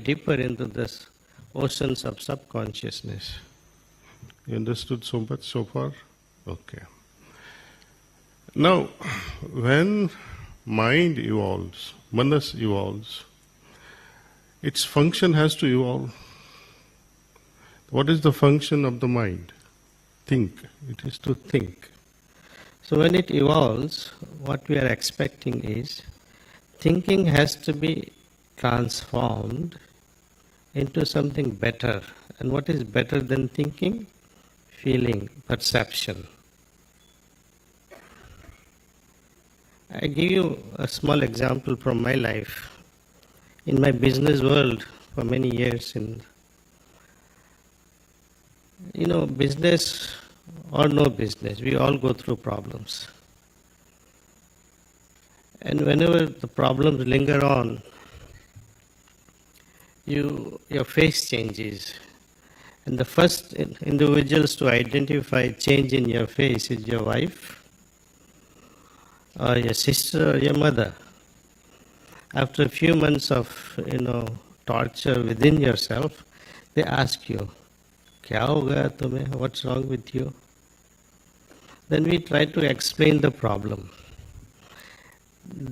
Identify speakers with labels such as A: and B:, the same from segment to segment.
A: deeper into this oceans of subconsciousness.
B: You understood so much so far? Okay. Now, when mind evolves, manas evolves, its function has to evolve. What is the function of the mind? Think. It is to think.
A: So when it evolves, what we are expecting is thinking has to be transformed into something better. And what is better than thinking? Feeling, perception. I give you a small example from my life. In my business world for many years, business or no business, we all go through problems. And whenever the problems linger on, your face changes. And the first individuals to identify change in your face is your wife, or your sister, or your mother. After a few months of torture within yourself, they ask you, "Kya ho gaya tumhe? What's wrong with you?" Then we try to explain the problem.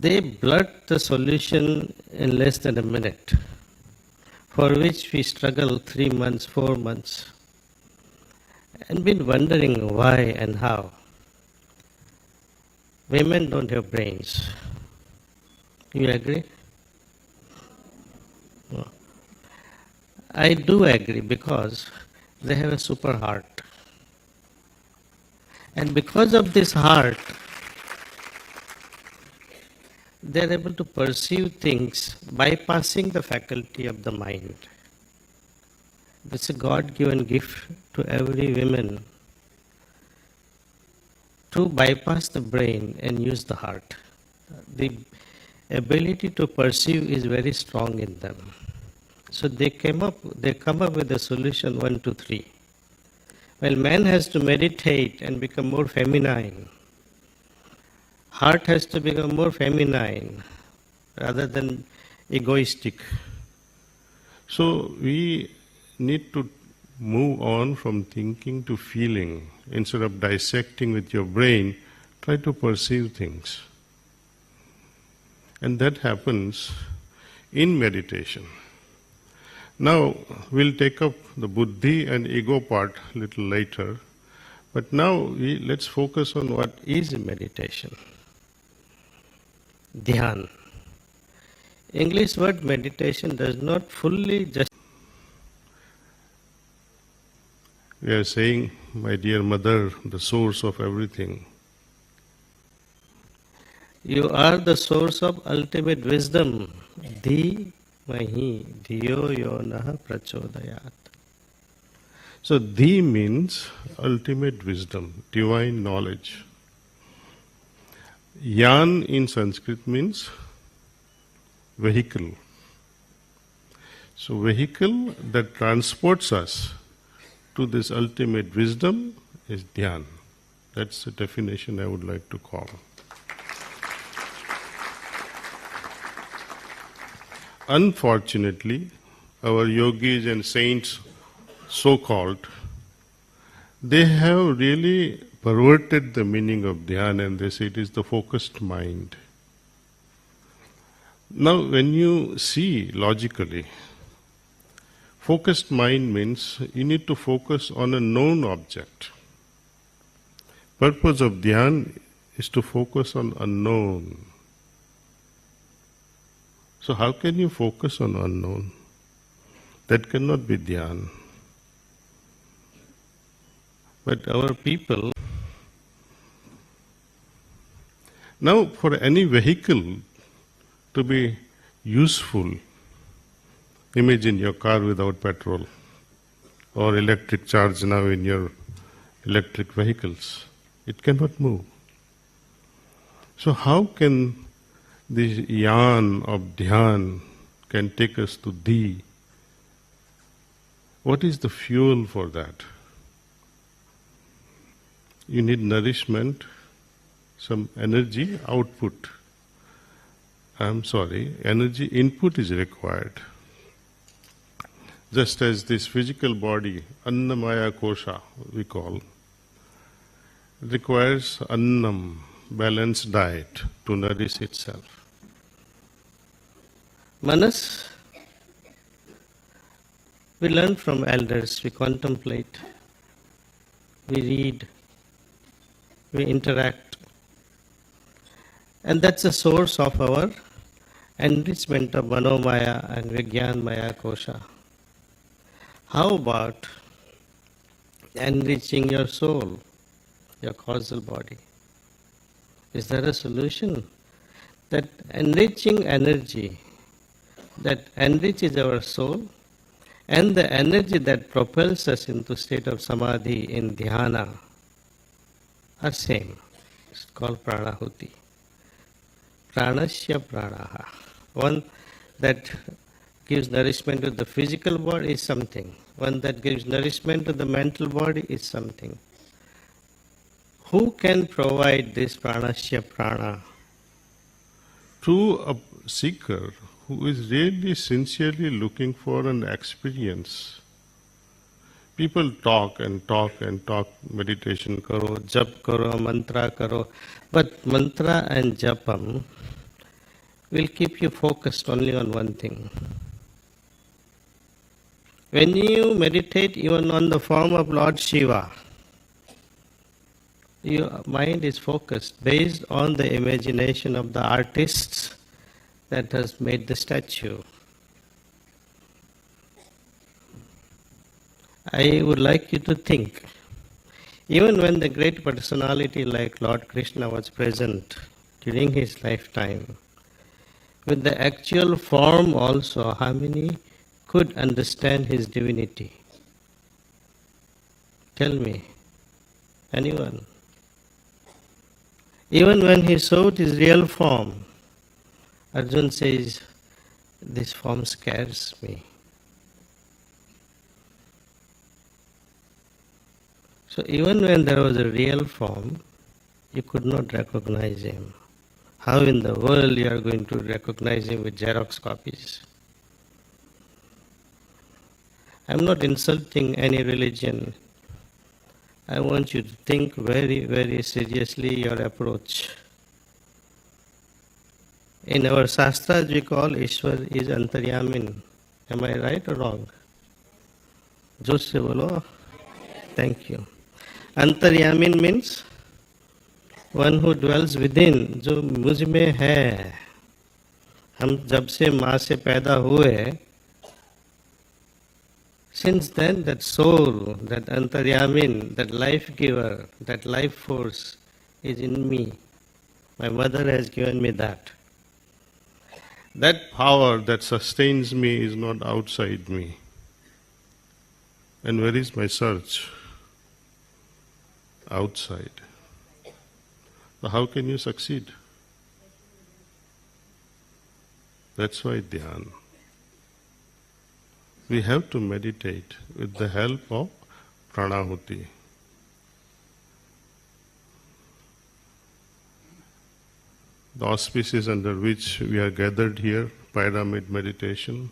A: They blurt the solution in less than a minute, for which we struggle 3 months, 4 months, and been wondering why and how. Women don't have brains. You agree? No. I do agree, because they have a super heart. And because of this heart, they are able to perceive things bypassing the faculty of the mind. It's a God-given gift to every woman to bypass the brain and use the heart. The ability to perceive is very strong in them. So they come up with a solution 1, 2, 3. While man has to meditate and become more feminine, heart has to become more feminine rather than egoistic.
B: So we need to move on from thinking to feeling. Instead of dissecting with your brain, try to perceive things. And that happens in meditation. Now we'll take up the buddhi and ego part a little later, but now let's focus on what
A: is meditation. Dhyan. English word meditation does not fully just...
B: We are saying, my dear mother, the source of everything.
A: You are the source of ultimate wisdom. Dhi mahi dhiyo yo naha prachodayat.
B: So Dhi means ultimate wisdom, divine knowledge. Yan in Sanskrit means vehicle. So vehicle that transports us to this ultimate wisdom is Dhyan. That's the definition I would like to call. Unfortunately, our yogis and saints, so-called, they have really perverted the meaning of Dhyan, and they say it is the focused mind. Now, when you see logically, focused mind means you need to focus on a known object. Purpose of Dhyan is to focus on unknown. So how can you focus on unknown? That cannot be Dhyan. But our people... Now, for any vehicle to be useful, imagine your car without petrol or electric charge now in your electric vehicles. It cannot move. So how can this yan of Dhyan can take us to Dhi? What is the fuel for that? You need nourishment, some energy output. Energy input is required. Just as this physical body, Annamaya Kosha, we call, requires annam, balanced diet, to nourish itself.
A: Manas, we learn from elders, we contemplate, we read, we interact. And that's the source of our enrichment of Manomaya and Vijnanmaya Kosha. How about enriching your soul, your causal body? Is there a solution? That enriching energy that enriches our soul and the energy that propels us into state of samadhi in dhyana are same. It's called pranahuti. Pranasya pranaha. One that gives nourishment to the physical body is something. One that gives nourishment to the mental body is something. Who can provide this pranasya prana?
B: To a seeker who is really sincerely looking for an experience. People talk and talk and talk, meditation karo, jap karo, mantra karo, but mantra and japam will keep you focused only on one thing. When you meditate even on the form of Lord Shiva, your mind is focused based on the imagination of the artists that has made the statue. I would like you to think, even when the great personality like Lord Krishna was present during his lifetime, with the actual form also, how many could understand his divinity? Tell me, anyone? Even when he showed his real form, Arjun says, this form scares me. So even when there was a real form, you could not recognize him. How in the world you are going to recognize him with Xerox copies? I am not insulting any religion. I want you to think very, very seriously your approach. In our Shastras we call Ishwar is Antaryamin. Am I right or wrong? Josh se bolo. Thank you. Antaryamin means one who dwells within, जो मुझ में है. हम जब से माँ से पैदा हुए, since then that soul, that Antaryamin, that life giver, that life force is in me. My mother has given me that. That power that sustains me is not outside me. And where is my search? Outside. So how can you succeed? That's why Dhyan. We have to meditate with the help of pranahuti. The auspices under which we are gathered here, pyramid meditation.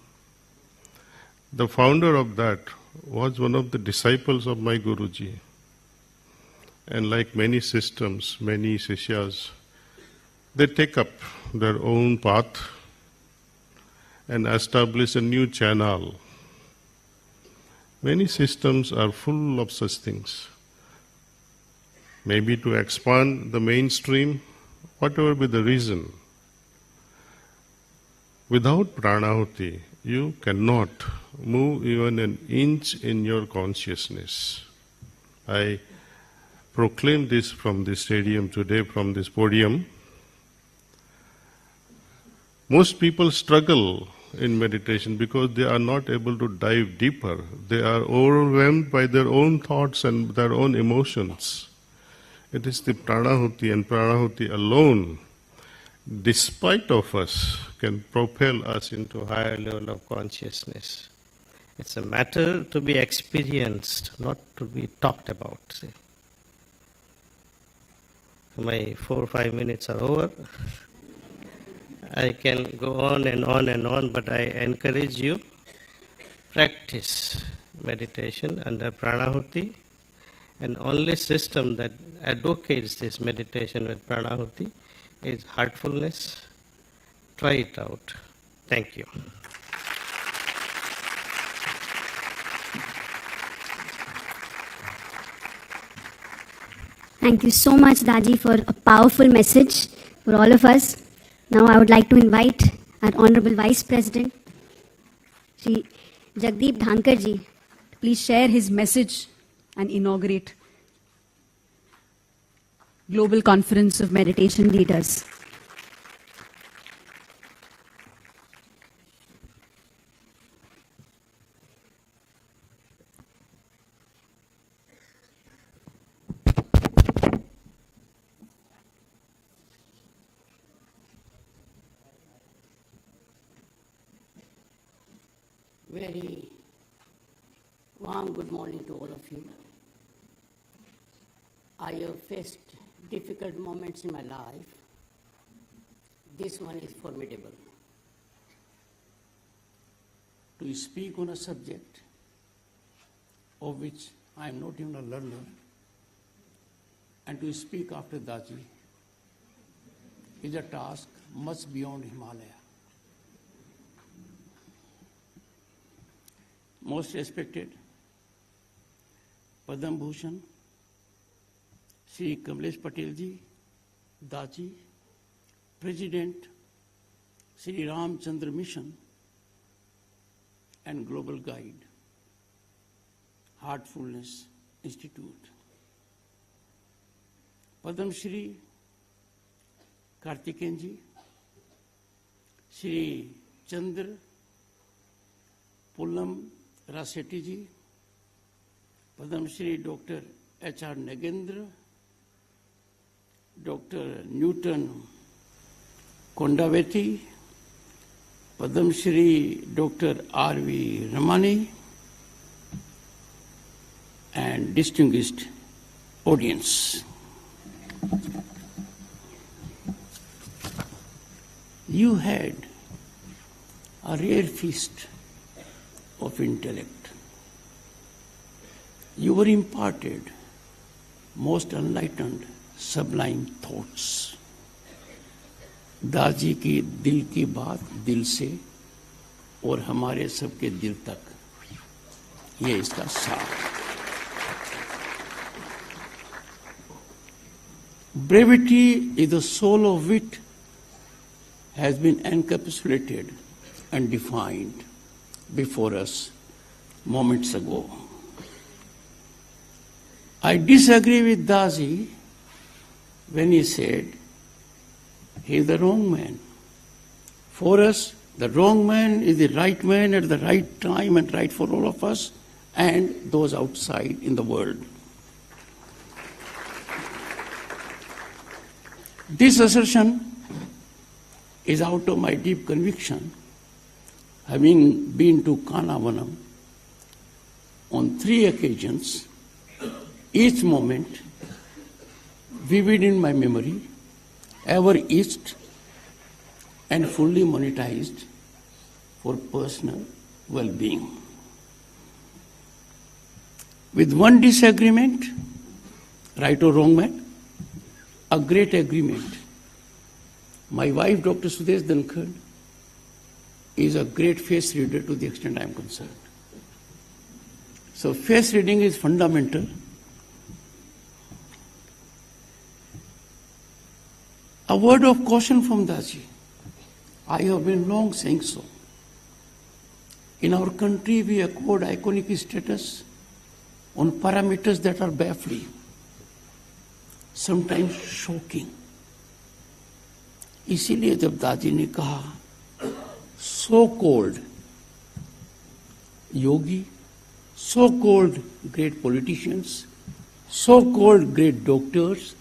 B: The founder of that was one of the disciples of my Guruji. And like many systems, many sishyas, they take up their own path and establish a new channel. Many systems are full of such things. Maybe to expand the mainstream, whatever be the reason. Without pranahuti, you cannot move even an inch in your consciousness. I proclaim this from this stadium today, from this podium. Most people struggle in meditation because they are not able to dive deeper. They are overwhelmed by their own thoughts and their own emotions. It is the pranahuti and pranahuti alone, despite of us, can propel us into a higher level of consciousness. It's a matter to be experienced, not to be talked about. See. My 4 or 5 minutes are over. I can go on and on and on, but I encourage you,
A: practice meditation under pranahuti, and only system that advocates this meditation with pranahuti is Heartfulness. Try it out. Thank you.
C: Thank you so much, Daji, for a powerful message for all of us. Now I would like to invite our Honorable Vice President, Shri Jagdeep Dhankar ji,
D: to please share his message and inaugurate Global Conference of Meditation Leaders.
E: Very warm good morning to all of you. I have faced difficult moments in my life. This one is formidable. To speak on a subject of which I am not even a learner, and to speak after Daji is a task much beyond Himalaya. Most respected Padam Bhushan, Shri Kamlesh Patel ji, Daji, President, Shri Ram Chandra Mission, and Global Guide, Heartfulness Institute. Padam Shri Kartikeyan ji, Shri Chandra Pullam Rasetti ji, Padam Shri Dr. H.R. Nagendra, Dr. Newton Kondaveti, Padam Shri Dr. R.V. Ramani, and distinguished audience. You had a rare feast of intellect. You were imparted most enlightened, sublime thoughts. दाजी की दिल की बात दिल से और हमारे सबके दिल तक, ये इसका सार। Brevity is the soul of wit, has been encapsulated and defined before us moments ago. I disagree with Daji when he said he is the wrong man. For us, the wrong man is the right man at the right time and right for all of us and those outside in the world. This assertion is out of my deep conviction, having been to Kannada on 3 occasions, each moment vivid in my memory, ever etched and fully monetized for personal well-being. With one disagreement, right or wrong man, a great agreement. My wife, Dr. Sudesh Dhankar, is a great face reader to the extent I am concerned. So face reading is fundamental. A word of caution from Daji. I have been long saying so. In our country, we accord iconic status on parameters that are baffling, sometimes shocking. इसीलिए जब दाजी ने कहा so-called yogi, so-called great politicians, so-called great doctors,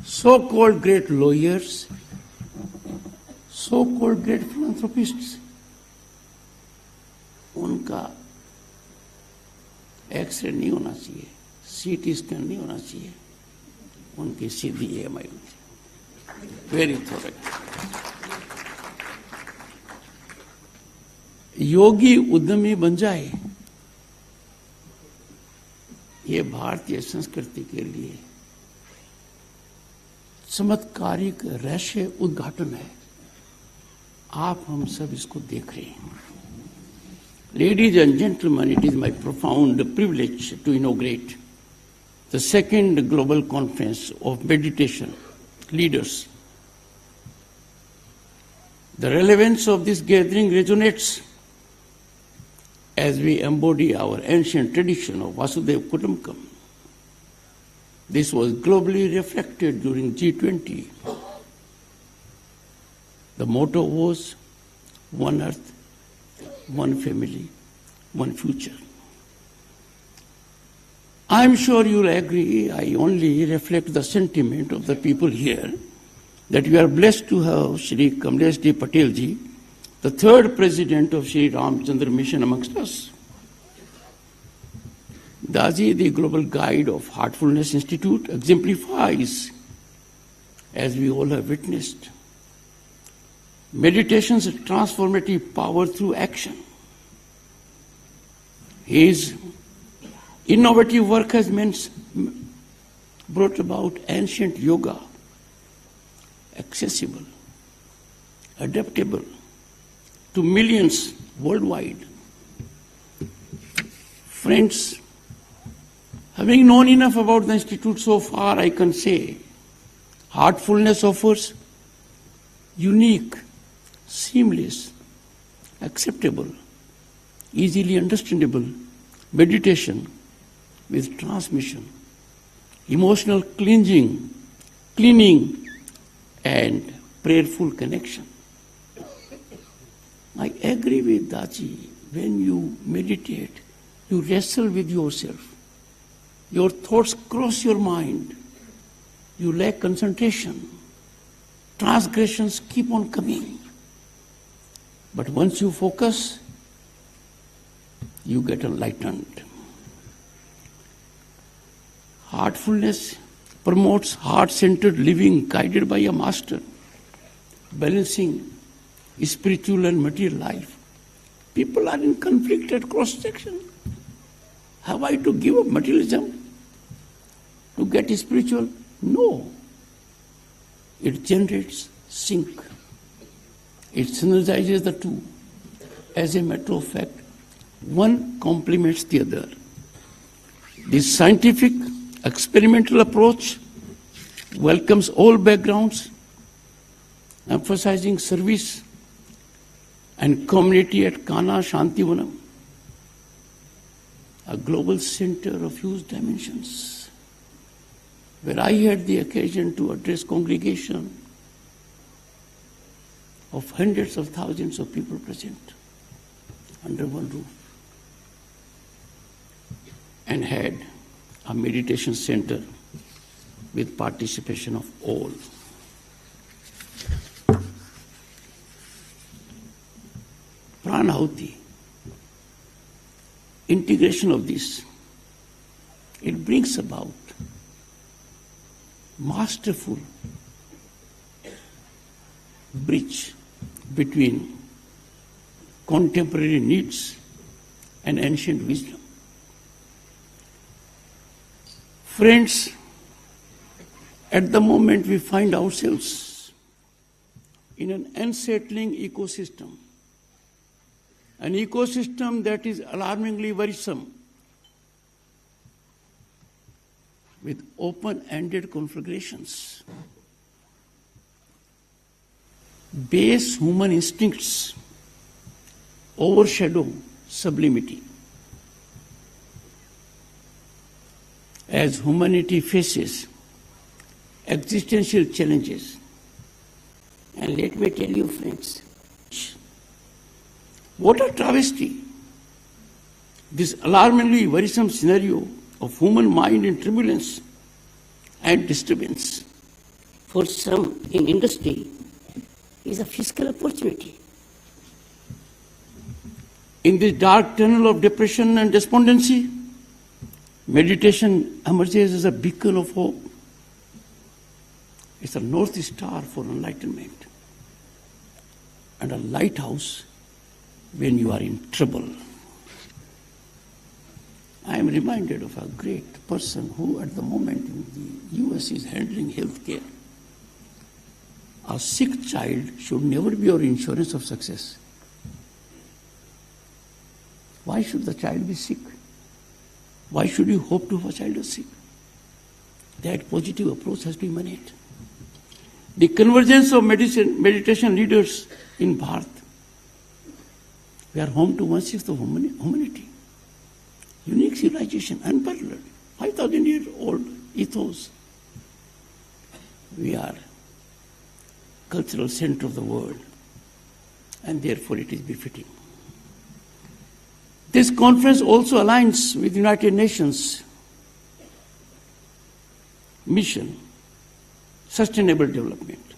E: so-called great lawyers, so-called great philanthropists, उनका x ray नहीं होना चाहिए, CT scan नहीं होना चाहिए, उनकी सीधी EMI होनी चाहिए. Very thorough. योगी उद्यमी बन जाए ये भारतीय संस्कृति के लिए चमत्कारिक रहस्य उद्घाटन है। आप हम सब इसको देख रहे हैं। Ladies and gentlemen, it is my profound privilege to inaugurate the second global conference of meditation leaders. The relevance of this gathering resonates as we embody our ancient tradition of Vasudhaiva Kutumbakam. This was globally reflected during G20. The motto was one earth, one family, one future. I'm sure you'll agree, I only reflect the sentiment of the people here, that we are blessed to have Shri Kamlesh D. Patel ji, the third president of Shri Ramchandra Mission amongst us. Daji, the global guide of Heartfulness Institute, exemplifies, as we all have witnessed, meditation's transformative power through action. His innovative work has brought about ancient yoga, accessible, adaptable to millions worldwide. Friends, having known enough about the Institute so far, I can say Heartfulness offers unique, seamless, acceptable, easily understandable meditation with transmission, emotional cleansing, cleaning, and prayerful connection. I agree with Daji. When you meditate, you wrestle with yourself. Your thoughts cross your mind. You lack concentration. Transgressions keep on coming. But once you focus, you get enlightened. Heartfulness promotes heart-centered living guided by a master, balancing spiritual and material life. People are in conflict at cross-section. Have I to give up materialism to get spiritual? No. It generates sync. It synergizes the two. As a matter of fact, one complements the other. This scientific, experimental approach welcomes all backgrounds, emphasizing service and community at Kana Shantivanam, a global center of huge dimensions, where I had the occasion to address congregation of hundreds of thousands of people present under one roof, and had a meditation center with participation of all. Pranahuti, integration of this, it brings about masterful bridge between contemporary needs and ancient wisdom. Friends, at the moment we find ourselves in an unsettling ecosystem, an ecosystem that is alarmingly worrisome, with open-ended conflagrations. Base human instincts overshadow sublimity. As humanity faces existential challenges, and let me tell you, friends, what a travesty! This alarmingly worrisome scenario of human mind in turbulence and disturbance for some in industry is a fiscal opportunity. In this dark tunnel of depression and despondency, meditation emerges as a beacon of hope. It's a north star for enlightenment and a lighthouse when you are in trouble. I am am reminded of a great person who at the moment in the US is handling healthcare. A sick child should never be your insurance of success. Why should the child be sick? Why should you hope to have a child is sick? That positive approach has to emanate. The convergence of meditation leaders in Bharat. We are home to 1/6 of humanity. Unique civilization, unparalleled. 5,000-year-old ethos. We are cultural center of the world, and therefore it is befitting. This conference also aligns with United Nations mission, sustainable development.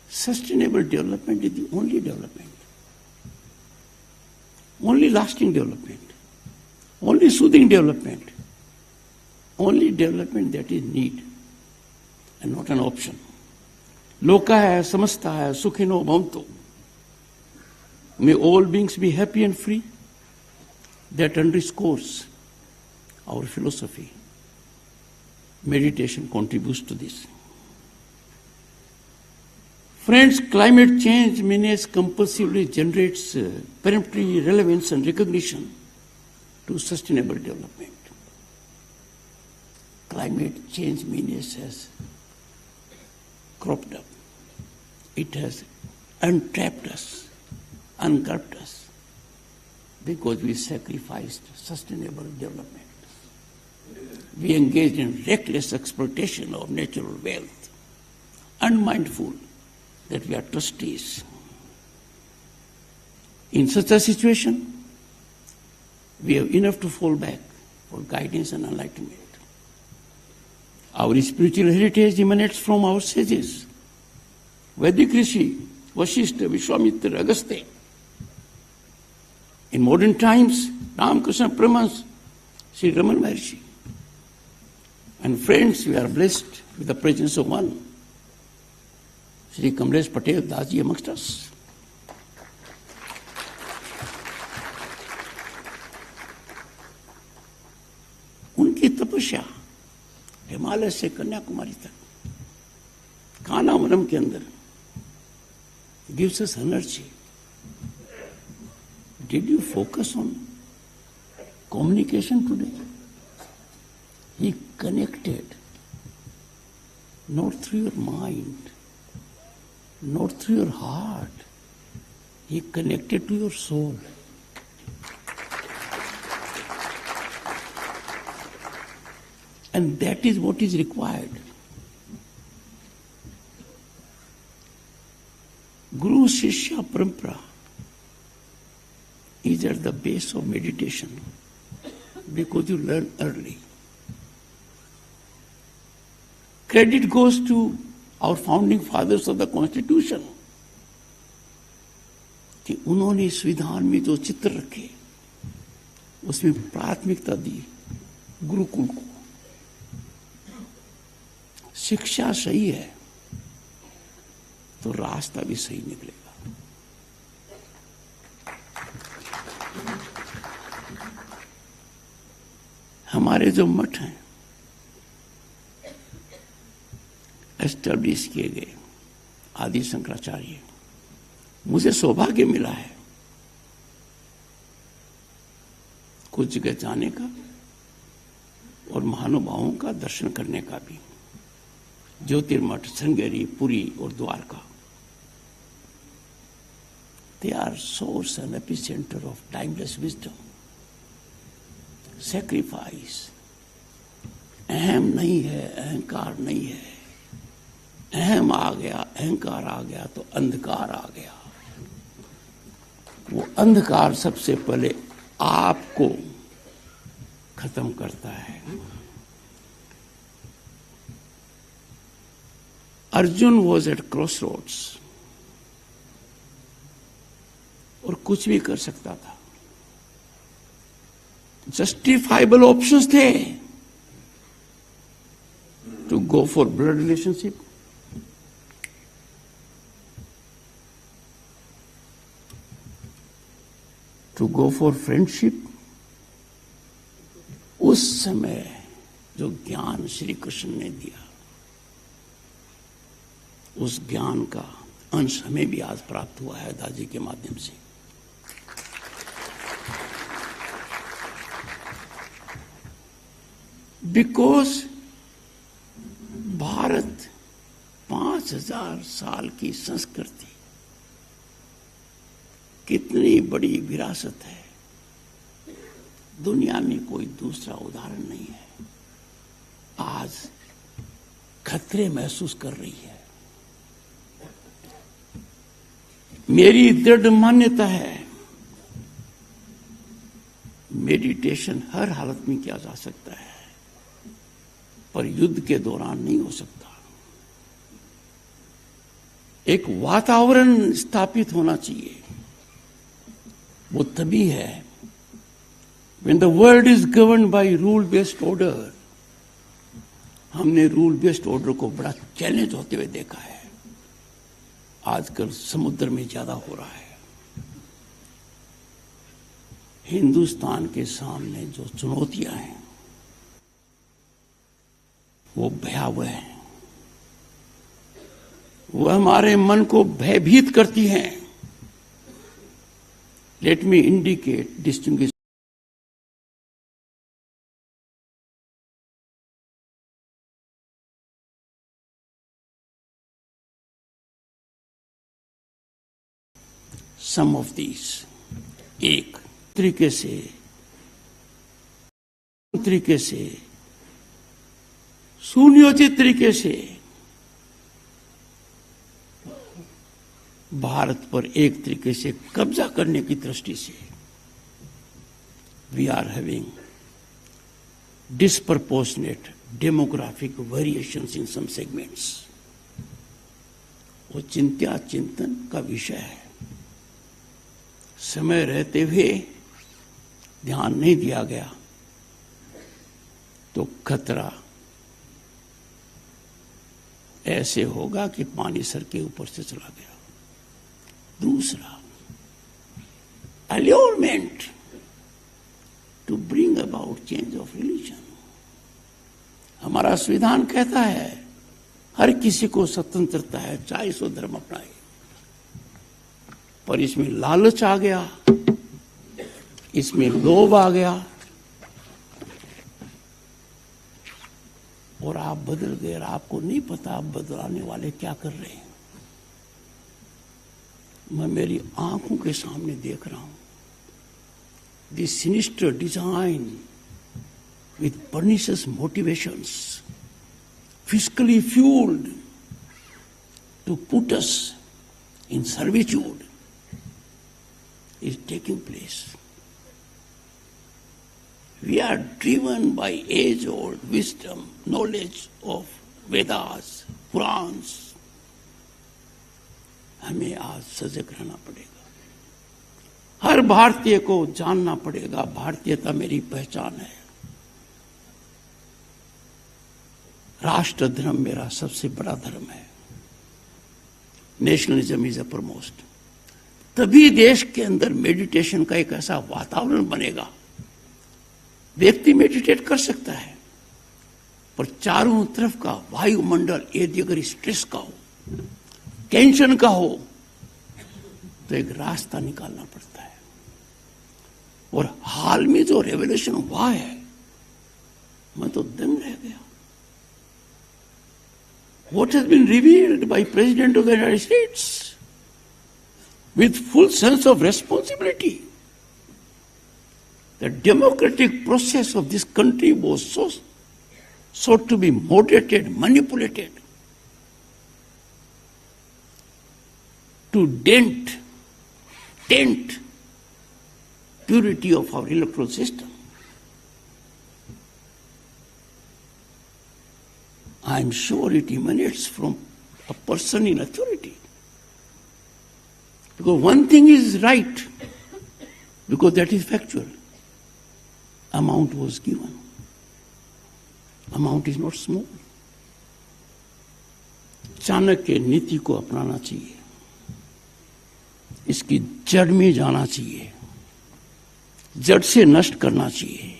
E: Sustainable development is the only development, only lasting development, only soothing development, only development that is need and not an option. Loka hai, samasta hai, sukhino bhavantu. May all beings be happy and free. That underscores our philosophy. Meditation contributes to this. Friends, climate change menace compulsively generates peremptory relevance and recognition to sustainable development. Climate change menace has cropped up. It has entrapped us, uncurbed us, because we sacrificed sustainable development. We engaged in reckless exploitation of natural wealth, unmindful that we are trustees. In such a situation, we have enough to fall back for guidance and enlightenment. Our spiritual heritage emanates from our sages, Vedic Rishi, Vashishta, Vishwamitra, Agastya. In modern times, Ramakrishna Paramahansa, Sri Raman Maharshi. And friends, we are blessed with the presence of one, Sri Kamlesh Patel, Daji amongst us. उनकी तपस्या हिमालय से कन्याकुमारी तक, कानावरम के अंदर, gives us energy. Did you focus on communication today? He connected, not through your mind, not through your heart. He connected to your soul. And that is what is required. Guru Shishya Parampara is at the base of meditation because you learn early. Credit goes to our founding fathers of the Constitution कि उन्होंने संविधान में जो चित्र रखे उसमें प्राथमिकता दी गुरुकुल को. शिक्षा सही है तो रास्ता भी सही निकलेगा. हमारे जो मठ हैं एस्टैब्लिश किए गए आदि शंकराचार्य, मुझे सौभाग्य मिला है कुछ जगह जाने का और महानुभावों का दर्शन करने का भी. ज्योतिर्मठ, श्रृंगेरी, पुरी और Dwarka, they are source and epicenter of timeless wisdom. Sacrifice. अहम नहीं है, अहंकार नहीं है. अहम आ गया, अहंकार आ गया तो अंधकार आ गया. वो अंधकार सबसे पहले आपको खत्म करता है. Arjun was at crossroads और कुछ भी कर सकता था. जस्टिफाइबल ऑप्शंस थे. To go for blood relationship, to go for friendship, उस समय जो ज्ञान श्री कृष्ण ने दिया, उस ज्ञान का अंश हमें भी आज प्राप्त हुआ है दाजी के माध्यम से। बिकॉज भारत 5000 साल की संस्कृति, कितनी बड़ी विरासत है, दुनिया में कोई दूसरा उदाहरण नहीं है, आज खतरे महसूस कर रही है। मेरी दृढ़ मान्यता है मेडिटेशन हर हालत में किया जा सकता है, पर युद्ध के दौरान नहीं हो सकता। एक वातावरण स्थापित होना चाहिए, वो तभी है when the world is governed by rule based order। हमने रूल बेस्ड ऑर्डर को बड़ा चैलेंज होते हुए देखा है, आजकल समुद्र में ज्यादा हो रहा है। हिंदुस्तान के सामने जो चुनौतियां हैं वो भयावह हैं, वो हमारे मन को भयभीत करती हैं। Let me indicate distinguish some of these। एक तरीके से सुनियोजित तरीके से भारत पर एक तरीके से कब्जा करने की दृष्टि से we are having disproportionate demographic variations in some segments. वो चिंतन का विषय है। समय रहते हुए ध्यान नहीं दिया गया तो खतरा ऐसे होगा कि पानी सर के ऊपर से चला गया। दूसरा, allurement to bring about change of religion। हमारा संविधान कहता है हर किसी को स्वतंत्रता है, चाहे सो धर्म अपनाए, पर इसमें लालच आ गया, इसमें लोभ आ गया और आप बदल गए। आपको नहीं पता आप बदलाने वाले क्या कर रहे हैं। मैं मेरी आंखों के सामने देख रहा हूं this sinister design with pernicious motivations, physically fuelled to put us in servitude is taking place। We are driven by age-old wisdom, knowledge of Vedas, Purans। हमें आज सजग रहना पड़ेगा। हर भारतीय को जानना पड़ेगा भारतीयता मेरी पहचान है, राष्ट्र धर्म मेरा सबसे बड़ा धर्म है, नेशनलिज्म इज अपरमोस्ट। तभी देश के अंदर मेडिटेशन का एक ऐसा वातावरण बनेगा, व्यक्ति मेडिटेट कर सकता है, पर चारों तरफ का वायुमंडल यदि अगर स्ट्रेस का हो, टेंशन का हो, तो एक रास्ता निकालना पड़ता है। और हाल में जो रेवोल्यूशन हुआ है, मैं तो दंग रह गया। What has been revealed by President of the United States with full sense of responsibility? The democratic process of this country was sought to be moderated, manipulated, to dent purity of our electoral system. I am sure it emanates from a person in authority. Because one thing is right, because that is factual. Amount was given. Amount is not small. Chanakya नीति को अपनाना चाहिए, इसकी जड़ में जाना चाहिए, जड़ से नष्ट करना चाहिए,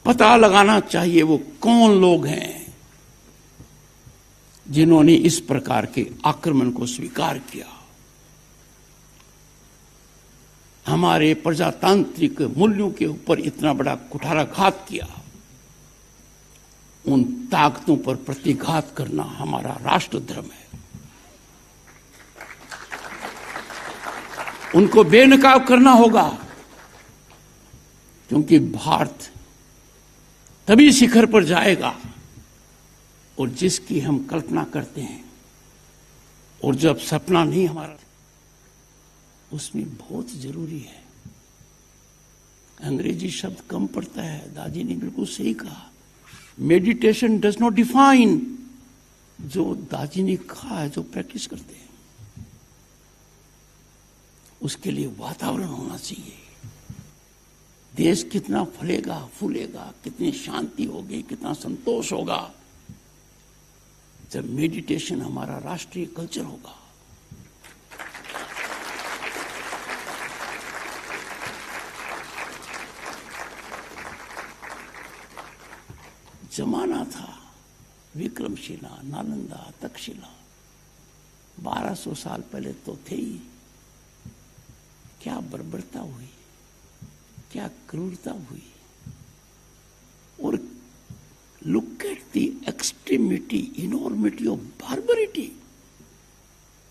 E: पता लगाना चाहिए वो कौन लोग हैं जिन्होंने इस प्रकार के आक्रमण को स्वीकार किया, हमारे प्रजातांत्रिक मूल्यों के ऊपर इतना बड़ा कुठाराघात किया। उन ताकतों पर प्रतिघात करना हमारा राष्ट्र धर्म है। उनको बेनकाब करना होगा, क्योंकि भारत तभी शिखर पर जाएगा और जिसकी हम कल्पना करते हैं, और जब सपना नहीं हमारा, उसमें बहुत जरूरी है। अंग्रेजी शब्द कम पड़ता है, दाजी ने बिल्कुल सही कहा, मेडिटेशन डज नॉट डिफाइन। जो दाजी ने कहा है, जो प्रैक्टिस करते हैं, उसके लिए वातावरण होना चाहिए। देश कितना फलेगा फूलेगा, कितनी शांति होगी, कितना संतोष होगा, जब मेडिटेशन हमारा राष्ट्रीय कल्चर होगा। जमाना था विक्रमशिला, नालंदा, तक्षशिला, 1200 साल पहले तो थे ही। क्या बर्बरता हुई, क्या क्रूरता हुई, और look at the extremity, enormity of barbarity,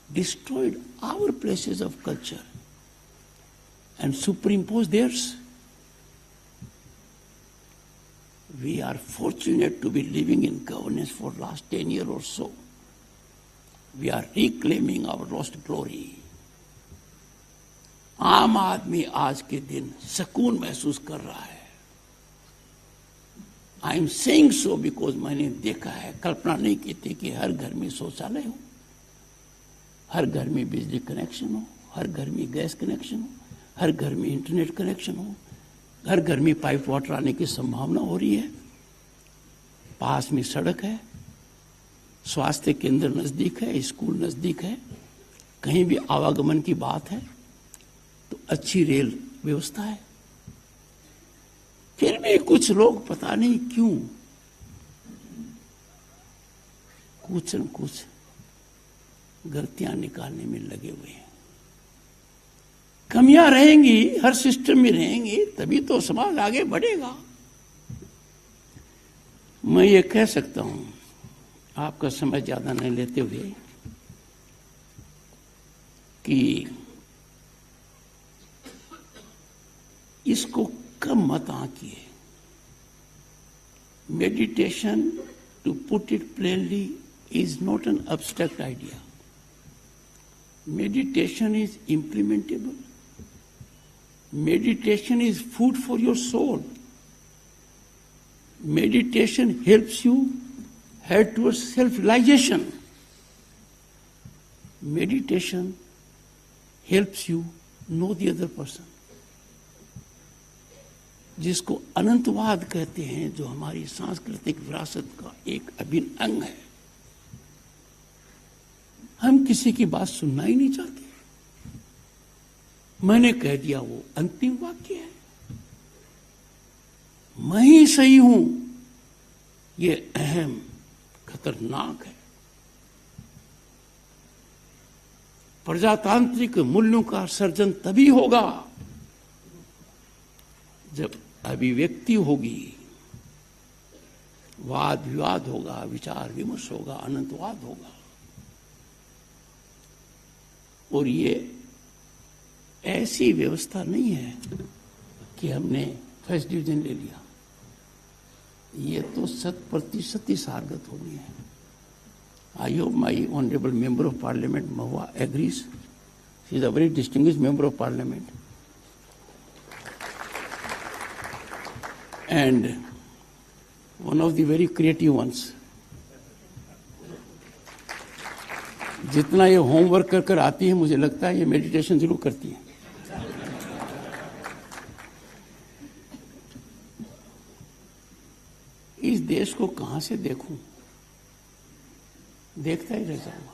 E: destroyed our places of culture and superimposed theirs. We are fortunate to be living in governance for last 10 years or so. We are reclaiming our lost glory. आम आदमी आज के दिन सुकून महसूस कर रहा है। I am saying so because मैंने देखा है, कल्पना नहीं की थी कि हर घर में शौचालय हो, हर घर में बिजली कनेक्शन हो, हर घर में गैस कनेक्शन हो, हर घर में इंटरनेट कनेक्शन हो, हर घर में पाइप वाटर आने की संभावना हो रही है, पास में सड़क है, स्वास्थ्य केंद्र नजदीक है, स्कूल नजदीक है, कहीं भी आवागमन की बात है तो अच्छी रेल व्यवस्था है। फिर भी कुछ लोग पता नहीं क्यों कुछ न कुछ गलतियां निकालने में लगे हुए हैं। कमियां रहेंगी, हर सिस्टम में रहेंगी, तभी तो समाज आगे बढ़ेगा। मैं ये कह सकता हूं, आपका समय ज्यादा नहीं लेते हुए, कि इसको कम मत आंकिए। Meditation, to put it plainly, is not an abstract idea. Meditation is implementable. Meditation is food for your soul. Meditation helps you head towards self-realization. Meditation helps you know the other person. जिसको अनंतवाद कहते हैं, जो हमारी सांस्कृतिक विरासत का एक अभिन्न अंग है, हम किसी की बात सुनना ही नहीं चाहते। मैंने कह दिया, वो अंतिम वाक्य है, मैं ही सही हूं, ये अहम खतरनाक है। प्रजातांत्रिक मूल्यों का सर्जन तभी होगा जब अभिव्यक्ति होगी, वाद विवाद होगा, विचार विमर्श होगा, अनंतवाद होगा। और ये ऐसी व्यवस्था नहीं है कि हमने फर्स्ट डिवीजन ले लिया, ये तो 100% ही सारगत हो गई है। I hope my honourable member of parliament Mahua agrees. She is a very distinguished member of parliament and one of the very creative ones. जितना ये होमवर्क कर कर आती है, मुझे लगता है ये मेडिटेशन जरूर करती है। इस देश को कहां से देखूं, देखता ही रह जाऊंगा,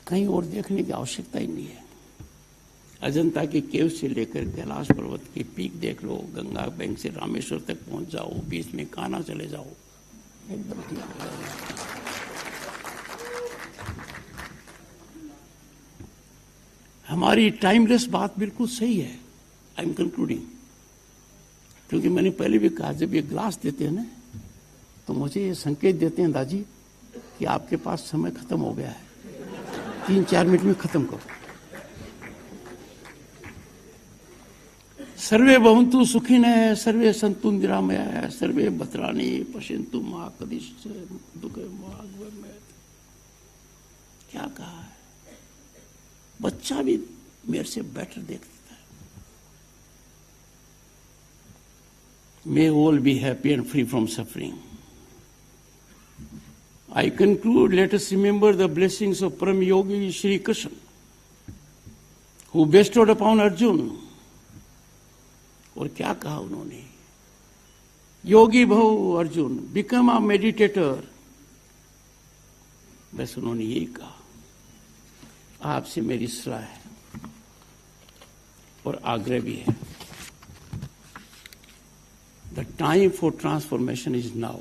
E: कहीं और देखने की आवश्यकता ही नहीं है। अजंता की केव से लेकर कैलाश पर्वत की पीक देख लो, गंगा बैंक से रामेश्वर तक पहुंच जाओ, बीच में कान्हा चले जाओ, एकदम ठीक हो जाएगा। हमारी टाइमलेस बात बिल्कुल सही है। आई एम कंक्लूडिंग, क्योंकि मैंने पहले भी कहा, जब ये ग्लास देते हैं ना, तो मुझे ये संकेत देते हैं दाजी कि आपके पास समय खत्म हो गया है, 3-4 मिनट में खत्म करो। सर्वे भवन्तु सुखिनः, सर्वे सन्तु निरामयाः, सर्वे भद्राणि पश्यन्तु मा कश्चित् दुःखं वा भवेत्। क्या कहा है? बच्चा भी मेरे से बेटर देखता है। May all be happy and free from suffering. I conclude, let us remember the blessings of Param Yogi Shri Krishna, who bestowed upon Arjuna. और क्या कहा उन्होंने? योगी भव अर्जुन, बिकम अ मेडिटेटर। बस उन्होंने यही कहा। आपसे मेरी सलाह है और आग्रह भी है। The time for transformation is now.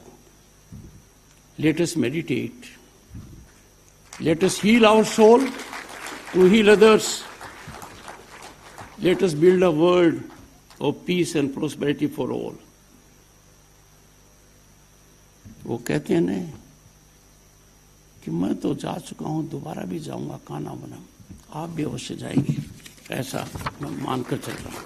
E: Let us meditate, let us heal our soul to heal others, let us build a world of peace and prosperity for all. वो कहते हैं ना कि मैं तो जा चुका हूं, दोबारा भी जाऊंगा कान्हा बनम, आप भी अवश्य जाएंगे, ऐसा मैं मानकर चल रहा हूं।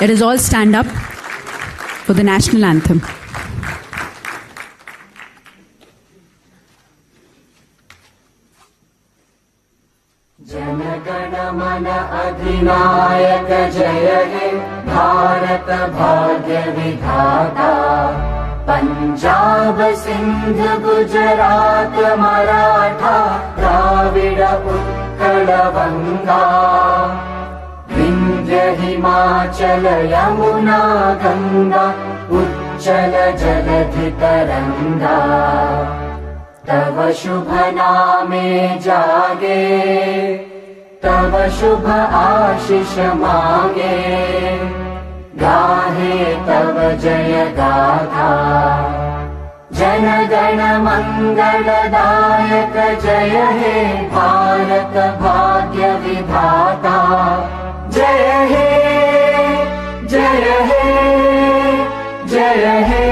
D: Let us all stand up for the national anthem.
F: Jana Gana मन अधिनायक जय हे भारत भाग्य विधाता, पंजाब सिंध गुजरात मराठा द्राविड उत्कल बंगा, विंध्य हिमाचल यमुना गंगा उच्चल जलधि तरंगा, तव शुभ नामे जागे, तव शुभ आशीष मांगे, गाहे तव जय गाथा। जन गण मंगलदायक जय हे भारत भाग्य विधाता, जय हे जय हे जय हे,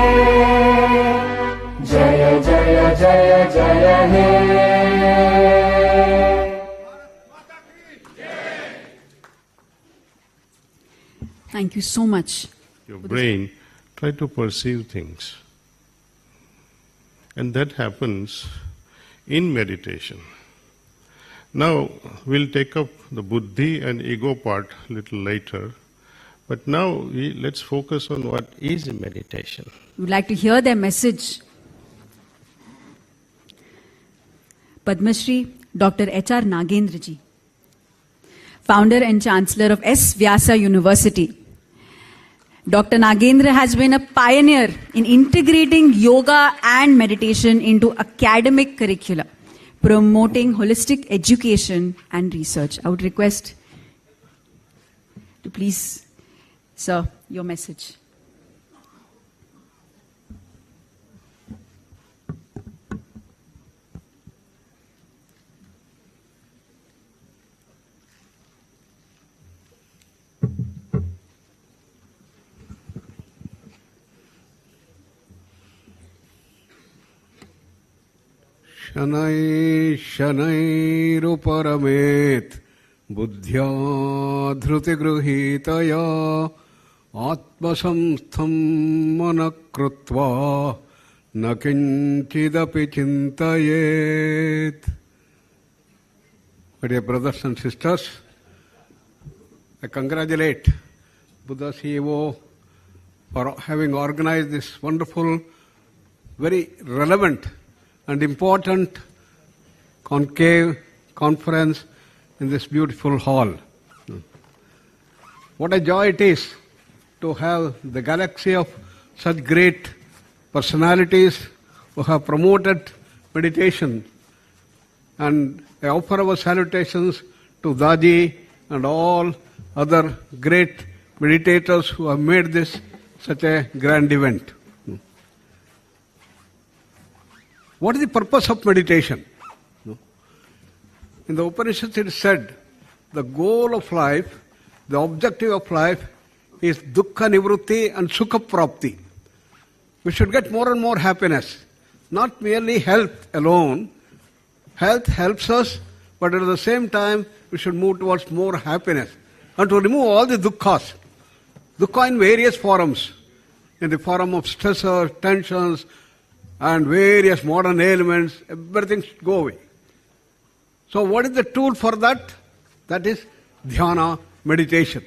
F: जय जय जय जय हे।
D: Thank you so much.
B: Your brain try to perceive things. And that happens in meditation. Now, we'll take up the buddhi and ego part a little later. But now, let's focus on what is meditation.
D: We would like to hear their message. Padma Shri Dr. H.R. Nagendra ji, founder and chancellor of S. Vyasa University. Dr. Nagendra has been a pioneer in integrating yoga and meditation into academic curricula, promoting holistic education and research. I would request to please, sir, your message.
G: शनै शनैरुपरमेत् बुद्ध्या धृतिगृहीतया आत्मसंस्थं मनः कृत्वा न किञ्चिदपि चिन्तयेत्. My dear brothers and sisters, I congratulate Buddha CEO for having organized this wonderful, very relevant and important conclave conference in this beautiful hall. What a joy it is to have the galaxy of such great personalities who have promoted meditation. And I offer our salutations to Daji and all other great meditators who have made this such a grand event. What is the purpose of meditation? In the Upanishads it is said, the goal of life, the objective of life is dukkha nivrutti and sukha prapti. We should get more and more happiness. Not merely health alone. Health helps us, but at the same time we should move towards more happiness. And to remove all the dukkhas. Dukkha in various forms. In the form of stressors, tensions, and various modern ailments, everything should go away. So what is the tool for that? That is dhyana, meditation.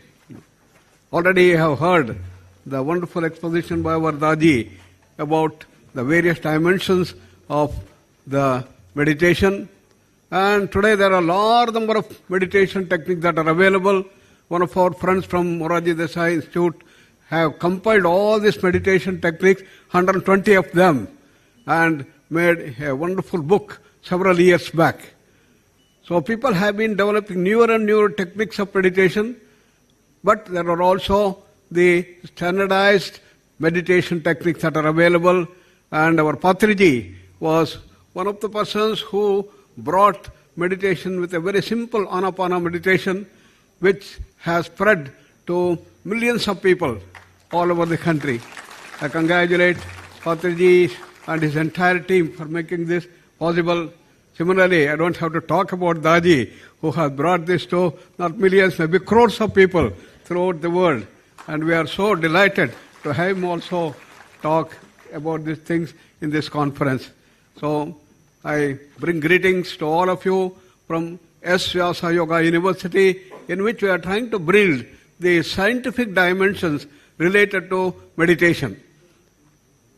G: Already you have heard the wonderful exposition by our Daji about the various dimensions of the meditation. And today there are a large number of meditation techniques that are available. One of our friends from Moraji Desai Institute have compiled all these meditation techniques, 120 of them, and made a wonderful book several years back. So people have been developing newer and newer techniques of meditation, but there are also the standardized meditation techniques that are available. And our Patriji was one of the persons who brought meditation with a very simple Anapana meditation, which has spread to millions of people all over the country. I congratulate Patriji and his entire team for making this possible. Similarly, I don't have to talk about Daji, who has brought this to not millions, maybe crores of people throughout the world. And we are so delighted to have him also talk about these things in this conference. So I bring greetings to all of you from S. Vyasa Yoga University, in which we are trying to build the scientific dimensions related to meditation.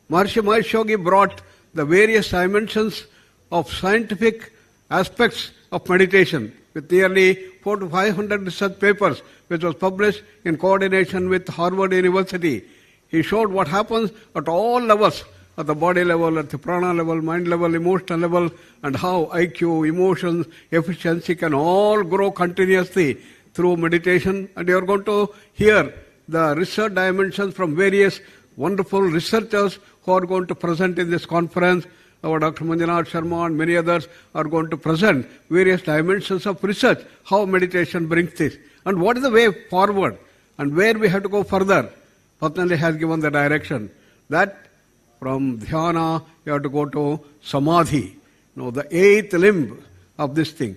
G: Maharishi Mahesh Yogi brought the various dimensions of scientific aspects of meditation with nearly 400 to 500 research papers, which was published in coordination with Harvard University. He showed what happens at all levels, at the body level, at the prana level, mind level, emotional level, and how IQ, emotions, efficiency can all grow continuously through meditation. And you are going to hear the research dimensions from various wonderful researchers who are going to present in this conference. Our Dr. Manjunath Sharma and many others are going to present various dimensions of research, how meditation brings this, and what is the way forward, and where we have to go further. Patanjali has given the direction that from dhyana you have to go to samadhi, the eighth limb of this thing,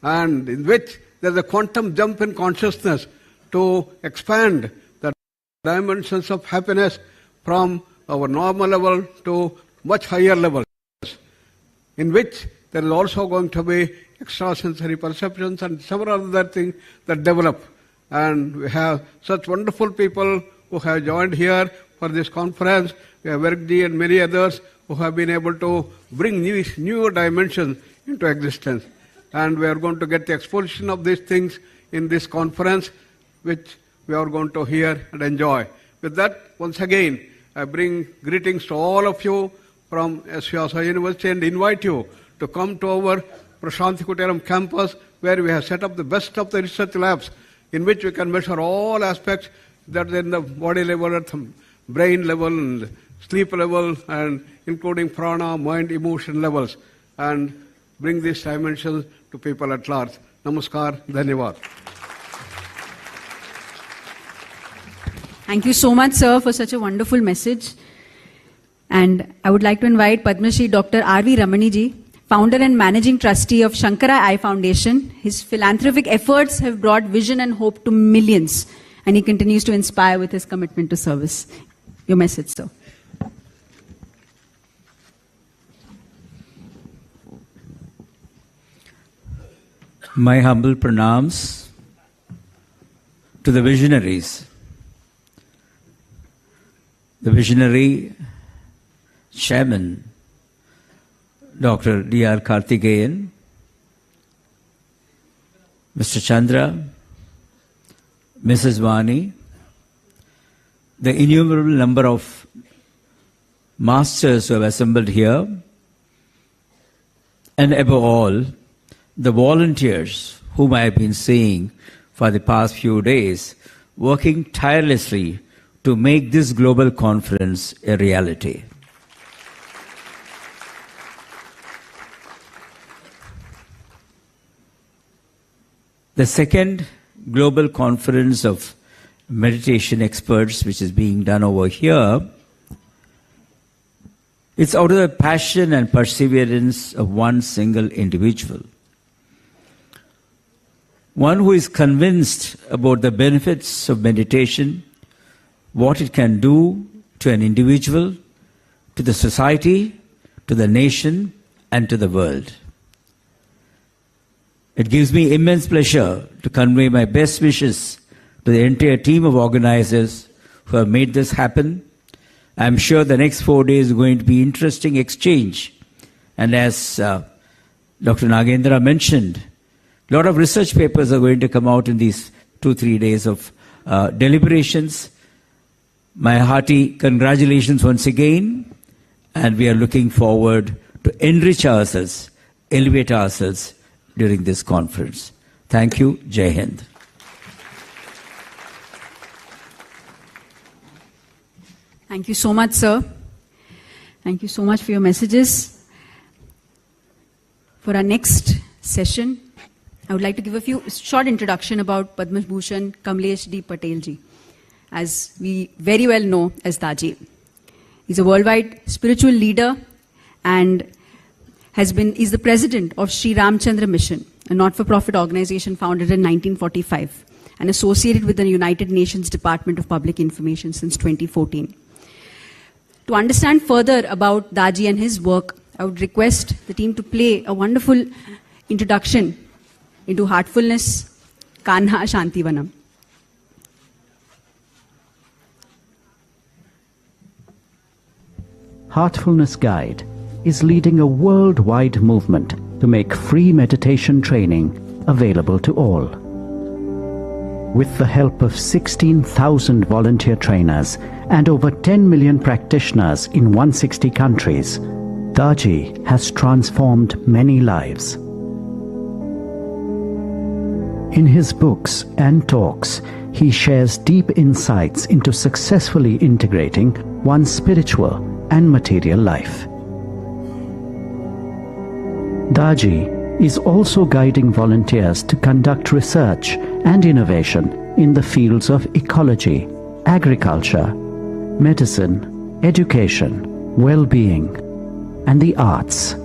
G: and in which there is a quantum jump in consciousness to expand the dimensions of happiness from our normal level to much higher levels, in which there is also going to be extrasensory perceptions and several other things that develop. And we have such wonderful people who have joined here for this conference. We have Vergji and many others who have been able to bring newer dimensions into existence. And we are going to get the exposition of these things in this conference, which we are going to hear and enjoy. With that, once again, I bring greetings to all of you from S. Vyasa University and invite you to come to our Prashanthi Kuteram campus, where we have set up the best of the research labs in which we can measure all aspects that are in the body level, at the brain level, and sleep level, and including prana, mind, emotion levels, and bring these dimensions to people at large. Namaskar, Dhanyavad.
D: Thank you so much, sir, for such a wonderful message. And I would like to invite Padma Shri Dr. R.V. Ramaniji, founder and managing trustee of Shankara Eye Foundation. His philanthropic efforts have brought vision and hope to millions, and he continues to inspire with his commitment to service. Your message, sir.
H: My humble pranams to the visionaries. The visionary chairman, Dr. D.R. Karthikeyan, Mr. Chandra, Mrs. Vani, the innumerable number of masters who have assembled here, and above all, the volunteers whom I have been seeing for the past few days, working tirelessly to make this global conference a reality. The second global conference of meditation experts, which is being done over here, it's out of the passion and perseverance of one single individual. One who is convinced about the benefits of meditation, what it can do to an individual, to the society, to the nation, and to the world. It gives me immense pleasure to convey my best wishes to the entire team of organizers who have made this happen. I'm sure the next 4 days are going to be interesting exchange. And as Dr. Nagendra mentioned, a lot of research papers are going to come out in these 2-3 days of deliberations. My hearty congratulations once again, and we are looking forward to enrich ourselves, elevate ourselves during this conference. Thank you. Jai Hind.
D: Thank you so much, sir. Thank you so much for your messages. For our next session, I would like to give a few short introduction about Padma Bhushan Kamlesh D. Patel ji, as we very well know as Daji. He's a worldwide spiritual leader and is the president of Sri Ramchandra Mission, a not-for-profit organization founded in 1945 and associated with the United Nations Department of Public Information since 2014. To understand further about Daji and his work, I would request the team to play a wonderful introduction into Heartfulness, Kanha Shantivanam.
I: Heartfulness Guide is leading a worldwide movement to make free meditation training available to all. With the help of 16,000 volunteer trainers and over 10 million practitioners in 160 countries, Daji has transformed many lives. In his books and talks, he shares deep insights into successfully integrating one's spiritual and material life. Daji is also guiding volunteers to conduct research and innovation in the fields of ecology, agriculture, medicine, education, well-being, and the arts.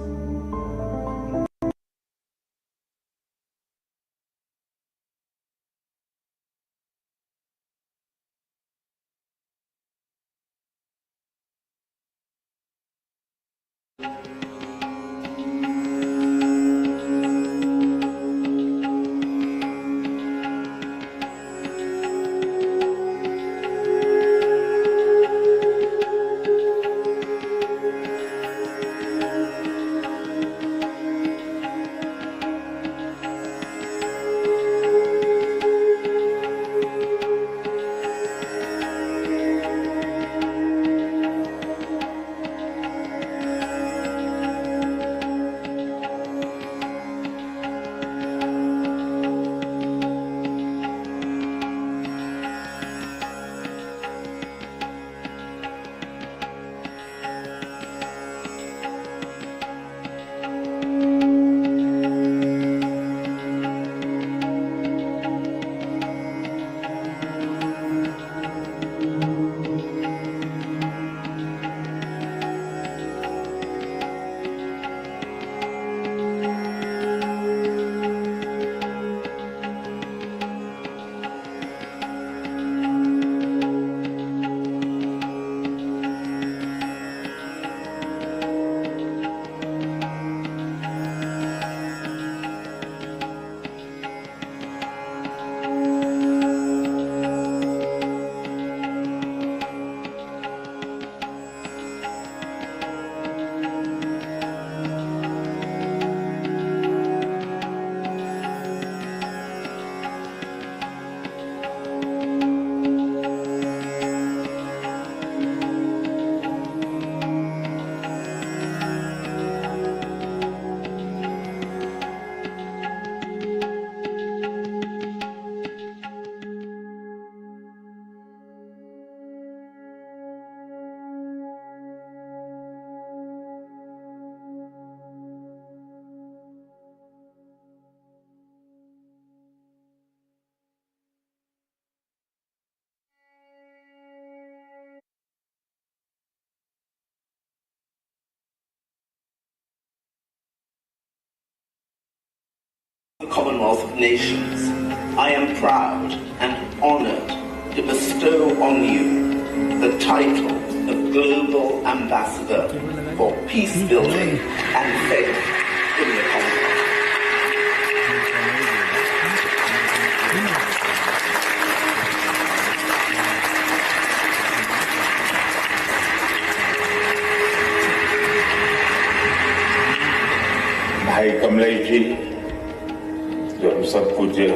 J: Commonwealth of Nations, I am proud and honored to bestow on you the title of Global Ambassador for Peace Building and Faith in the Commonwealth.
K: भाई कमलेश जी, जो हम सब पूज्य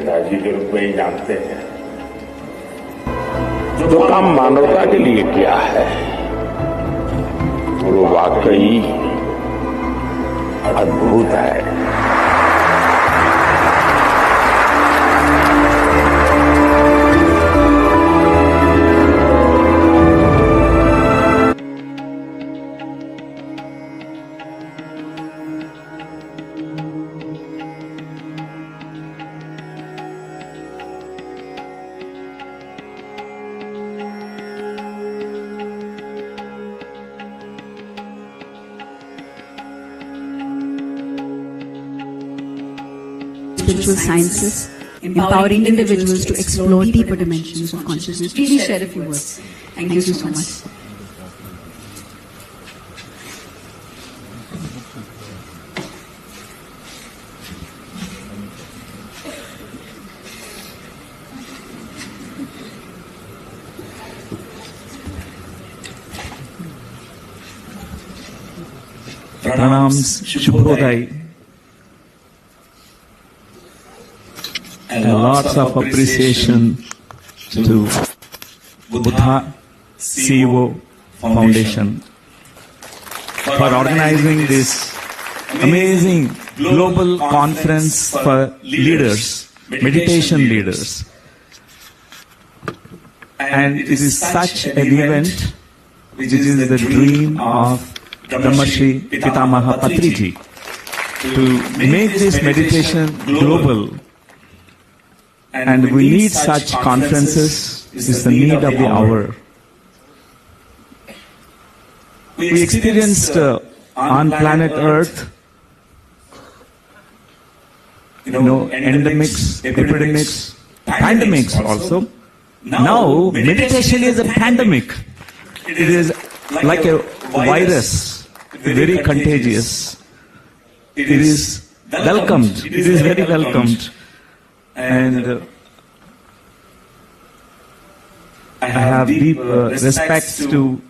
K: दाजी के रूप में ही जानते हैं, जो काम मानवता के लिए किया है वो वाकई अद्भुत है।
D: Spiritual sciences, empowering individuals to explore deeper dimensions of consciousness. Please share a few words. Thank you so much.
H: Pranams, Shubhodai. And lots of appreciation to Buddha CEO Foundation for organizing this amazing global conference for leaders, meditation leaders. And it is such an event which is the dream of Brahmarshi Pitamaha Patriji to make this meditation global. And we need such conferences. This is the need of the hour. We experienced on planet Earth, endemics, epidemics, pandemics also. Now, meditation is a pandemic. It is like a virus, very contagious. It is welcomed. It is very welcomed. And I have deep respects to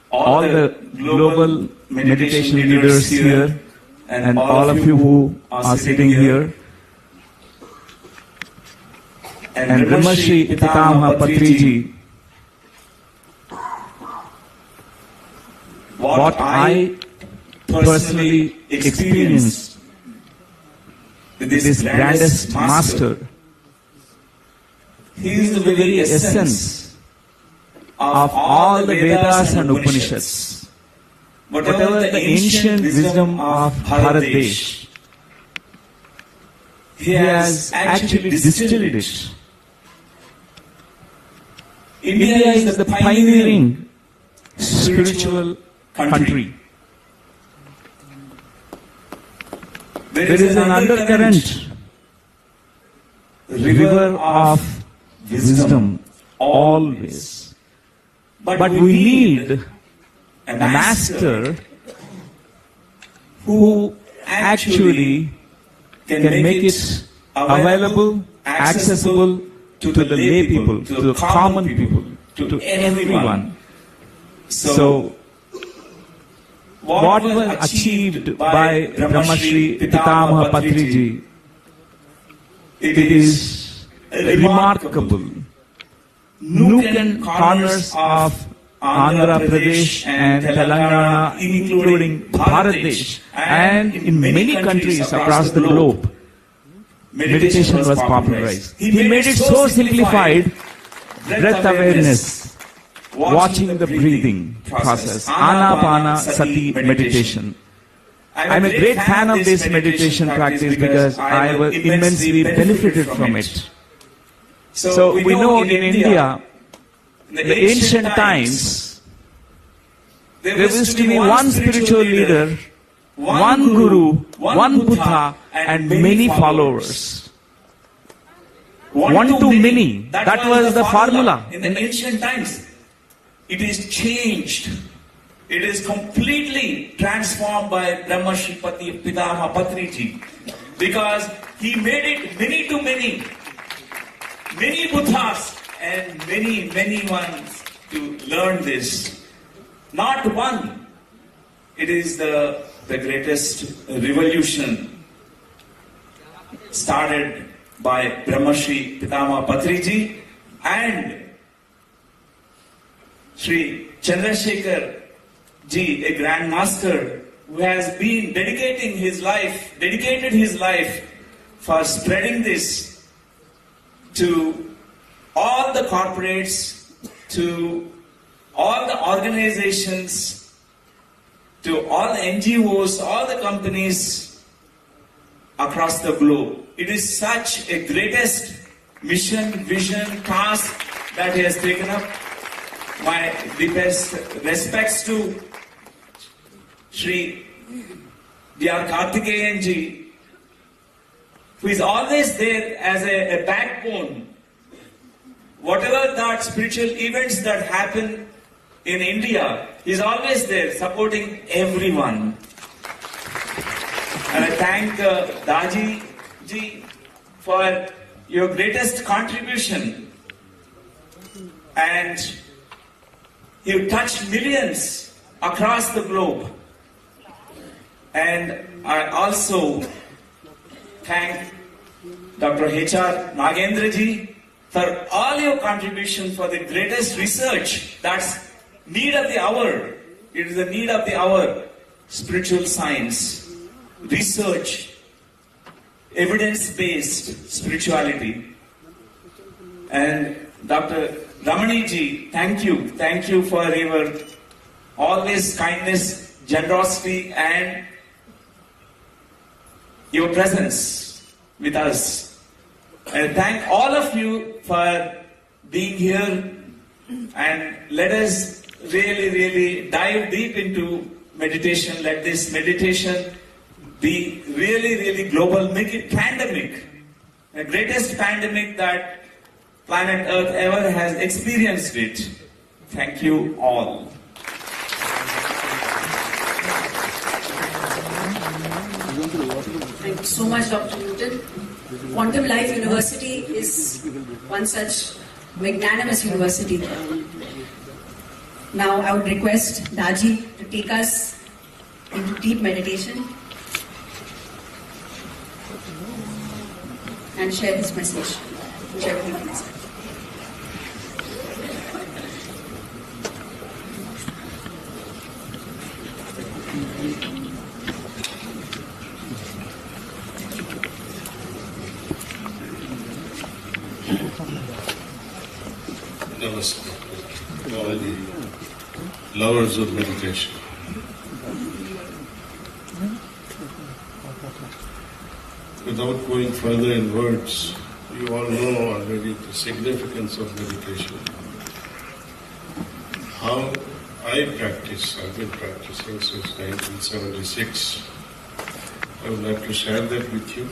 H: all the global meditation leaders here and all of you who are sitting here. And Brahmarshi Pitamaha Patriji, what I personally experienced this grandest master, he is the very essence of all the Vedas and Upanishads. Whatever the ancient wisdom of Bharat Desh, he has actually distilled it. India is the pioneering spiritual country. There is an undercurrent, river of wisdom, always. But we need a master who actually can make it available, accessible to the lay people, to the common people, to everyone. So, what was achieved by Brahmarshi Pitamaha Patriji, it is remarkable. Nook and corners of Andhra Pradesh and Telangana, including Bharat Desh, and in many countries across the globe, meditation was popularized. He made it so simplified, breath awareness, watching the breathing process, Anapana Sati meditation. I'm a great fan of this meditation practice because I was immensely benefited from it. So we know in India, in the ancient times, there used to be one spiritual leader
L: one Guru, one Buddha, and many followers. One to many, that was the formula.
M: In the ancient times, it is changed. It is completely transformed by Brahma Shripati Pitama Patriji, because he made it many to many, many Buddhas and many ones to learn this. Not one. It is the greatest revolution started by Brahmashri Pitama Patriji and Sri Chandrasekhar Ji, a Grand Master who has been dedicated his life for spreading this to all the corporates, to all the organizations, to all the NGOs, all the companies across the globe. It is such a greatest mission, vision, task that he has taken up. My deepest respects to Sri D.R. Karthikeyan Ji, who is always there as a backbone. Whatever that spiritual events that happen in India, he is always there supporting everyone. And I thank Daji Ji for your greatest contribution. And you touched millions across the globe. And I also thank Dr. H.R. Nagendra Ji for all your contribution for the greatest research. That's need of the hour. It is the need of the hour. Spiritual science, research, evidence-based spirituality. And Dr. Ramani Ji, thank you. Thank you for your always kindness, generosity, and your presence with us. And thank all of you for being here, and let us really dive deep into meditation. Let this meditation be really global. Make it pandemic, the greatest pandemic that planet Earth ever has experienced it. Thank you all.
D: Thank you so much, Dr. Newton. Quantum Life University is one such magnanimous university. Now I would request Daji to take us into deep meditation and share his message, whichever he wants.
B: Namaste. All the lovers of meditation. Without going further in words, you all know already the significance of meditation. How I practice, I've been practicing since 1976. I would like to share that with you,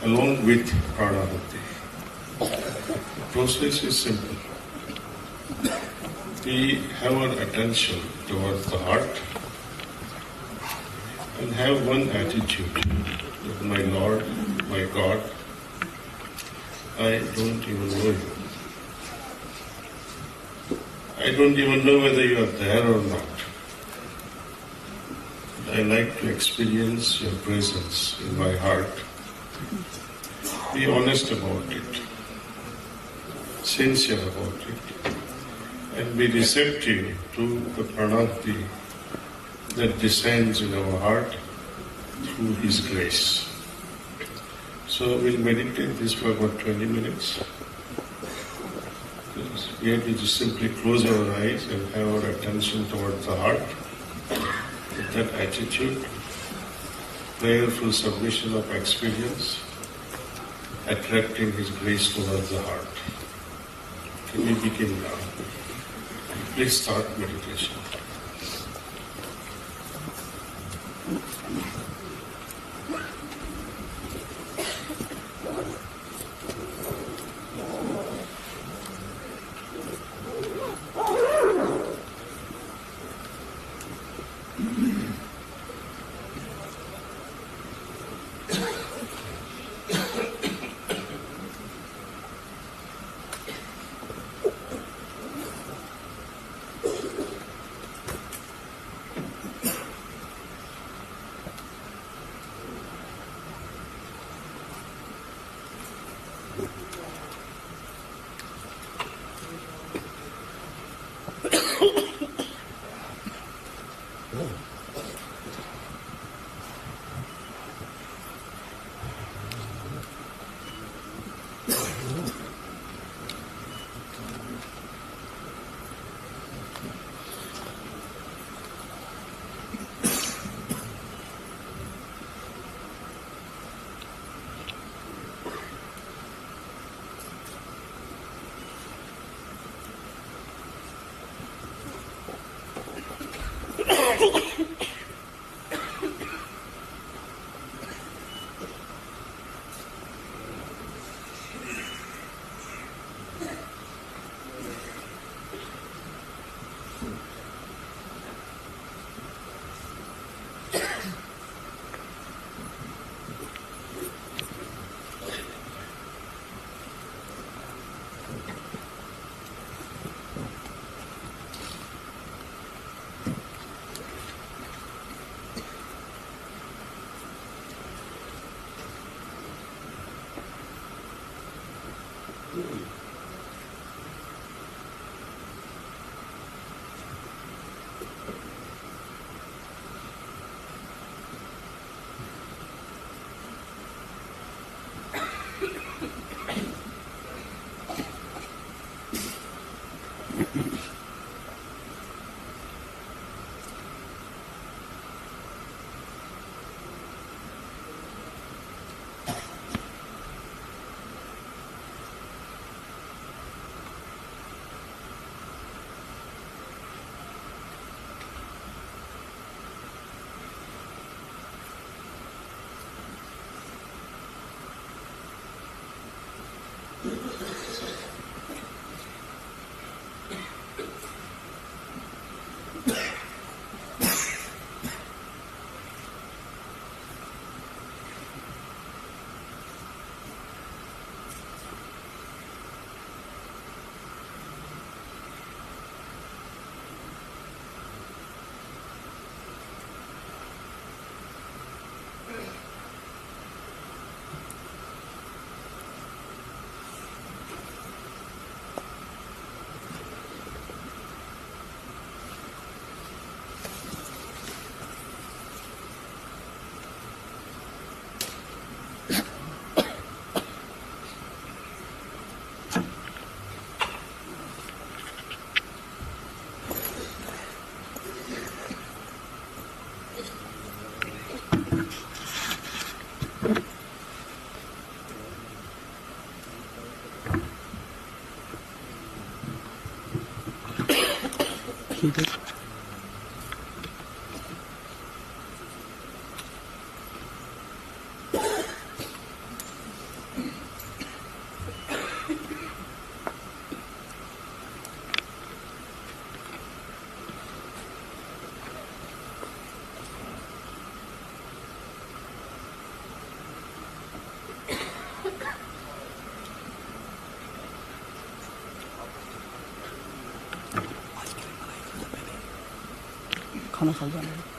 B: along with Pranahati. The process is simple. We have our attention towards the heart and have one attitude that my Lord, my God, I don't even know you. I don't even know whether you are there or not. I like to experience your presence in my heart. Be honest about it, sincere about it, and be receptive to the pranati that descends in our heart through His grace. So we'll meditate this for about 20 minutes. We have to just simply close our eyes and have our attention towards the heart with that attitude, prayerful submission of experience, attracting His grace towards the heart. Can we begin now? Please start meditation.
N: खाना खा जाना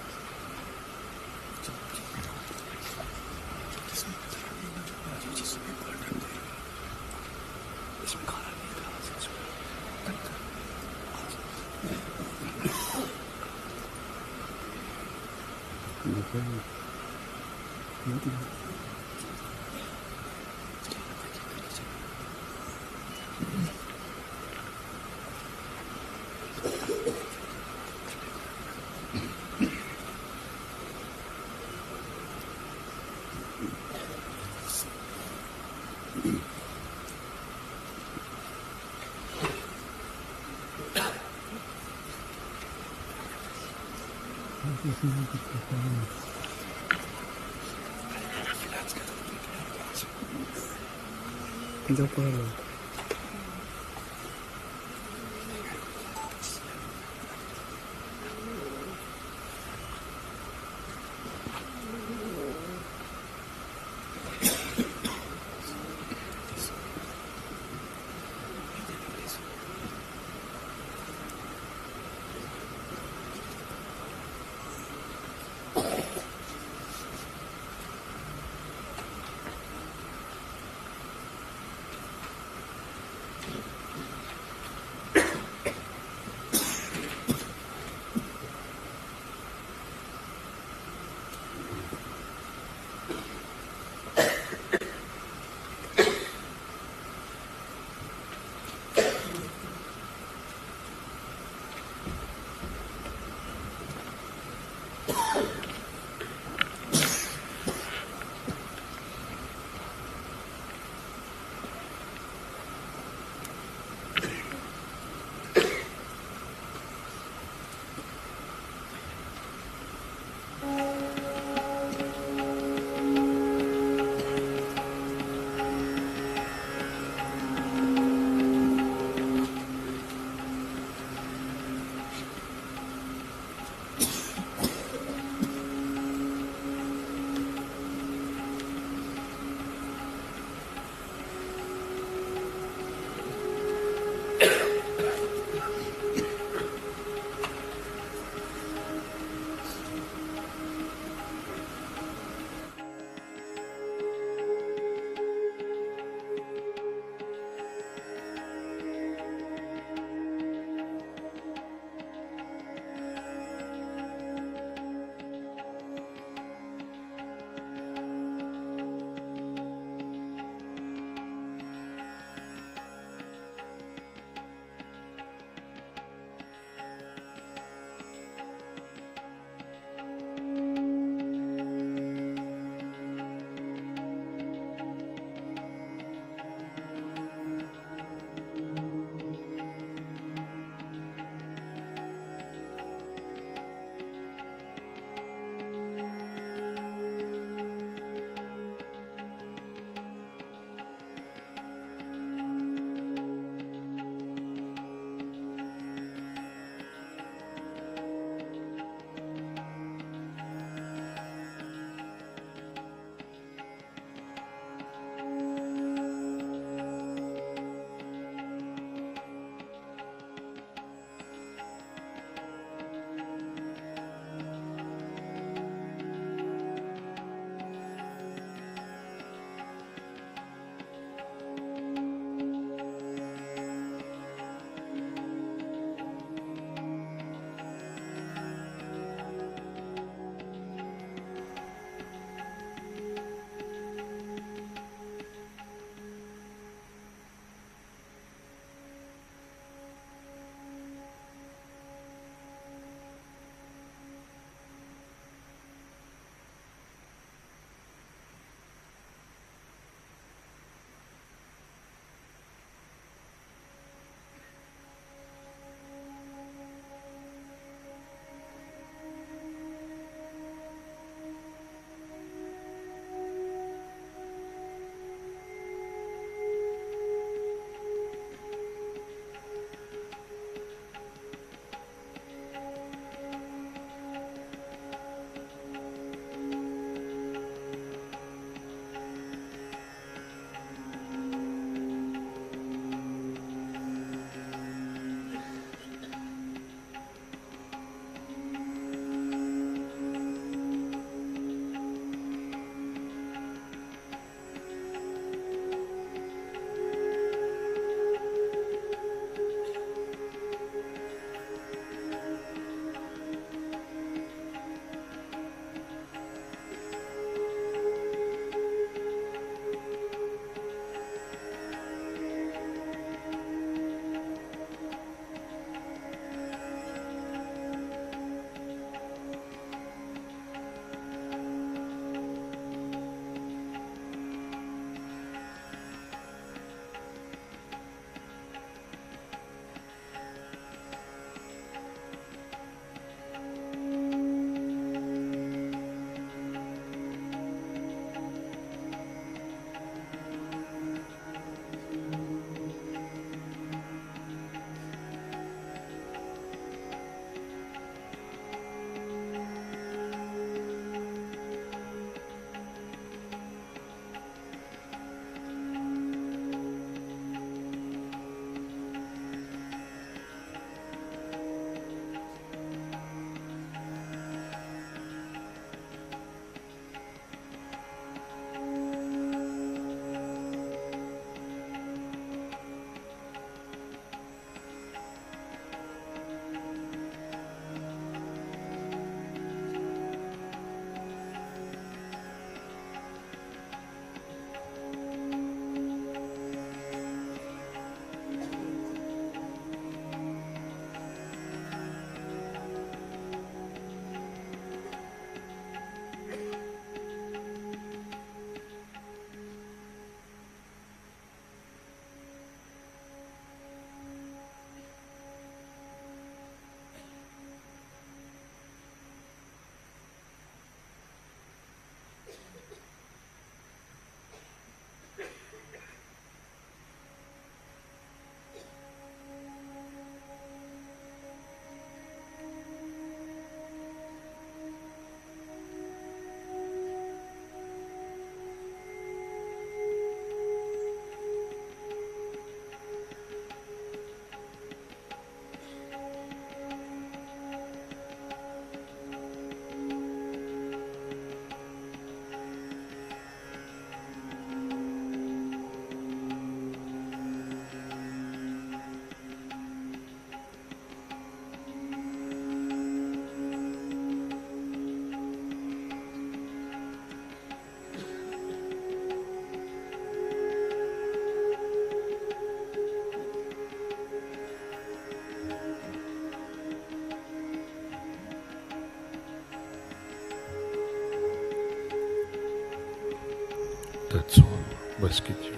B: That's all. बस कीजिए.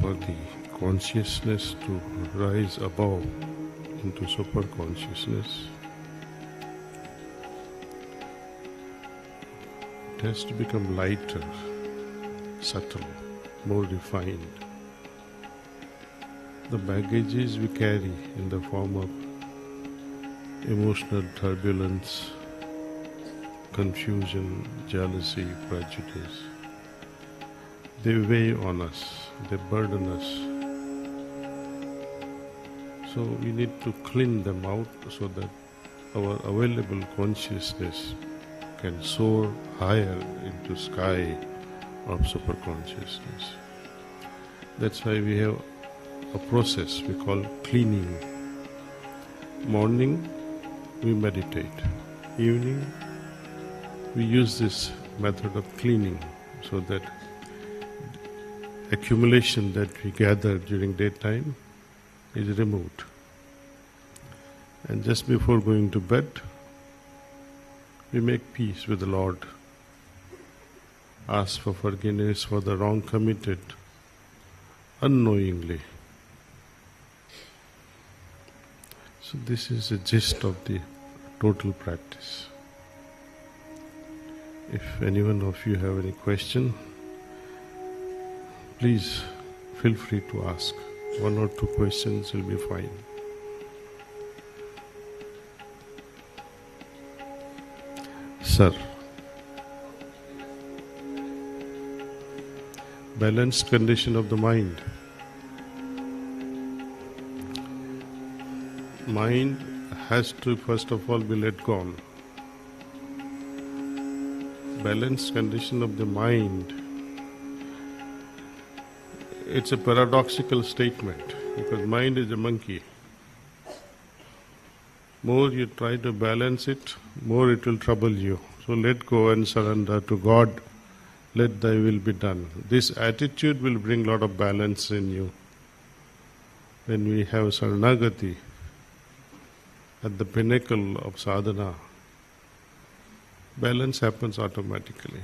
B: For the consciousness to rise above into super consciousness, it has to become lighter, subtle, more refined. The baggages we carry in the form of emotional turbulence, confusion, jealousy, prejudice, they weigh on us, they burden us. So we need to clean them out so that our available consciousness can soar higher into sky of superconsciousness. That's why we have a process we call cleaning. Morning we meditate. Evening we use this method of cleaning so that accumulation that we gather during daytime is removed. And just before going to bed, we make peace with the Lord, ask for forgiveness for the wrong committed unknowingly. So this is the gist of the total practice. If any one of you have any question, please feel free to ask. 1 or 2 questions will be fine. Sir, balanced condition of the mind. Mind has to first of all be let go. Balanced condition of the mind, it's a paradoxical statement because mind is a monkey. More you try to balance it, more it will trouble you. So let go and surrender to God. Let thy will be done. This attitude will bring a lot of balance in you. When we have Saranagati at the pinnacle of sadhana, balance happens automatically.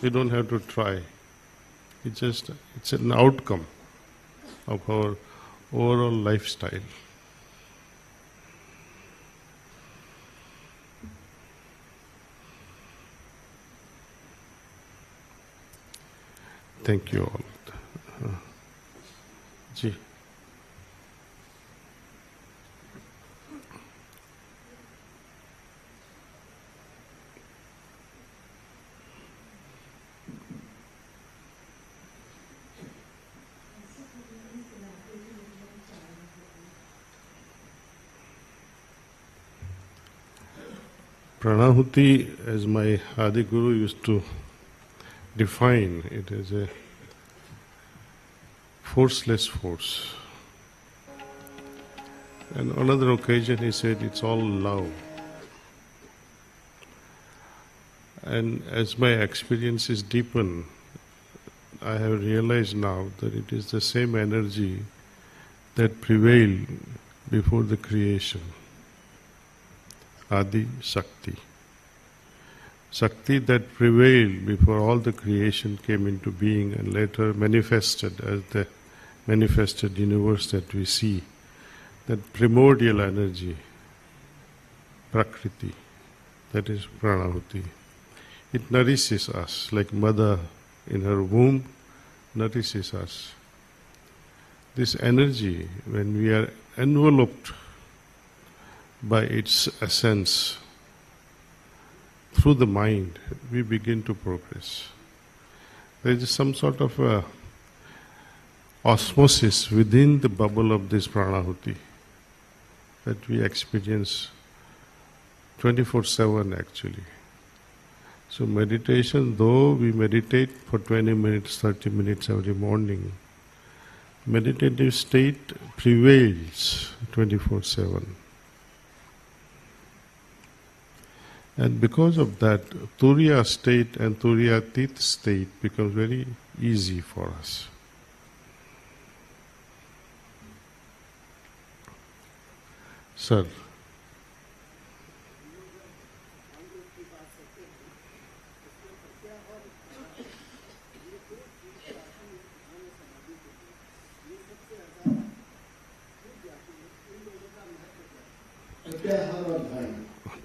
B: We don't have to try. It's an outcome of our overall lifestyle. Thank you all. Ji. Pranahuti, as my Adi Guru used to define, it as a forceless force. And on another occasion he said it's all love. And as my experiences deepen, I have realized now that it is the same energy that prevailed before the creation. Adi Shakti. Shakti that prevailed before all the creation came into being and later manifested as the manifested universe that we see. That primordial energy, Prakriti, that is Pranahuti. It nourishes us like mother in her womb nourishes us. This energy, when we are enveloped by its essence through the mind, we begin to progress. There is some sort of a osmosis within the bubble of this pranahuti that we experience 24/7 actually. So meditation, though we meditate for 20 minutes, 30 minutes every morning, meditative state prevails 24/7. And because of that, Turiya state and Turiyatit state becomes very easy for us. Sir.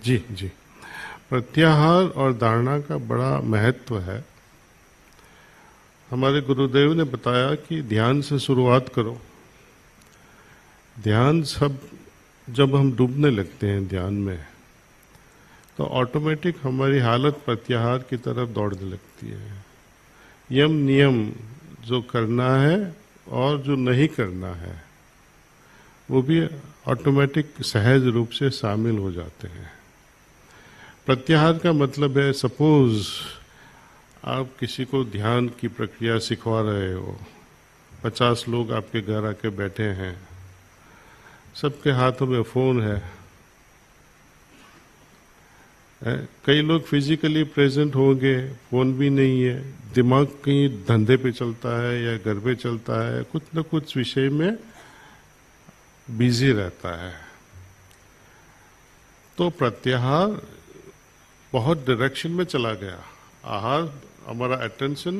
B: जी जी, प्रत्याहार और धारणा का बड़ा महत्व है। हमारे गुरुदेव ने बताया कि ध्यान से शुरुआत करो। ध्यान जब हम डूबने लगते हैं ध्यान में, तो ऑटोमेटिक हमारी हालत प्रत्याहार की तरफ दौड़ने लगती है। यम नियम जो करना है और जो नहीं करना है वो भी ऑटोमेटिक सहज रूप से शामिल हो जाते हैं। प्रत्याहार का मतलब है, सपोज आप किसी को ध्यान की प्रक्रिया सिखवा रहे हो, 50 लोग आपके घर आके बैठे हैं, सबके हाथों में फोन है, कई लोग फिजिकली प्रेजेंट होंगे, फोन भी नहीं है, दिमाग कहीं धंधे पे चलता है या घर पे चलता है, कुछ न कुछ विषय में बिजी रहता है। तो प्रत्याहार बहुत डायरेक्शन में चला गया, आहार हमारा अटेंशन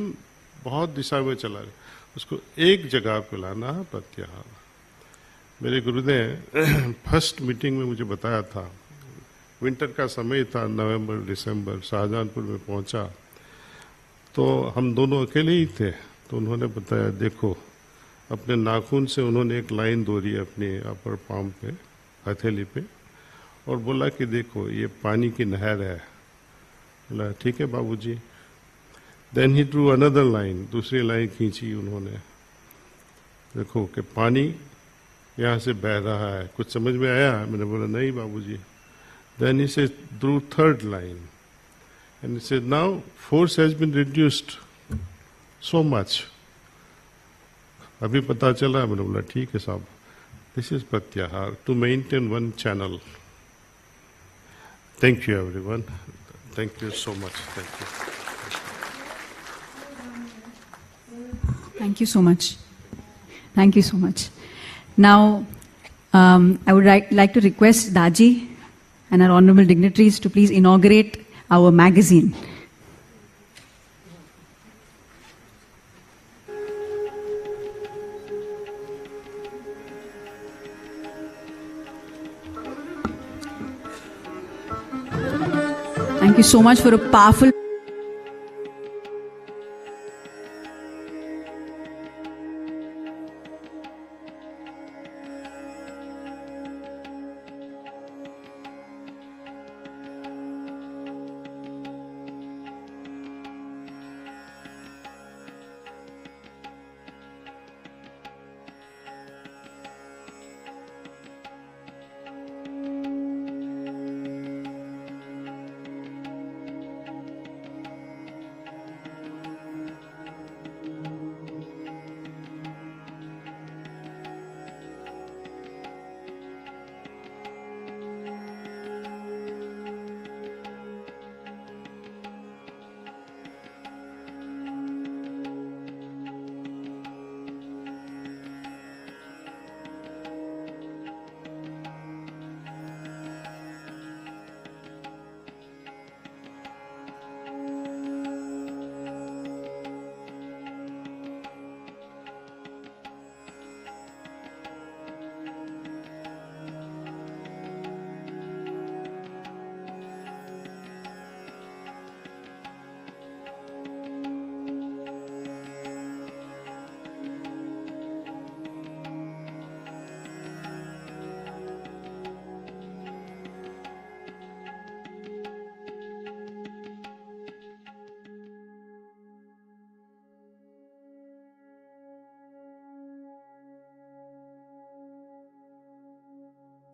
B: बहुत दिशा में चला गया, उसको एक जगह पे लाना है प्रत्याहार। मेरे गुरु ने फर्स्ट मीटिंग में मुझे बताया था, विंटर का समय था, नवंबर दिसंबर, शाहजहानपुर में पहुंचा तो हम दोनों अकेले ही थे। तो उन्होंने बताया, देखो, अपने नाखून से उन्होंने एक लाइन दौड़ी अपने अपर पाम पे, हथेली पे, और बोला कि देखो ये पानी की नहर है। बोला ठीक है बाबूजी। Then he drew another line, दूसरी लाइन खींची उन्होंने, देखो कि पानी यहाँ से बह रहा है, कुछ समझ में आया? मैंने बोला नहीं बाबूजी। Then he said, drew third line, and he said, now force has been reduced so much. अभी पता चला। मैंने बोला ठीक है साहब, this is pratyahar to maintain one channel. Thank you everyone. Thank you so much. Thank you.
D: Thank you so much. Thank you so much. Now, I would like to request Daji and our honorable dignitaries to please inaugurate our magazine. Thank you so much for a powerful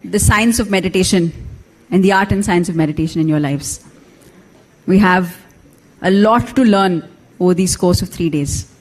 D: the science of meditation and the art and science of meditation in your lives. We have a lot to learn over this course of 3 days.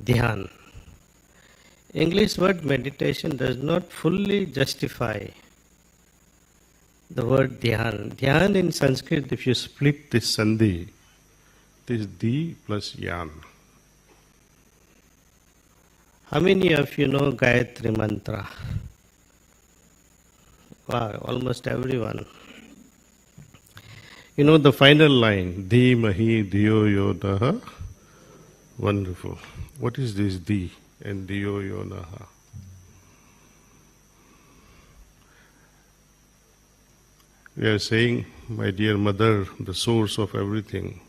A: Dhyan. English word meditation does not fully justify the word dhyan. Dhyan in Sanskrit, if you split this sandhi, it is di plus yan. How many of you know Gayatri Mantra? Wow, almost everyone. You know the final line, Di Mahi Diyo Yonaha. Wonderful. What is this Di and Diyo Yonaha? We are saying, my dear mother, the source of everything.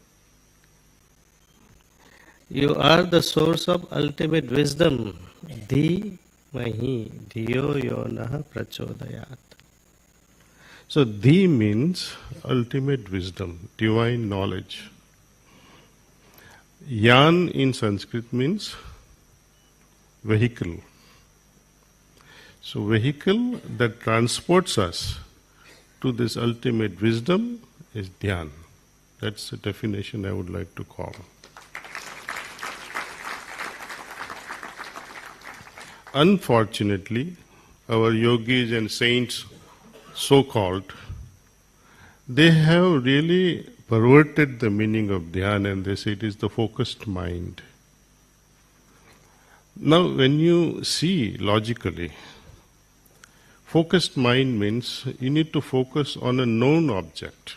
A: You are the source of ultimate wisdom. Di Mahi Diyo Yonaha Prachodayat. So Di means ultimate wisdom, divine knowledge. Yan in Sanskrit means vehicle. So vehicle that transports us to this ultimate wisdom is Dhyan. That's the definition I would like to call. Unfortunately, our yogis and saints, so-called, they have really perverted the meaning of Dhyan and they say it is the focused mind. Now, when you see logically, focused mind means you need to focus on a known object.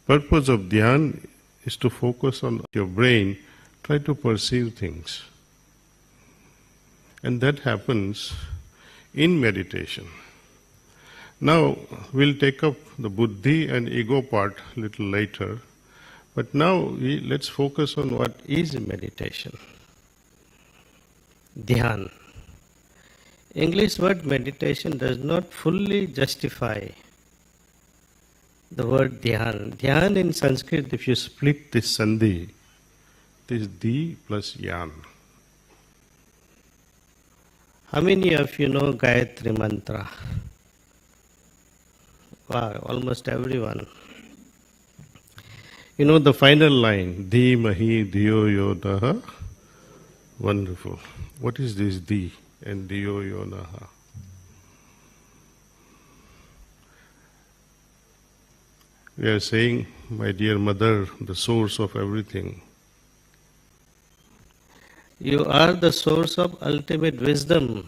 A: Purpose of Dhyan is to focus on your brain, try to perceive things. And that happens in meditation. Now, we'll take up the buddhi and ego part a little later, but now let's focus on what is meditation. Dhyan. English word meditation does not fully justify the word dhyan. Dhyan in Sanskrit, if you split this sandhi, it is di plus yan. How many of you know Gayatri Mantra? Wow, almost everyone. You know the final line, Di Mahi Diyo Yonaha. Wonderful. What is this Di and Diyo Yonaha? We are saying, my dear mother, the source of everything. You are the source of ultimate wisdom.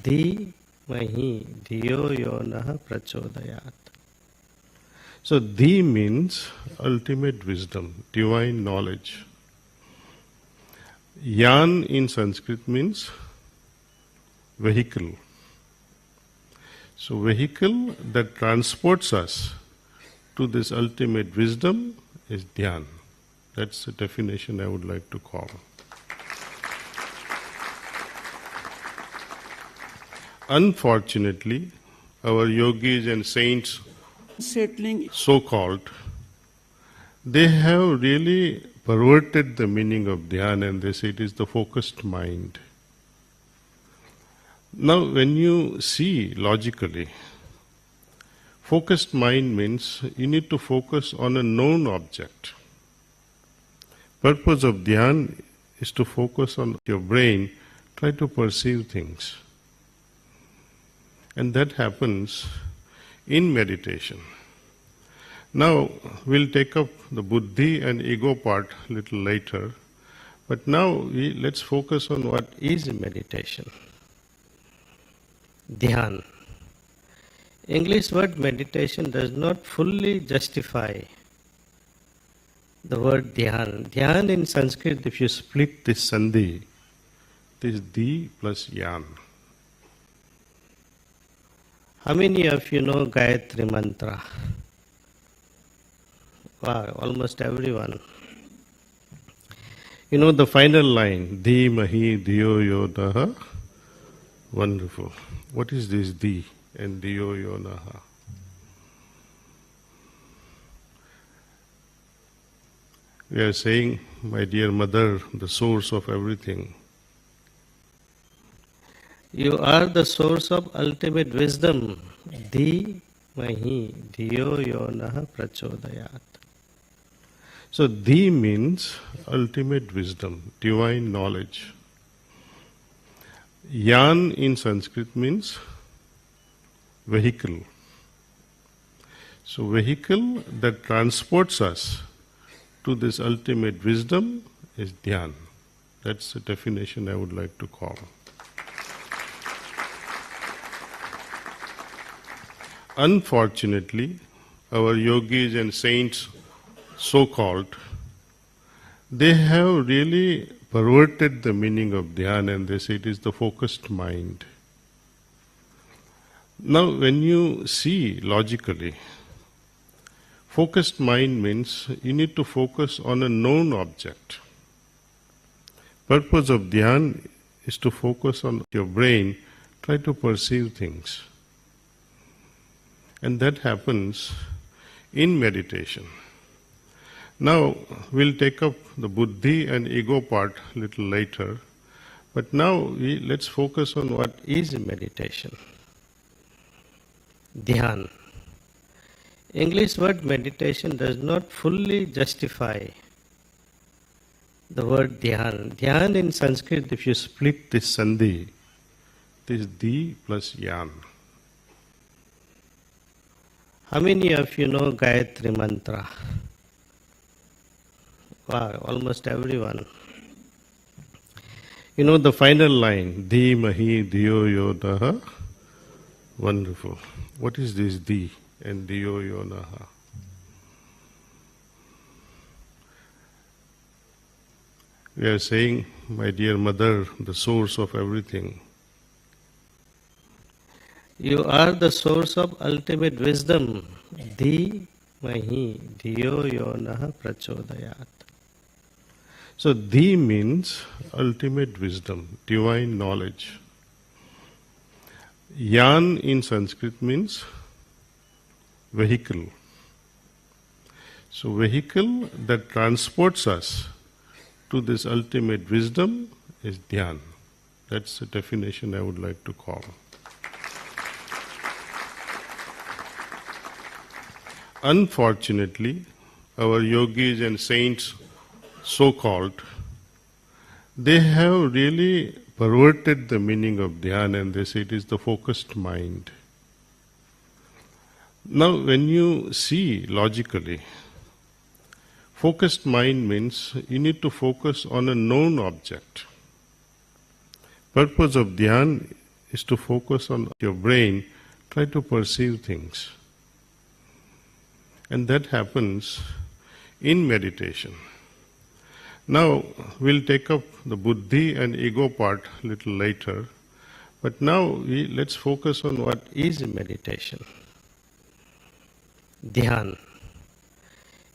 A: Di Mahi Diyo Yonaha Prachodayat. So Di means ultimate wisdom, divine knowledge. Yan in Sanskrit means vehicle. So vehicle that transports us to this ultimate wisdom is Dhyan. That's the definition I would like to call. Unfortunately, our yogis and saints, so-called, they have really perverted the meaning of Dhyan and they say it is the focused mind. Now, when you see logically, focused mind means you need to focus on a known object. Purpose of Dhyan is to focus on your brain, try to perceive things. And that happens in meditation. Now, we'll take up the buddhi and ego part a little later, but now let's focus on what is meditation. Dhyan. English word meditation does not fully justify the word dhyan. Dhyan in Sanskrit, if you split this sandhi, it is di plus yan. How many of you know Gayatri Mantra? Wow, almost everyone. You know the final line, Di Mahi Diyo Yonaha. Wonderful. What is this Di and Diyo Yonaha? We are saying, my dear mother, the source of everything. You are the source of ultimate wisdom. Di Mahi Diyo Yonaha Prachodayat.
B: So Dhi means ultimate wisdom, divine knowledge. Yan in Sanskrit means vehicle. So vehicle that transports us to this ultimate wisdom is Dhyan. That's the definition I would like to call. Unfortunately, our yogis and saints, so-called, they have really perverted the meaning of Dhyan and they say it is the focused mind. Now, when you see logically, focused mind means you need to focus on a known object. Purpose of Dhyan is to focus on your brain, try to perceive things. And that happens in meditation. Now, we'll take up the buddhi and ego part a little later, but now let's focus on what is meditation. Dhyan. English word meditation does not fully justify the word dhyan. Dhyan in Sanskrit, if you split this sandhi, it is di plus yan. How many of you know Gayatri Mantra? Wow, almost everyone. You know the final line, Di Mahi Diyo Yonaha. Wonderful. What is this Di and Diyo Yonaha? We are saying, my dear mother, the source of everything. You are the source of ultimate wisdom. Di Mahi Diyo Yonaha Prachodayat. So Di means ultimate wisdom, divine knowledge. Yan in Sanskrit means vehicle. So vehicle that transports us to this ultimate wisdom is Dhyan. That's the definition I would like to call. Unfortunately, our yogis and saints, so-called, they have really perverted the meaning of Dhyan and they say it is the focused mind. Now, when you see logically, focused mind means you need to focus on a known object. Purpose of Dhyan is to focus on your brain, try to perceive things. And that happens in meditation. Now, we'll take up the buddhi and ego part a little later, but now let's focus on what is meditation. Dhyan.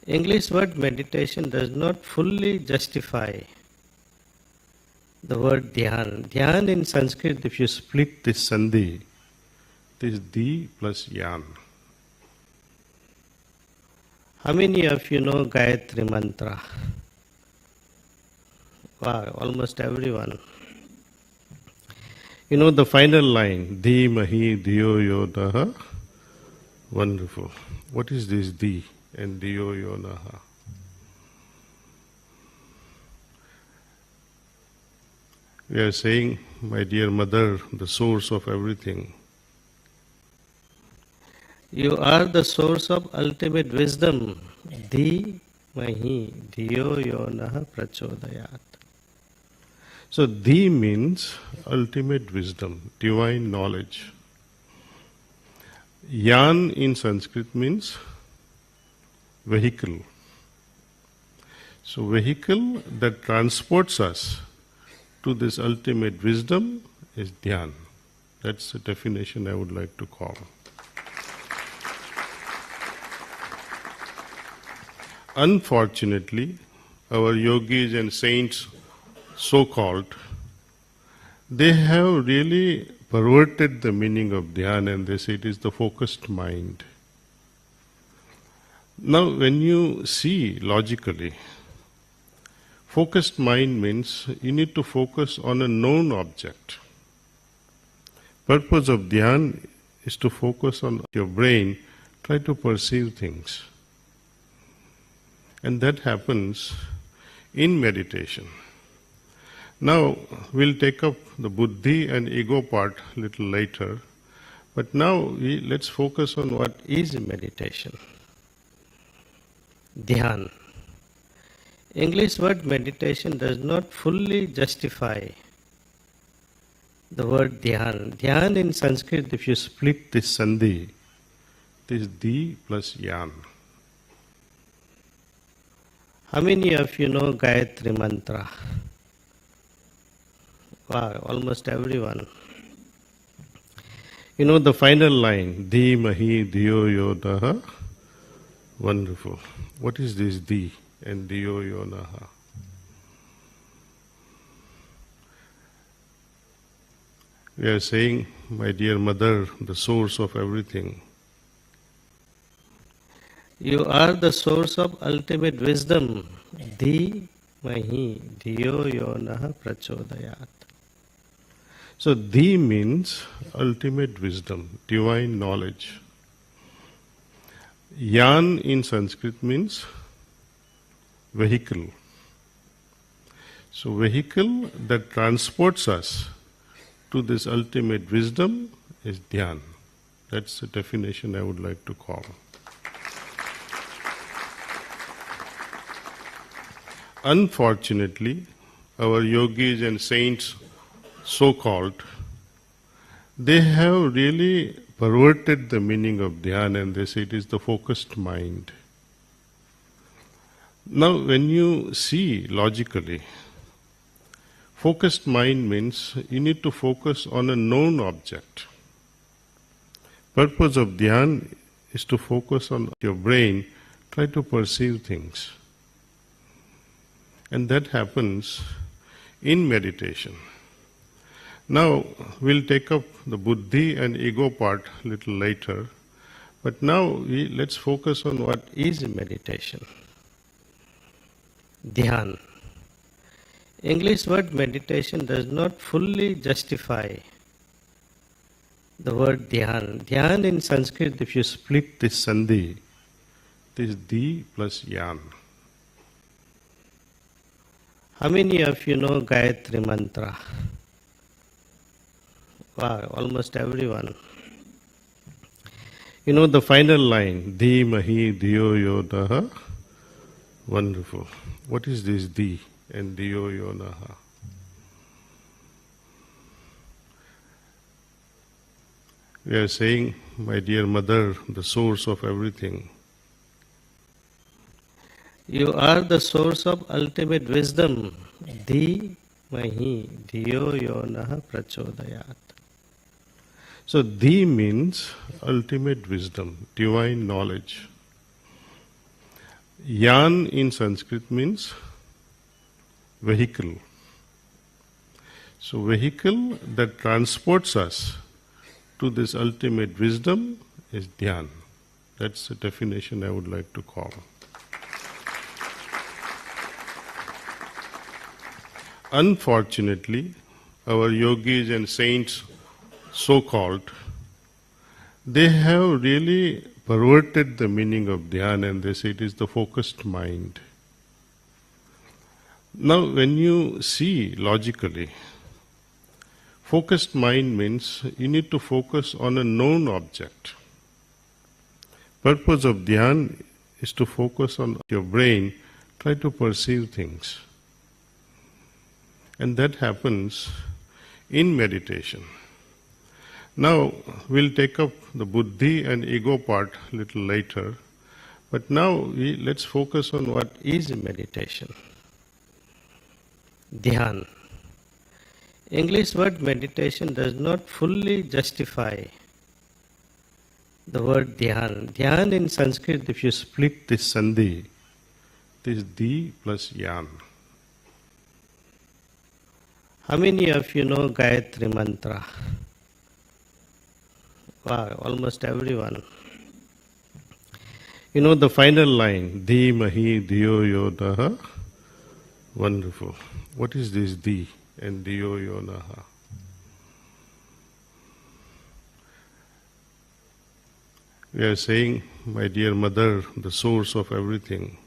B: English word meditation does not fully justify the word Dhyan. Dhyan in Sanskrit, if you split this sandhi, it is Di plus Yan. How many of you know Gayatri Mantra? Wow, almost everyone. You know the final line, Di Mahi Diyo Yonaha. Wonderful. What is this Di and Diyo Yonaha? We are saying, my dear mother, the source of everything. You are the source of ultimate wisdom. Di Mahi Diyo Yonaha Prachodayat. So Di means ultimate wisdom, divine knowledge. Yan in Sanskrit means vehicle. So vehicle that transports us to this ultimate wisdom is Dhyan. That's the definition I would like to call. Unfortunately, our yogis and saints, so-called, they have really perverted the meaning of Dhyan and they say it is the focused mind. Now, when you see logically, focused mind means you need to focus on a known object. Purpose of Dhyan is to focus on your brain, try to perceive things. And that happens in meditation. Now, we'll take up the buddhi and ego part a little later, but now let's focus on what is meditation. Dhyan. English word meditation does not fully justify the word dhyan. Dhyan in Sanskrit, if you split this sandhi, it is di plus yan. How many of you know Gayatri Mantra? Wow, almost everyone. You know the final line, Di Mahi Diyo Yonaha. Wonderful. What is this Di and Diyo Yonaha? We are saying, my dear mother, the source of everything. You are the source of ultimate wisdom. Di Mahi Diyo Yonaha Prachodayat. So Di means ultimate wisdom, divine knowledge. Yan in Sanskrit means vehicle. So vehicle that transports us to this ultimate wisdom is Dhyan. That's the definition I would like to call. Unfortunately, our yogis and saints, so-called, they have really perverted the meaning of Dhyan and they say it is the focused mind. Now, when you see logically, focused mind means you need to focus on a known object. Purpose of Dhyan is to focus on your brain, try to perceive things. And that happens in meditation. Now, we'll take up the buddhi and ego part a little later, but now let's focus on what is meditation. Dhyan. English word meditation does not fully justify the word dhyan. Dhyan in Sanskrit, if you split this sandhi, it is di plus yan. How many of you know Gayatri Mantra? Wow, almost everyone. You know the final line, Di Mahi Diyo Yonaha. Wonderful. What is this Di and Diyo Yonaha? We are saying, my dear mother, the source of everything. You are the source of ultimate wisdom. Di Mahi Diyo Yonaha Prachodayat. So Di means ultimate wisdom, divine knowledge. Yan in Sanskrit means vehicle. So vehicle that transports us to this ultimate wisdom is Dhyan. That's the definition I would like to call. You are the source of ultimate wisdom. Di Mahi Diyo Yonaha Prachodayat. So Di means ultimate wisdom, divine knowledge. Yan in Sanskrit means vehicle. So vehicle that transports us to this ultimate wisdom is Dhyan. That's the definition I would like to call. Unfortunately, our yogis and saints, so-called, they have really perverted the meaning of Dhyan and they say it is the focused mind. Now, when you see logically, focused mind means you need to focus on a known object. Purpose of Dhyan is to focus on your brain, try to perceive things. And that happens in meditation. Now, we'll take up the buddhi and ego part a little later, but now let's focus on what is meditation. Dhyan. English word meditation does not fully justify the word dhyan. Dhyan in Sanskrit, if you split this sandhi, it is di plus yan. How many of you know Gayatri Mantra? Wow, almost everyone. You know the final line, Di Mahi Diyo Yonaha. Wonderful. What is this Di and Diyo Yonaha? We are saying, my dear mother, the source of everything.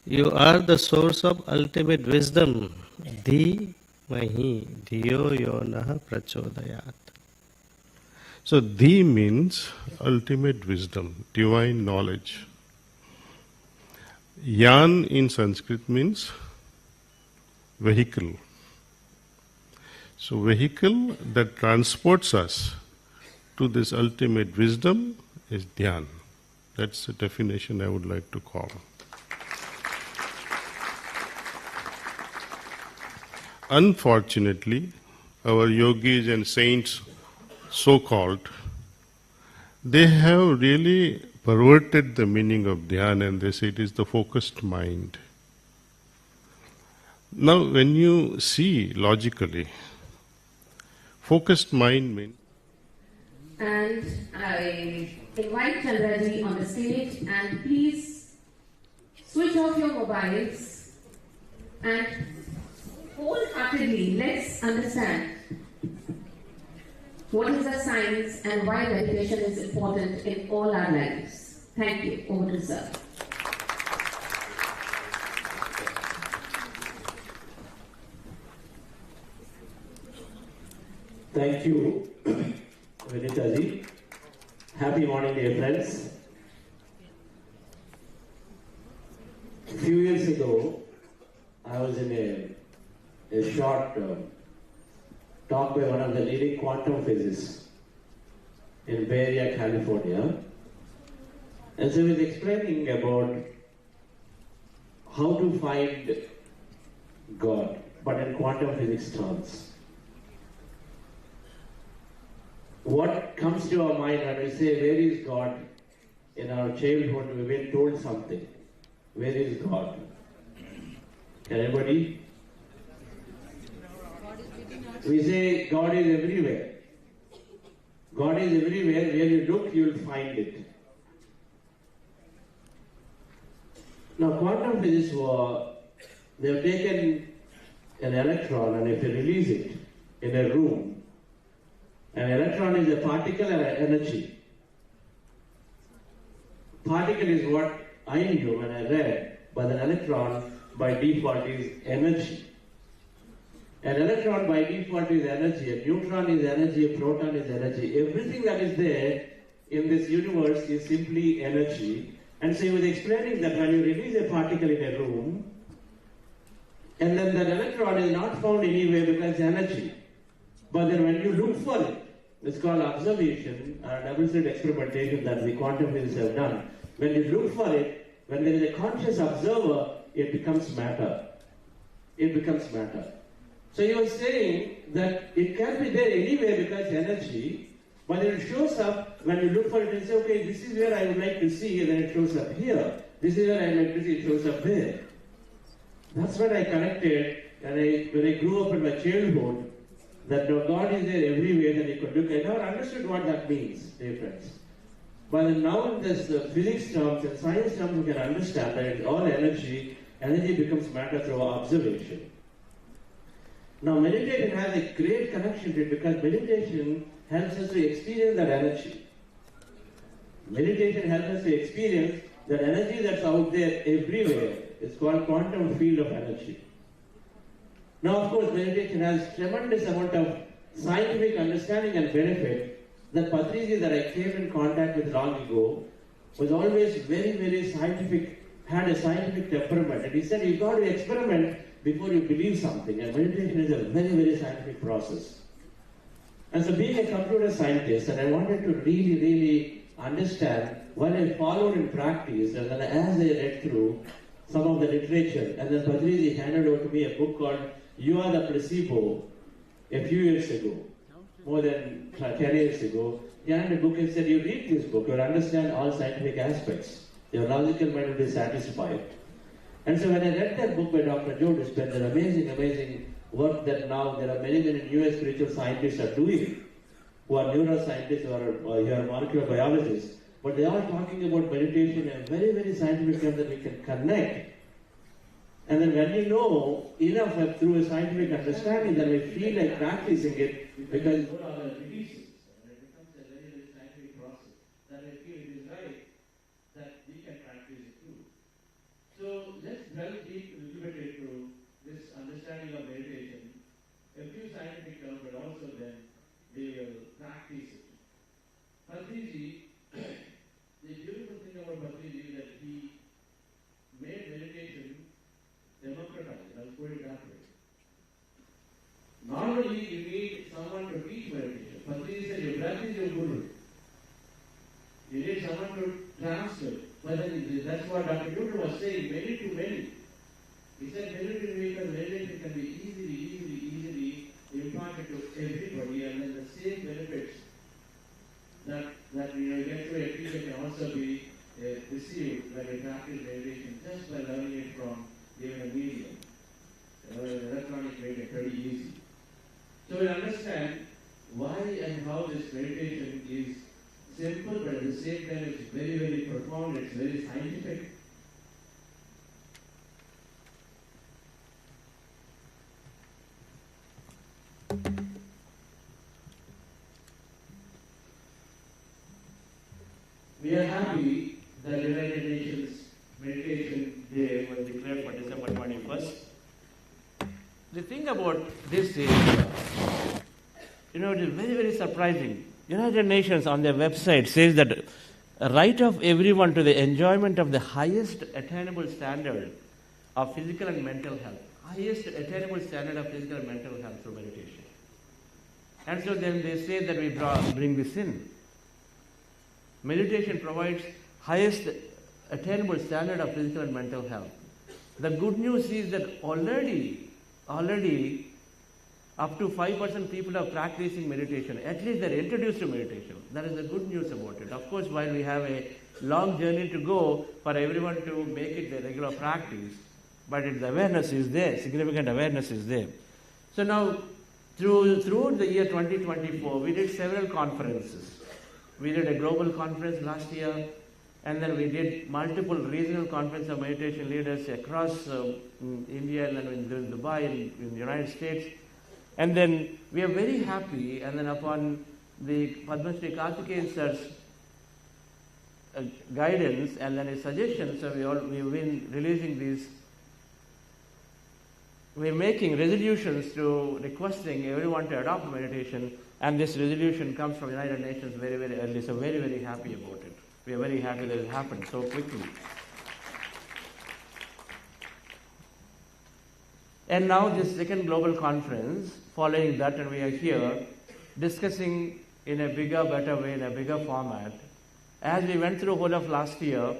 A: You are the source of ultimate wisdom. Dhi mahi dhiyo yo naha prachodayat.
B: So, Dhi means ultimate wisdom, divine knowledge. Yan in Sanskrit means vehicle. So, vehicle that transports us to this ultimate wisdom is Dhyan. That's the definition I would like to call. Unfortunately, our yogis and saints, so-called, they have really perverted the meaning of Dhyan and they say it is the focused mind. Now, when you see logically, focused mind means...
N: And I invite Chandraji on the stage, and please switch off your mobiles and wholeheartedly let's understand what is the science and why meditation is important in all our lives. Thank you. Over to sir.
O: Thank you, Vinitaji. Happy morning, dear friends. A few years ago, I was in a short talk by one of the leading quantum physicists in Bay Area, California. And so he was explaining about how to find God, but in quantum physics terms. What comes to our mind when we say, where is God? In our childhood, we've been told something. Where is God? Can anybody? We say, God is everywhere. God is everywhere. Where you look, you will find it. Now, quantum physicists they've taken an electron, and if you release it in a room, an electron is a particle and an energy. Particle is what I knew when I read, but an electron by default is energy. An electron by default is energy, a neutron is energy, a proton is energy. Everything that is there in this universe is simply energy. And so he was explaining that when you release a particle in a room, and then that electron is not found anywhere because it's energy. But then when you look for it, it's called observation, double-slit experimentation that the quantum physicists have done. When you look for it, when there is a conscious observer, it becomes matter. It becomes matter. So he was saying that it can be there anywhere because energy, but it shows up when you look for it and say, okay, this is where I would like to see, and then it shows up here. This is where I would like to see, it shows up there. That's when I connected, and when I grew up in my childhood, that God is there everywhere that you could look at. I never understood what that means, dear friends. But now in this physics terms and science terms, we can understand that it's all energy. Energy becomes matter through observation. Now meditation has a great connection to it because meditation helps us to experience that energy. Meditation helps us to experience that energy that's out there everywhere. It's called quantum field of energy. Now, of course, meditation has tremendous amount of scientific understanding and benefit. The Patriji that I came in contact with long ago was always very, very scientific, had a scientific temperament. And he said, you've got to experiment before you believe something. And meditation is a very, very scientific process. And so being a computer scientist, and I wanted to really, really understand what I followed in practice, and then as I read through some of the literature, and then Patriji handed over to me a book called You Are the Placebo a few years ago, more than 10 years ago. He handed a book and said, you read this book, you'll understand all scientific aspects. Your logical mind will be satisfied. And so when I read that book by Dr. Joe Dispenza, an amazing, amazing work that now there are many, many US spiritual scientists are doing, who are neuroscientists or who are molecular biologists, but they are talking about meditation in very, very scientific terms that we can connect. And then when you know enough through a scientific understanding, then we feel like practicing it because what are the releases? And it becomes a very, very scientific process. That I feel it is right that we can practice it too. So let's put it that way. Normally, you need someone to teach meditation. Patri said, your breath is your guru. You need someone to translate. But then that's what Dr. Newton was saying, many to many. He said, many to many because meditation can be easily imparted to everybody, and then the same benefits that you get through a teacher can also be received when you practice meditation just by learning it from even a medium. Electronic medium, pretty easy. So we understand why and how this meditation is simple, but at the same time it's very, very profound, it's very scientific. We are happy that the United Nations Meditation Day was declared for December 21st. The thing about this is, it is very, very surprising. United Nations on their website says that a right of everyone to the enjoyment of the highest attainable standard of physical and mental health. Highest attainable standard of physical and mental health through meditation. And so then they say that we bring this in. Meditation provides highest attainable standard of physical and mental health. The good news is that already up to 5% people are practicing meditation. At least they're introduced to meditation. That is the good news about it. Of course, while we have a long journey to go for everyone to make it their regular practice, but the awareness is there, significant awareness is there. So now, throughout the year 2024, we did several conferences. We did a global conference last year, and then we did multiple regional conferences of meditation leaders across India, and then in Dubai, in the United States. And then we are very happy, and then upon the Padma Shri Karthikeyan sir's guidance and then his suggestions, so we've been releasing these. We're making resolutions to requesting everyone to adopt meditation, and this resolution comes from United Nations very, very early, so very, very happy about it. We are very happy that it happened so quickly. And now this second global conference, following that, and we are here discussing in a bigger, better way, in a bigger format. As we went through whole of last year,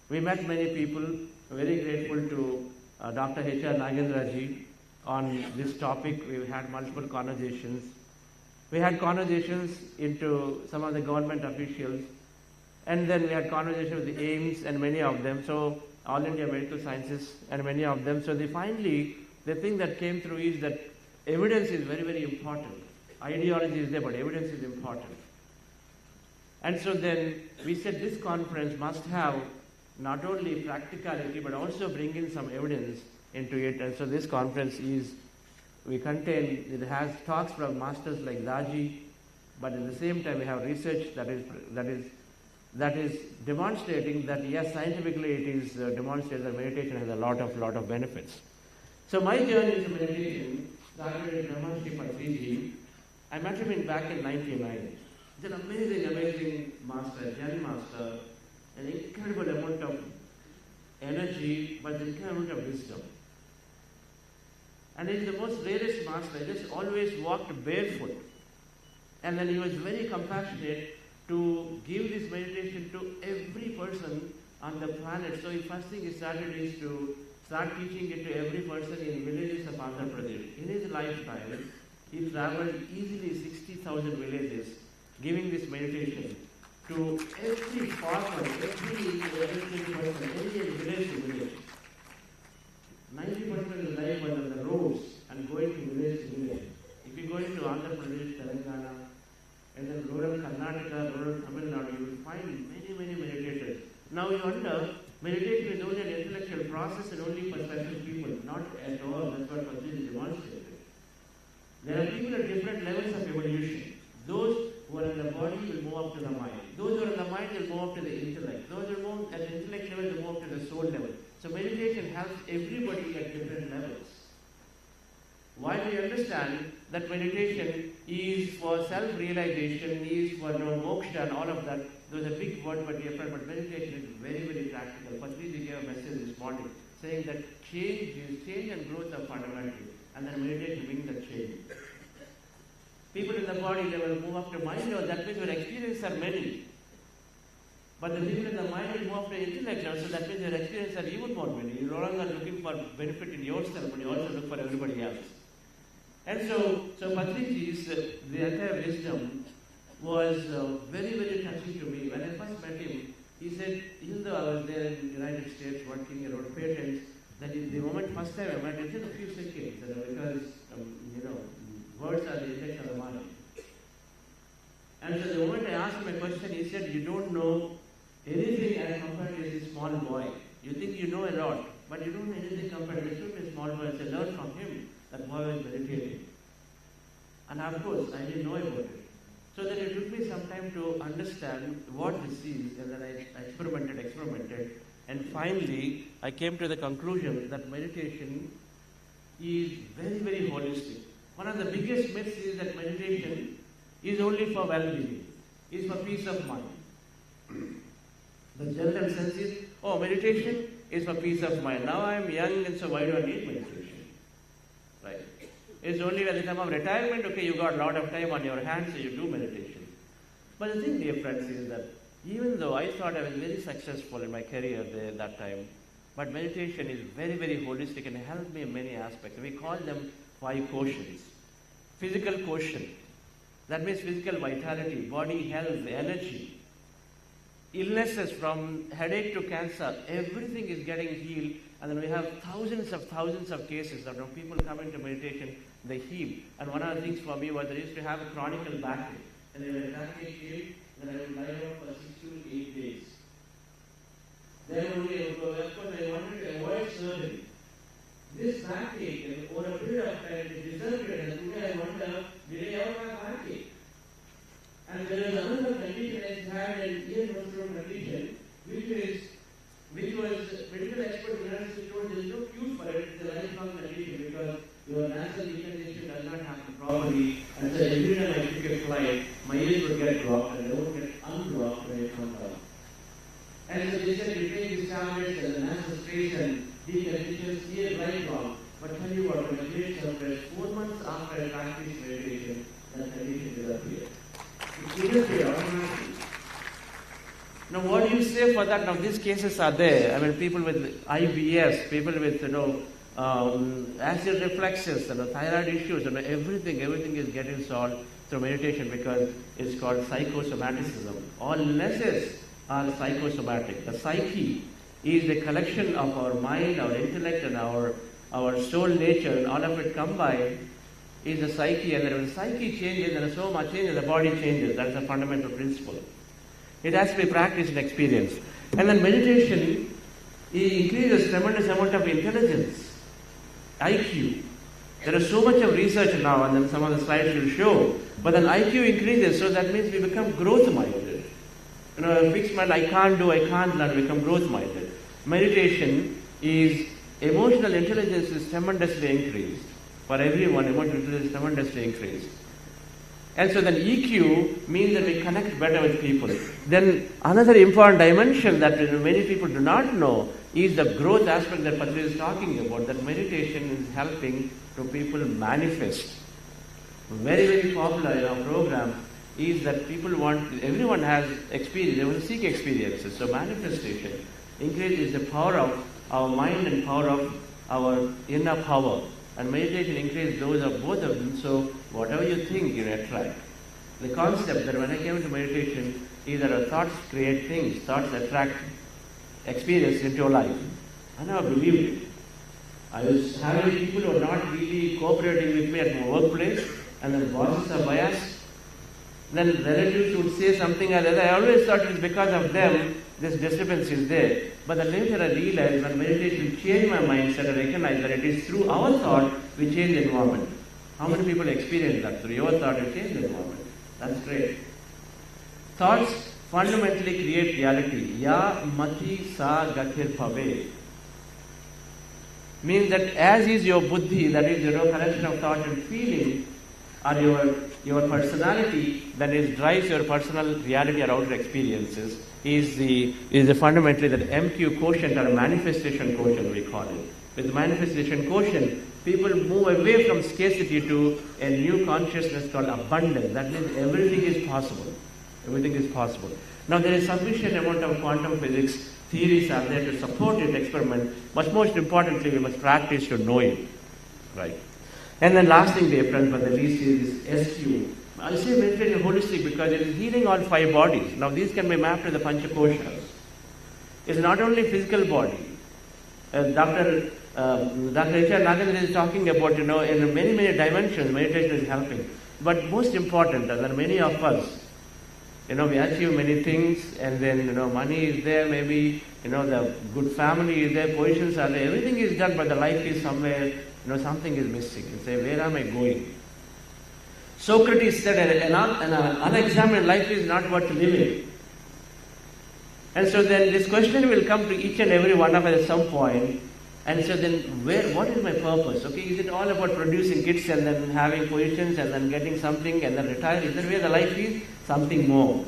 O: we met many people. Very grateful to Dr. H.R. Nagendra ji on this topic. We had multiple conversations. We had conversations into some of the government officials, and then we had conversations with the AIMS and many of them. So All India Medical Sciences and many of them. So finally, the thing that came through is that evidence is very, very important. Ideology is there, but evidence is important. And so then we said this conference must have not only practicality, but also bring in some evidence into it. And so this conference it has talks from masters like Daji, but at the same time we have research that is demonstrating that yes, scientifically it is demonstrated that meditation has a lot of benefits. So my journey into meditation started with Brahma Patri. I met him back in 1999. He's an amazing master, Zen master, an incredible amount of energy, but an incredible amount of wisdom. And he's the most rarest master. He just always walked barefoot. And then he was very compassionate to give this meditation to every person on the planet. So the first thing he started is to start teaching it to every person in villages of Andhra Pradesh. In his lifetime, he traveled easily 60,000 villages, giving this meditation to every farmer, every person, any village to village. 90% of his life was on the roads and going to village to village. If you go into Andhra Pradesh, Telangana, and then rural Karnataka, rural Tamil Nadu, you will find many meditators. Now you wonder, meditation is only an intellectual process and only for special people. Not at all. That's what Patrice demonstrated. There are people at different levels of evolution. Those who are in the body will move up to the mind. Those who are in the mind will move up to the intellect. Those who move at the intellect level will move up to the soul level. So meditation helps everybody at different levels. While we understand that meditation is for self-realization, is for moksha and all of that, those are big words but different, but meditation is very, very practical. Patrice gave a message this morning.
P: saying that change and growth are fundamental, and then meditation brings the change. People in the body level move up to mind level, that means your experiences are many. But the people in the mind will move up to intellect level, so that means your experiences are even more many. You're no longer looking for benefit in yourself, but you also look for everybody else. And so Patriji's, the entire wisdom was very, very touching to me. When I first met him, he said, even though I was there in the United States working around patents, that is the moment first time I met him, just a few seconds, because, words are the index of the mind. And so the moment I asked him a question, he said, you don't know anything as compared to this small boy. You think you know a lot, but you don't know anything compared to this small boy. So learn from him. That boy was meditating. And of course, I didn't know about it. So then it took me some time to understand what this is, and then I experimented, and finally I came to the conclusion that meditation is very, very holistic. One of the biggest myths is that meditation is only for well-being, is for peace of mind. The general sense is, meditation is for peace of mind. Now I am young, and so why do I need meditation? Right? It's only at the time of retirement, okay, you got a lot of time on your hands, so you do meditation. But the thing, dear friends, is that even though I thought I was very successful in my career there at that time, but meditation is very, very holistic and helped me in many aspects. We call them 5 quotients. Physical quotient, that means physical vitality, body health, energy. Illnesses from headache to cancer, everything is getting healed, and then we have thousands of cases that when people come into meditation, they heal. And one of the things for me was I used to have a chronic backache, and then when the backache healed, then I would lie down for 6 to 8 days. Then only, of course, I wanted to avoid surgery. This backache, over a period of time, it disappeared, and today I wonder, did I ever have backache? And there is another condition I had an ear nostril condition, which was medical expert nurses told there is no cure for it, it's a lifelong condition because your nasal decongestion does not happen properly, and so every time I took a flight, my ears would get blocked and they would get unblocked when it comes down. And so they said you take these tablets and the nasal space and decongestion, ear lifelong. But tell you what, when the patient surfaced, 4 months after I practiced meditation, that condition disappeared. It disappeared automatically. Now, what do you say for that? Now, these cases are there. I mean, people with IBS, people with, acid reflexes, thyroid issues, everything is getting solved through meditation because it's called psychosomaticism. All illnesses are psychosomatic. The psyche is the collection of our mind, our intellect, and our soul nature, and all of it combined is the psyche. And when the psyche changes, and the soma changes, the body changes. That is a fundamental principle. It has to be practiced and experienced. And then meditation increases tremendous amount of intelligence, IQ. There is so much of research now, and then some of the slides will show. But then IQ increases, so that means we become growth-minded. Fixed mind, I can't learn, become growth-minded. Meditation is, emotional intelligence is tremendously increased. For everyone, emotional intelligence is tremendously increased. And so then EQ means that we connect better with people. Then another important dimension that many people do not know is the growth aspect that Patri is talking about, that meditation is helping to people manifest. Very, very popular in our program is that everyone has experience, they want to seek experiences. So manifestation increases the power of our mind and power of our inner power. And meditation increases those of both of them, so whatever you think, you attract. The concept that when I came into meditation is that our thoughts create things, thoughts attract experience into your life. I never believed it. I was having people who are not really cooperating with me at my workplace, and then bosses are biased. Then relatives would say something or other. I always thought it was because of them this disturbance is there. But then later I realized when meditation changed my mindset, I recognized that it is through our thought we change the environment. How many people experience that? Through your thought you change the environment. That's great. Thoughts fundamentally create reality. Ya mati sa gatir bhave. Means that as is your buddhi, that is your collection of thought and feeling, or your personality that drives your personal reality or outer experiences is fundamentally that MQ quotient or manifestation quotient we call it. With manifestation quotient, people move away from scarcity to a new consciousness called abundance. That means everything is possible. Everything is possible. Now there is sufficient amount of quantum physics theories are there to support it, experiment, but most importantly we must practice to know it. Right. And then last thing they friends, but the least is SQ. I say meditation holistic because it is healing all 5 bodies. Now these can be mapped to the Panchakoshas. It's not only physical body. Dr. H.R. Nagendra is talking about, in many dimensions meditation is helping. But most important, there are many of us, we achieve many things, and then, money is there, maybe, the good family is there, positions are there, everything is done, but the life is somewhere, something is missing. You say, where am I going? Socrates said, an unexamined life is not worth living. And so then this question will come to each and every one of us at some point. And so then, what is my purpose? Okay, is it all about producing kids and then having positions and then getting something and then retire? Is that where the life is? Something more.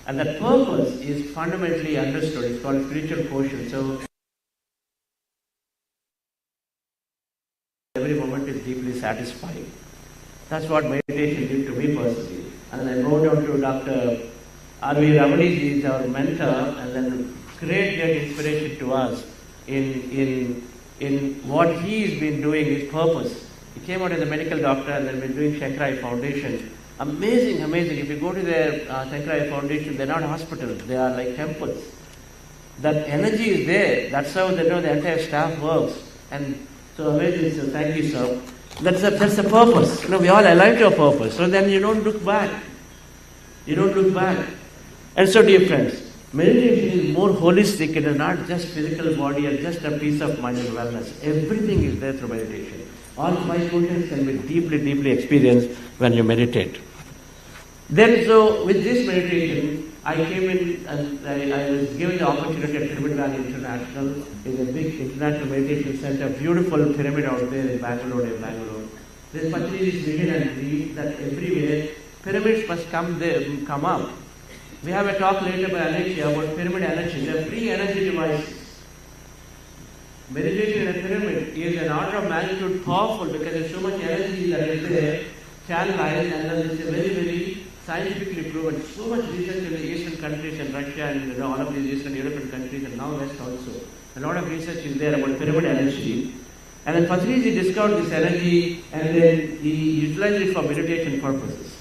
P: And that purpose is fundamentally understood. It's called spiritual quotient. So every moment is deeply satisfying. That's what meditation did to me personally. And I wrote down to Dr. R.V. Ramani, he is our mentor, and then great inspiration to us in what he has been doing, his purpose. He came out as a medical doctor and then been doing Shankarai Foundation. Amazing. If you go to their Shankarai Foundation, they're not hospitals, they are like temples. That energy is there. That's how they know the entire staff works. And so amazing. So thank you, sir. That's the purpose. We all align to a purpose. So then you don't look back. And so, dear friends, meditation is more holistic. It is not just physical body or just a peace of mind and wellness. Everything is there through meditation. All 5 quotients can be deeply experienced when you meditate. Then, so with this meditation, I came in and I was given the opportunity at Pyramid Valley International. It's a big international meditation center, beautiful pyramid out there in Bangalore. This Patri's vision and belief that everywhere pyramids must come up. We have a talk later by Alexia about pyramid energy. They are free energy devices. Meditation in a pyramid is an order of magnitude powerful because there is so much energy that is there, channelized, and then it's a very scientifically proven. So much research in the Eastern countries and Russia and all of these Eastern European countries and now West also. A lot of research is there about pyramid energy. And then Patrizi discovered this energy and then he utilized it for meditation purposes.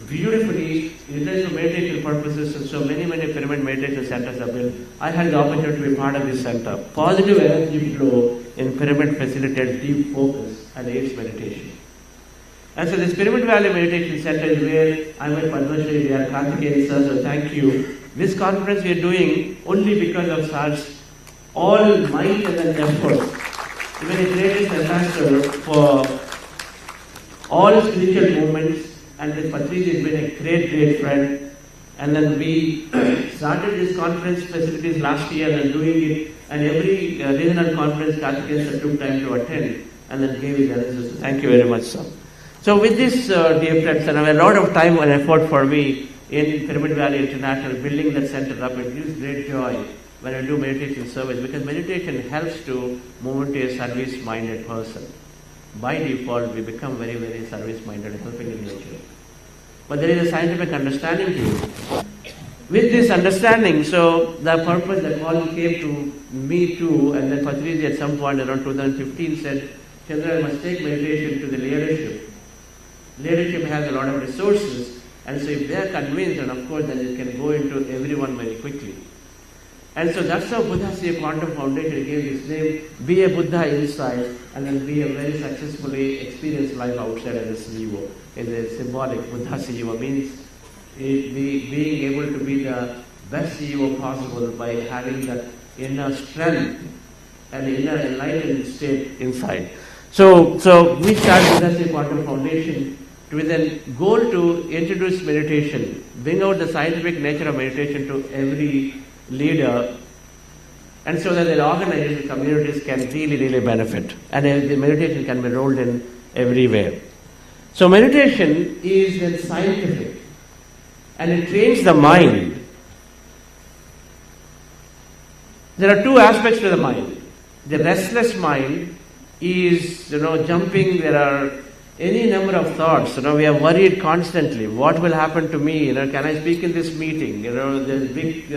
P: Beautifully utilized for meditation purposes, and so many pyramid meditation centers are built. I had the opportunity to be part of this center. Positive energy flow in pyramid facilitates deep focus and aids meditation. And so this Pyramid Valley Meditation Center is where I met Padma Shri, we are Karnataka, so thank you. This conference we are doing only because of such all might and effort. Even a greatest ambassador for all spiritual movements. And this Patrizi has been a great friend. And then we started this conference facilities last year and doing it. And every regional conference, Karthikeyan took time to attend and then gave his answers. So thank you very much, sir. So with this, dear friends, and a lot of time and effort for me in Pyramid Valley International, building that center up, it gives great joy when I do meditation service because meditation helps to move into a service-minded person. By default, we become very service-minded, helping in nature. But there is a scientific understanding to it. With this understanding, so the purpose that all came to me too, and then Patrizi at some point around 2015 said, Chandra, I must take meditation to the leadership. Leadership has a lot of resources, and so if they are convinced, and of course then it can go into everyone very quickly. And so that's how Buddha Seva Quantum Foundation gave this name, be a Buddha inside, and then be a very successfully experienced life outside as a CEO. It's a symbolic Buddha CEO means being able to be the best CEO possible by having that inner strength and inner enlightened state inside. So we started Buddha Seva Quantum Foundation with a goal to introduce meditation, bring out the scientific nature of meditation to every leader, and so that the organizers and communities can really benefit, and the meditation can be rolled in everywhere. So meditation is then scientific and it trains the mind. There are two aspects to the mind. The restless mind is, jumping. There are any number of thoughts. We are worried constantly. What will happen to me? Can I speak in this meeting? There's big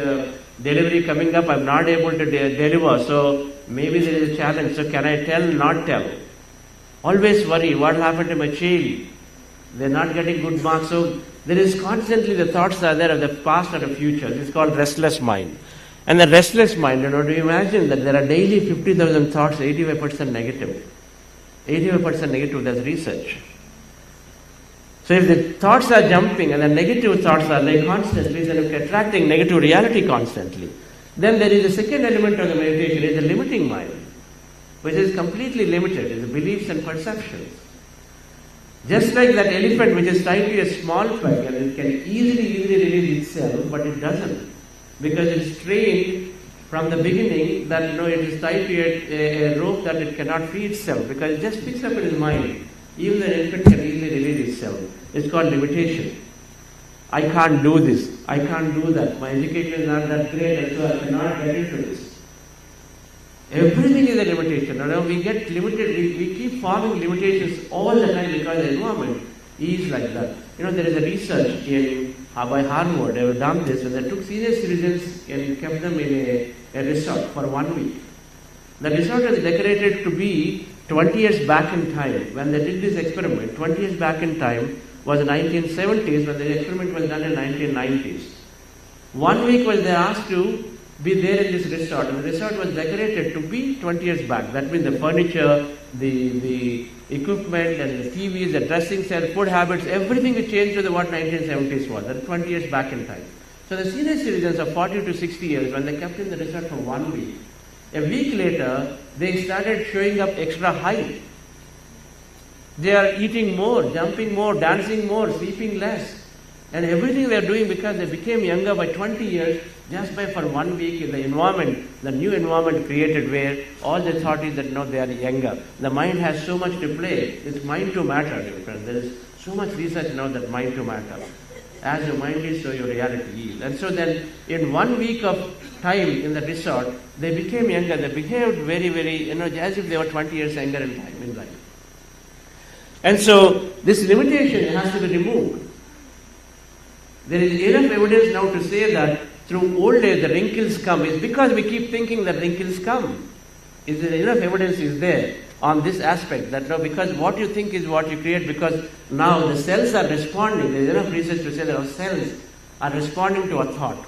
P: delivery coming up. I'm not able to deliver. So maybe there is a challenge. So can I tell, not tell? Always worry. What will happen to my child? They're not getting good marks. So there is constantly the thoughts are there of the past or the future. It's called restless mind. And the restless mind, do you imagine that there are daily 50,000 thoughts, 85% negative. 85% negative, that's research. So if the thoughts are jumping and the negative thoughts are there constantly, then if you're attracting negative reality constantly, then there is a second element of the meditation, is the limiting mind, which is completely limited, is the beliefs and perceptions. Just like that elephant which is tied to a small peg and it can easily release itself, but it doesn't. Because it's trained from the beginning that it is tied to a rope that it cannot free itself, because it just picks up in its mind. Even the elephant can easily release itself. It's called limitation. I can't do this. I can't do that. My education is not that great, and so I cannot get into this. Everything is a limitation. We get limited. We keep forming limitations all the time because the environment is like that. There is a research by Harvard. They have done this, and they took senior citizens and kept them in a resort for 1 week. The resort was decorated to be 20 years back in time. When they did this experiment, 20 years back in time was the 1970s, when the experiment was done in 1990s. 1 week was they asked to be there in this resort, and the resort was decorated to be 20 years back. That means the furniture, the equipment and the TVs, the dressing set, food habits, everything is changed to what 1970s was. That's 20 years back in time. So the senior citizens of 40 to 60 years, when they kept in the resort for 1 week, a week later, they started showing up extra height. They are eating more, jumping more, dancing more, sleeping less. And everything they are doing because they became younger by 20 years just by for 1 week in the environment, the new environment created where all the thought is that they are younger. The mind has so much to play. It's mind to matter, dear friends. There is so much research now that mind to matter. As your mind is, so your reality is. And so then in 1 week of time in the resort, they became younger. They behaved very, very, as if they were 20 years younger in time in life. And so this limitation has to be removed. There is enough evidence now to say that through old age the wrinkles come. It's because we keep thinking that wrinkles come. Is there enough evidence is there on this aspect that because what you think is what you create, because now the cells are responding. There is enough research to say that our cells are responding to a thought.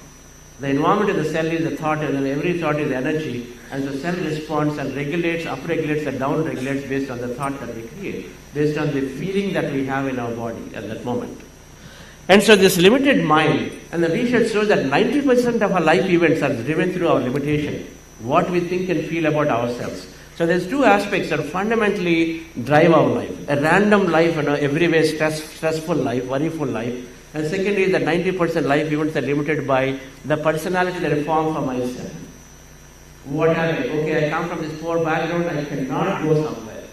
P: The environment of the cell is a thought, and then every thought is energy, and the cell responds and regulates, upregulates and downregulates based on the thought that we create, based on the feeling that we have in our body at that moment. And so this limited mind, and the research shows that 90% of our life events are driven through our limitation, what we think and feel about ourselves. So there's two aspects that fundamentally drive our life. A random life, every way stressful life, worryful life. And second is that 90% life events are limited by the personality that I form for myself. What happened? Okay, I come from this poor background, I cannot go somewhere.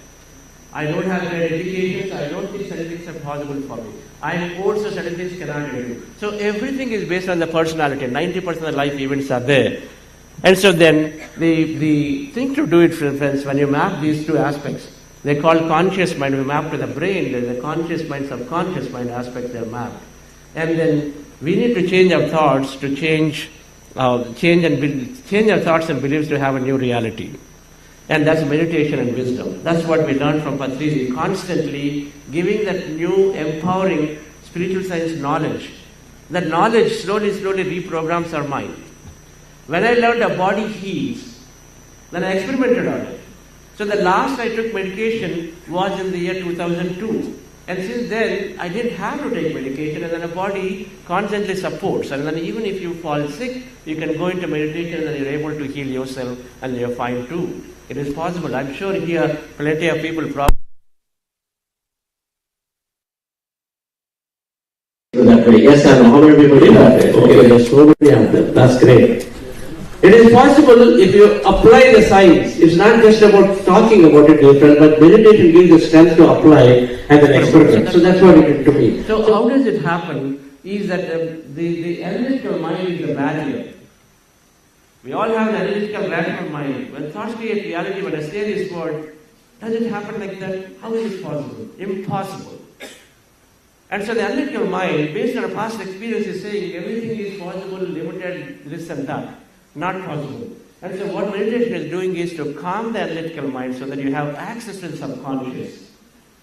P: I don't have great education, so I don't think certain things are possible for me. I am poor, so certain things cannot do. So everything is based on the personality. 90% of the life events are there. And so then the thing to do it, friends, when you map these two aspects, they call conscious mind. We map to the brain. There's a conscious mind, subconscious mind aspect they're mapped. And then we need to change our thoughts to change our thoughts and beliefs to have a new reality. And that's meditation and wisdom. That's what we learn from Patrizi, constantly giving that new, empowering spiritual science knowledge. That knowledge slowly reprograms our mind. When I learned a body heals, then I experimented on it. So the last I took medication was in the year 2002. And since then, I didn't have to take medication, and then the body constantly supports. And then even if you fall sick, you can go into meditation and you're able to heal yourself and you're fine too. It is possible. I'm sure here plenty of people probably
O: that way. Yes, I know how many people did that. Okay, there's so many of them. That's great. It is possible if you apply the science. It's not just about talking about it, dear friend, but meditation gives the strength to apply and then experiment. So that's what it is to me.
P: So how does it happen is that the analytical mind is the barrier. We all have an analytical rational mind. When thoughts create reality, when I say this word, does it happen like that? How is it possible? Impossible. And so the analytical mind, based on a past experience, is saying everything is possible, limited, this and that. Not possible. And so what meditation is doing is to calm the analytical mind so that you have access to the subconscious.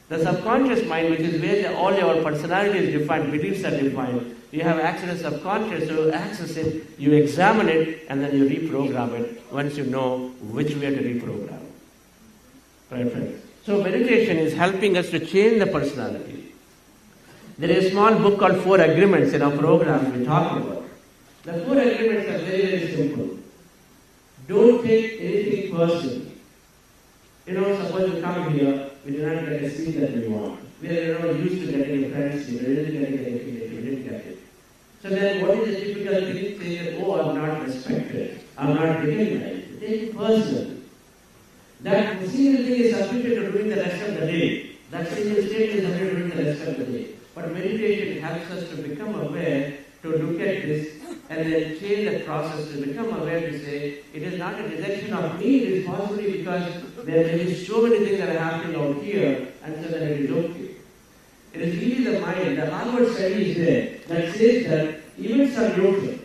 P: The subconscious mind, which is where all your personality is defined, beliefs are defined. You have access to the subconscious, so access it, you examine it, and then you reprogram it once you know which way to reprogram. Right, friends? So meditation is helping us to change the personality. There is a small book called 4 Agreements in our program we talk about. The 4 agreements are very, very simple. Don't take anything personally. Suppose you come here, we do not get a seat that we want. We are used to getting a friend's seat, we didn't get anything if we didn't get it. So then what is the typical thing? Say, oh, I'm not respected, I'm not recognized. Take it personally. That single thing is sufficient to doing the rest of the day. That single state is sufficient to doing the rest of the day. But meditation helps us to become aware, to look at this, and then change the process to become aware to say, it is not a rejection of me, it is possibly because there may be so many things that are happening out here, and so that it is okay. It is really the mind, the Harvard study is there, that says that events are neutral.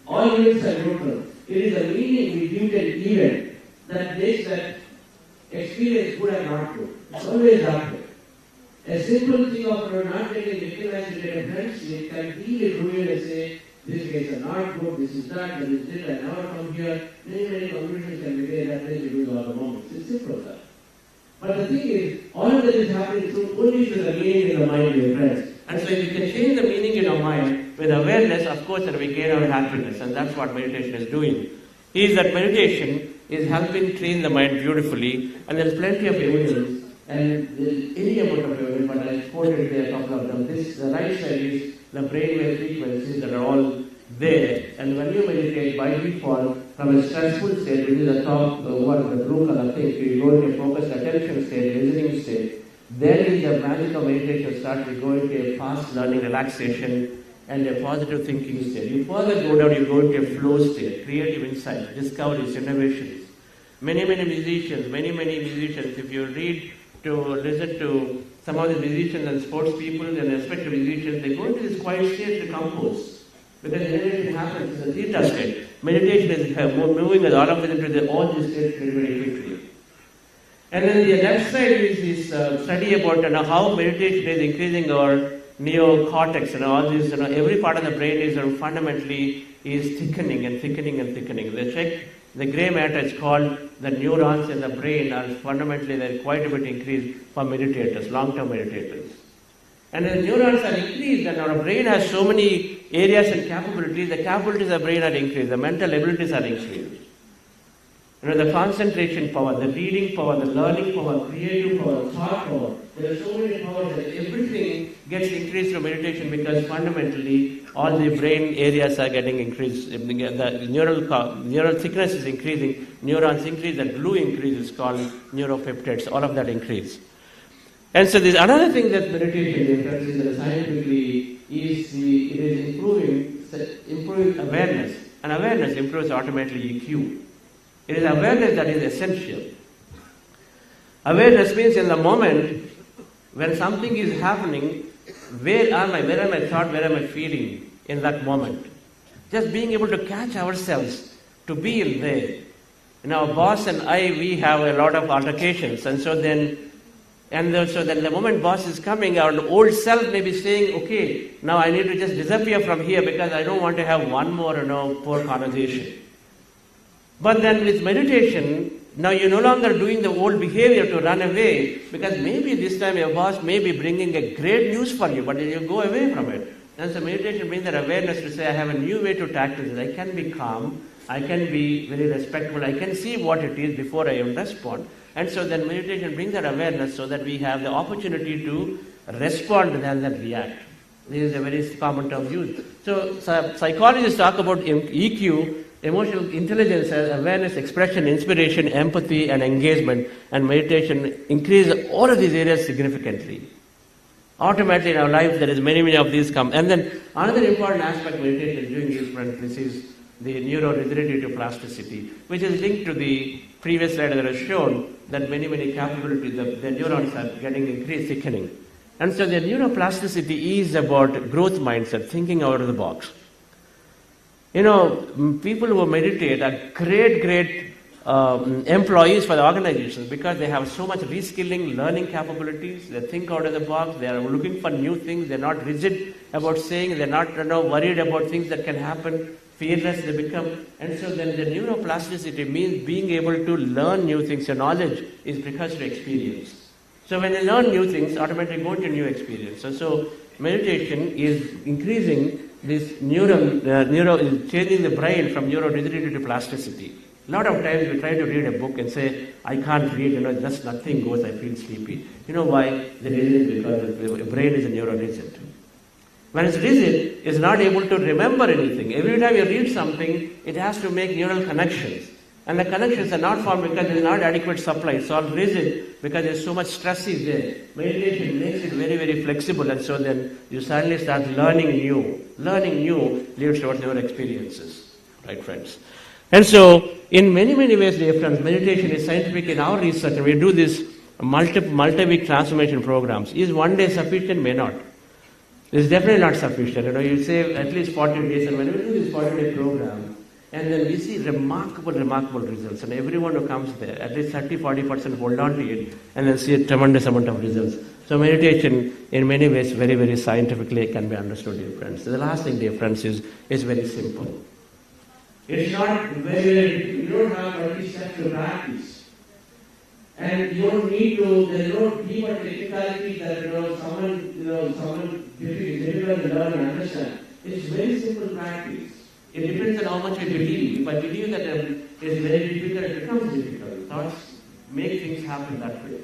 P: All events are neutral. It is the meaning we give to an event that makes that experience good or not good. It's always happening. A simple thing of not getting recognized in a friendship can really ruin and say, these guys are not good, this is that, this is it, I never come here. Many conclusions can be made that place you do all the moments. It's simple as that. But the thing is, all of that is happening through only through the meaning in the mind, dear friends. And so if we can change the meaning in our mind with awareness, of course, then we gain our happiness. And that's what meditation is doing. Is that meditation is helping train the mind beautifully, and there's plenty of evidence. And any amount of evidence, but I quoted there a couple of them. The right side is the brainwave frequencies that are all there. And when you meditate, by default, from a stressful state, which is the top, the blue color thing, you go into a focused attention state, listening state. Then is the magic of meditation starts. You go into a fast learning, relaxation, and a positive thinking state. You further go down, you go into a flow state, creative insights, discoveries, innovations. Many musicians, if you read to listen to some of the musicians and sports people and respected musicians, they go into this quiet state to compose. Because meditation happens in the theta state. Meditation is moving all of it into all these states very quickly. And then the left side is this study about how meditation is increasing our neocortex, all these, every part of the brain is fundamentally is thickening and thickening and thickening. They check the grey matter is called the neurons in the brain are fundamentally they're quite a bit increased for meditators, long-term meditators. And the neurons are increased and our brain has so many areas and capabilities, the capabilities of the brain are increased, the mental abilities are increased. The concentration power, the reading power, the learning power, creative power, thought power. There are so many powers that everything gets increased through meditation because fundamentally all the brain areas are getting increased. The neural thickness is increasing, neurons increase, the glue increases called neuropeptides, all of that increase. And so there's another thing that meditation is scientifically is it is improving awareness. And awareness improves automatically EQ. It is awareness that is essential. Awareness means in the moment when something is happening, where am I thought, where am I feeling in that moment? Just being able to catch ourselves, to be there. Our boss and I, we have a lot of altercations, and so then the moment boss is coming, our old self may be saying, okay, now I need to just disappear from here because I don't want to have one more, poor conversation. But then with meditation, now you're no longer doing the old behavior to run away because maybe this time your boss may be bringing a great news for you, but you go away from it. And so meditation brings that awareness to say, I have a new way to tackle this. I can be calm, I can be very respectful, I can see what it is before I respond. And so then meditation brings that awareness so that we have the opportunity to respond rather than react. This is a very common term used. So psychologists talk about EQ. Emotional intelligence as awareness, expression, inspiration, empathy, and engagement, and meditation increase all of these areas significantly. Automatically in our life, there is many of these come. And then another important aspect of meditation is doing these friends is the neuro-rigidity to plasticity, which is linked to the previous slide that has shown that many capabilities, the neurons are getting increased, thickening. And so the neuroplasticity is about growth mindset, thinking out of the box. People who meditate are great employees for the organizations because they have so much reskilling, learning capabilities. They think out of the box. They are looking for new things. They're not rigid about saying. They're not worried about things that can happen. Fearless they become. And so then the neuroplasticity means being able to learn new things. Your knowledge is because of experience. So when you learn new things, automatically go into new experience. So meditation is increasing this is changing the brain from neuro-rigidity to plasticity. A lot of times we try to read a book and say, I can't read, just nothing goes, I feel sleepy. You know why? The reason is because the brain is neuro-rigid. When it's rigid, it's not able to remember anything. Every time you read something, it has to make neural connections. And the connections are not formed because there is not adequate supply. It's all rigid because there's so much stress is there. Meditation makes it very flexible, and so then you suddenly start learning new. Learning new leads towards your experiences. Right, friends? And so, in many ways, dear friends, meditation is scientific in our research, and we do this multi-week transformation programs. Is one day sufficient? May not. It's definitely not sufficient. You say at least 40 days, and when we do this 40-day program, and then we see remarkable results. And everyone who comes there, at least 30-40% hold on to it, and then see a tremendous amount of results. So meditation, in many ways, very scientifically can be understood, dear friends. So the last thing, dear friends, is very simple. It's not very, you don't have 20 steps to practice. And you don't need to, there's no deeper technicality that, someone difficult to learn and understand. It's very simple practice. It depends on how much you believe. If I believe that it's very difficult, it becomes difficult. Thoughts make things happen that way.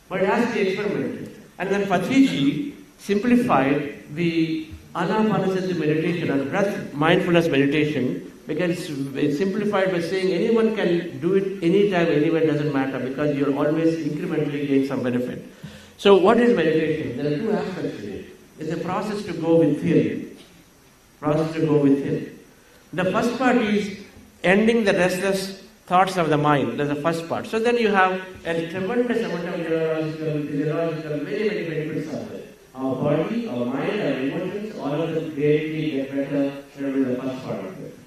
P: But it has to be experimented. And then Patriji simplified the Anapanasati meditation and breath mindfulness meditation because it's simplified by saying anyone can do it anytime, anywhere, doesn't matter because you're always incrementally getting some benefit. So what is meditation? There are two aspects to it. It's a process to go within. The first part is ending the restless thoughts of the mind. That's the first part. So then you have a tremendous amount of neurological, physiological, many benefits of it. Our body, our mind, our emotions, all of them greatly get better with the first part of it.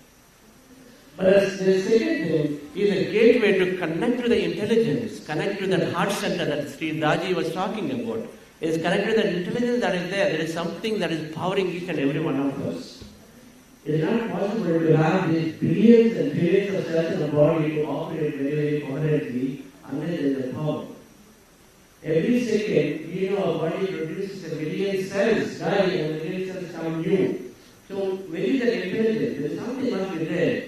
P: But the second thing is a gateway to connect to the intelligence, connect to that heart center that Sri Daji was talking about. Is connected to the intelligence that is there. There is something that is powering each and every one of us. It is not possible to have these billions and trillions of cells in the body to operate very coherently unless there is a power. Every second, our body produces a million cells, die, and the million cells come new. So, where is the intelligence? There is something must be there.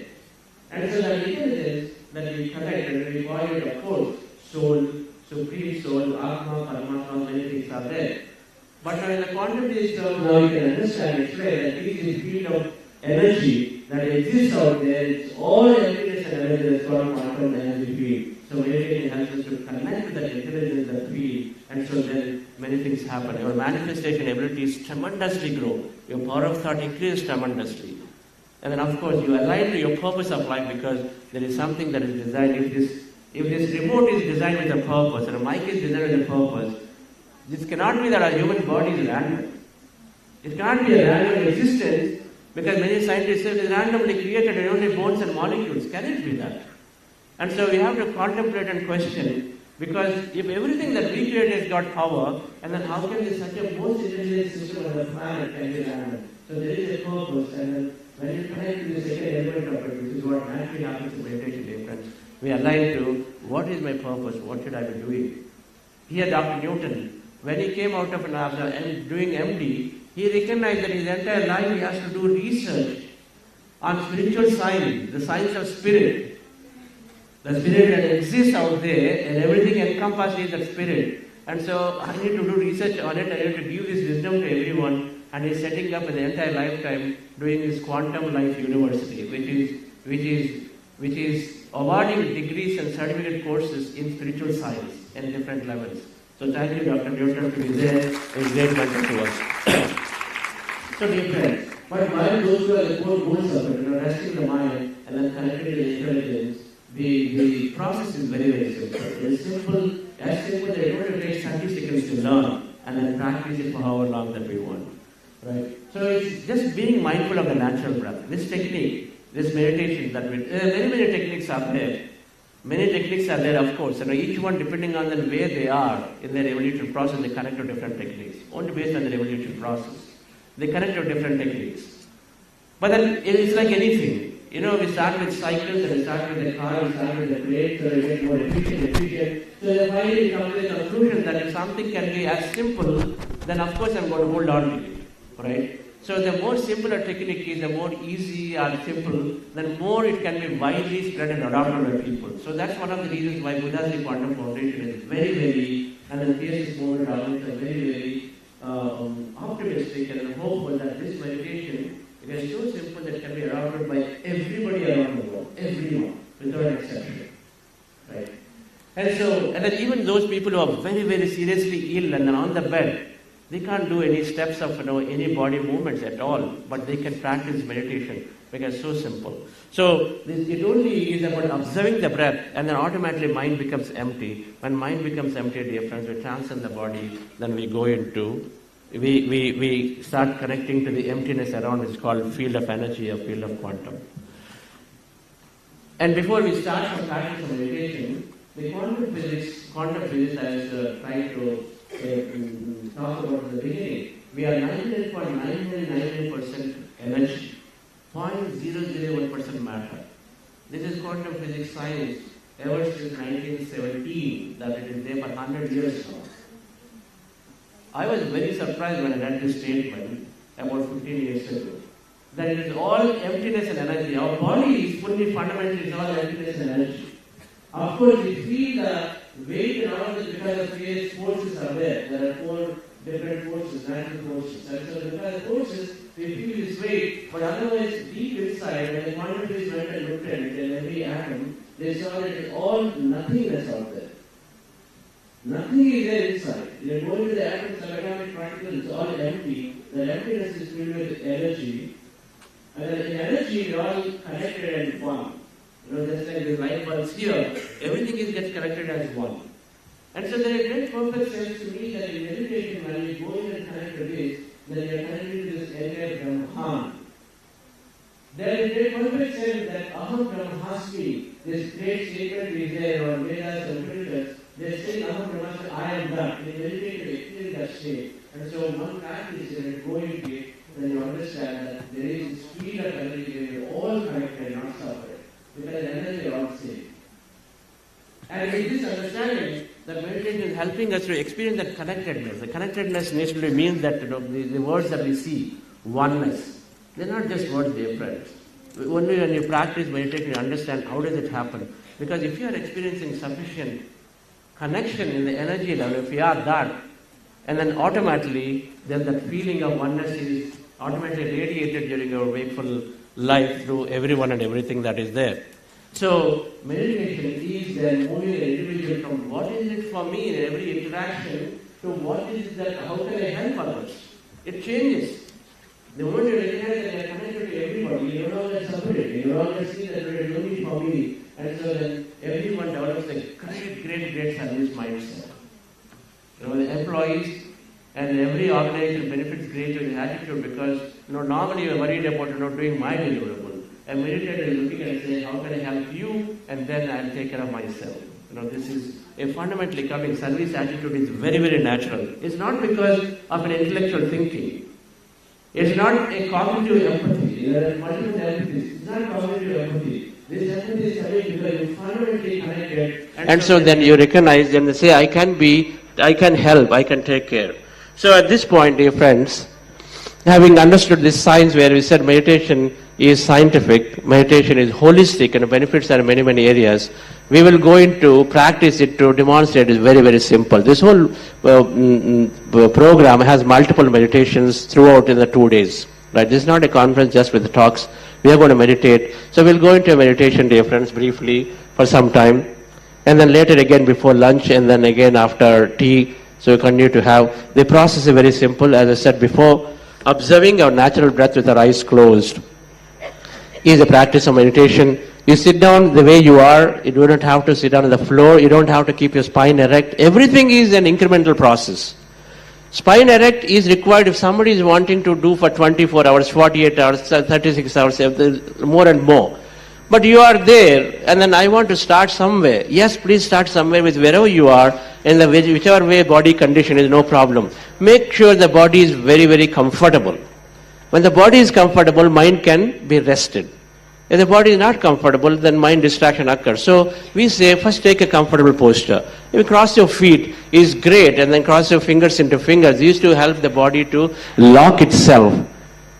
P: And so, the intelligence that we connect, and we call it, of course, soul, supreme soul, Atma, Paramatma, many things are there. But now in the quantum system, now you can understand, explain that it is a field of energy that exists out there. It's all emptiness and energy that's called quantum energy field. So meditation helps us to connect with that intelligence, that field, and so then many things happen. Your manifestation abilities tremendously grow. Your power of thought increases tremendously. And then of course you align to your purpose of life because there is something that is designed. If this remote is designed with a purpose and a mic is designed with a purpose, this cannot be that our human body is random. It can't be a random existence because many scientists say it is randomly created and only bones and molecules. Can it be that? And so we have to contemplate and question because if everything that we create has got power, and then how can this such a most intelligent system on the planet can be random? So there is a purpose, and then when you connect to the second element of it, which is what naturally happens in meditation, dear friends, we align to what is my purpose, what should I be doing? Here Dr. Newton, when he came out of doing MD, he recognized that his entire life he has to do research on spiritual science, the science of spirit. The spirit that exists out there and everything encompasses that spirit. And so I need to do research on it, I need to give this wisdom to everyone, and he's setting up an entire lifetime doing his quantum life university, which is which is awarding degrees and certificate courses in spiritual science and different levels. So thank you, Dr. Newton, to be there, a great mentor to us. So dear friends, but while those who are the core goals of it, resting the mind and then connecting to the intelligence, the process is very, very simple. It's simple, as simple that it only takes 30 seconds to learn and then practice it for however long that we want. Right? So it's just being mindful of the natural breath. This technique, this meditation that we, many techniques are there. Many techniques are there, of course, and each one depending on where they are in their evolutionary process, they connect to different techniques, only based on their evolutionary process. They connect to different techniques. But then it's like anything. We start with cycles, and we start with the car, we start with the plate, so we get more efficient. So then finally we come to the conclusion that if something can be as simple, then of course I'm going to hold on to it. Right? So the more simpler technique is, the more easy or simple, then more it can be widely spread and adopted by people. So that's one of the reasons why Buddha's Quantum Foundation is very, and the thesis movement are very optimistic and hopeful that this meditation is so simple that it can be adopted by everybody around the world, everyone, without exception. Right? And then even those people who are very seriously ill and are on the bed, they can't do any steps of any body movements at all, but they can practice meditation because it's so simple. So it only is about observing the breath, and then automatically mind becomes empty. When mind becomes empty, dear friends, we transcend the body, then we go into, we start connecting to the emptiness around, which is called field of energy or field of quantum. And before we start the practice of meditation, the quantum physics I was trying to talk about in the beginning, we are 99.99% energy, 0.001% matter. This is quantum physics science ever since 1917, that it is there for 100 years now. I was very surprised when I read this statement about 15 years ago, that it is all emptiness and energy. Our body is fully fundamentally all emptiness and energy. Of course, we feel the weight and all of this because of various forces are there. There are 4 different forces, natural forces. And so because of forces, we feel this weight, but otherwise deep inside, when the quantum physics went and looked at it in every atom, they saw that it is all nothingness out there. Nothing is there inside. You go into the atoms, subatomic particles, it's all empty. The emptiness is filled with energy. And then in energy, it's all connected and one. Just like the light bulbs here, everything gets connected as one. And so there is great perfect sense to me that in meditation, when we go in and connect to this, then we are connected to this area of Brahman. There is great perfect sense that Aham Brahmasmi, this great statement is there on Vedas and Scriptures, they say Aham Brahmasmi, I am that. In meditation, we experience that state. And so one practice is that go into it, then you understand that there is this field of energy where we are all connected, not separate. Because energy are all same. And with this understanding, that meditation is helping us to experience that connectedness. The connectedness naturally means that the words that we see, oneness, they're not just words, dear friends. Only when you practice meditation, you understand how does it happen. Because if you are experiencing sufficient connection in the energy level, if you are that, and then automatically, then that feeling of oneness is automatically radiated during your wakeful life through everyone and everything that is there. So meditation is then moving an individual from what is it for me in every interaction to what is that, how can I help others? It changes. The moment you recognize that you are connected to everybody, you no longer separate. You no longer see that it is only for me. And so then everyone develops a great service mindset. The employees and every organization benefits greatly in attitude because normally you are worried about doing my deliverable. A meditator is looking and saying, how can I help you? And then I'll take care of myself. This is a fundamentally coming service attitude is very natural. It's not because of an intellectual thinking. It's not a cognitive empathy. There are multiple empathies. It's not cognitive empathy. This empathy is coming because you're fundamentally connected. And so then you recognize and they say, I can help, I can take care. So at this point, dear friends, having understood this science where we said meditation is scientific, meditation is holistic and benefits are in many areas, we will go into practice it to demonstrate is very simple. This whole program has multiple meditations throughout in the 2 days. Right? This is not a conference just with the talks.
Q: we are going to meditate. So we'll go into a meditation, dear friends, briefly for some time. And then later again before lunch, and then again after tea. So we continue to have. The process is very simple. As I said before, observing our natural breath with our eyes closed is a practice of meditation. You sit down the way you are. You do not have to sit down on the floor. You don't have to keep your spine erect. Everything is an incremental process. Spine erect is required if somebody is wanting to do for 24 hours, 48 hours, 36 hours, more and more. But you are there, and then I want to start somewhere. Yes, please start somewhere with wherever you are, in the whichever way body condition is, no problem. Make sure the body is very, very comfortable. When the body is comfortable, mind can be rested. If the body is not comfortable, then mind distraction occurs. So we say, first take a comfortable posture. If you cross your feet, is great, and then cross your fingers into fingers. These to help the body to lock itself.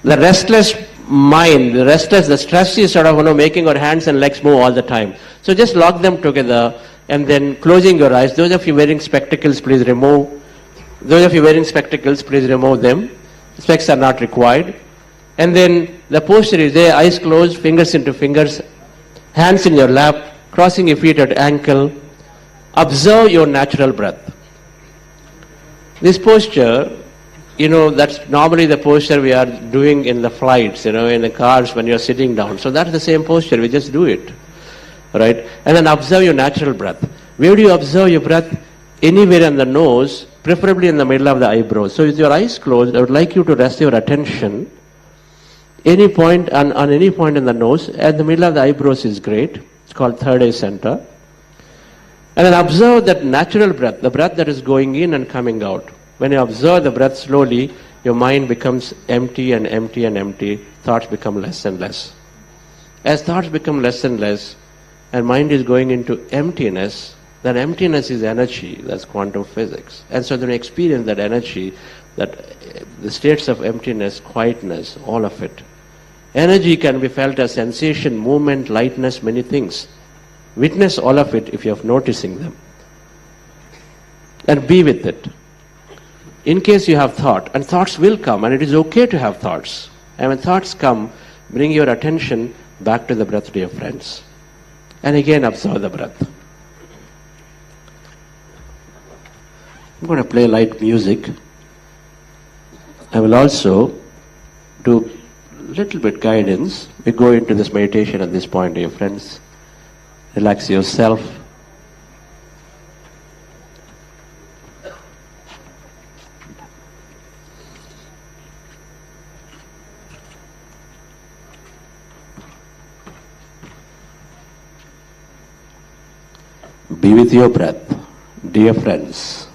Q: The restless mind, the stress is sort of making our hands and legs move all the time. So just lock them together and then closing your eyes. Those of you wearing spectacles, please remove. Those of you wearing spectacles, please remove them. Specs are not required. And then the posture is there, eyes closed, fingers into fingers, hands in your lap, crossing your feet at ankle. Observe your natural breath. This posture, that's normally the posture we are doing in the flights, in the cars when you're sitting down. So that's the same posture, we just do it. Right? And then observe your natural breath. Where do you observe your breath? Anywhere in the nose, preferably in the middle of the eyebrows. So with your eyes closed, I would like you to rest your attention any point on any point in the nose. At the middle of the eyebrows is great. It's called third eye center. And then observe that natural breath, the breath that is going in and coming out. When you observe the breath slowly, your mind becomes empty and empty and empty. Thoughts become less and less. As thoughts become less and less, and mind is going into emptiness, then emptiness is energy. That's quantum physics. And so then you experience that energy, that the states of emptiness, quietness, all of it. Energy can be felt as sensation, movement, lightness, many things. Witness all of it if you are noticing them. And be with it. In case you have thought, and thoughts will come, and it is okay to have thoughts. And when thoughts come, bring your attention back to the breath, dear friends. And again observe the breath. I'm going to play light music. I will also do little bit guidance. We go into this meditation at this point, dear friends. Relax yourself. Be with your breath, dear friends.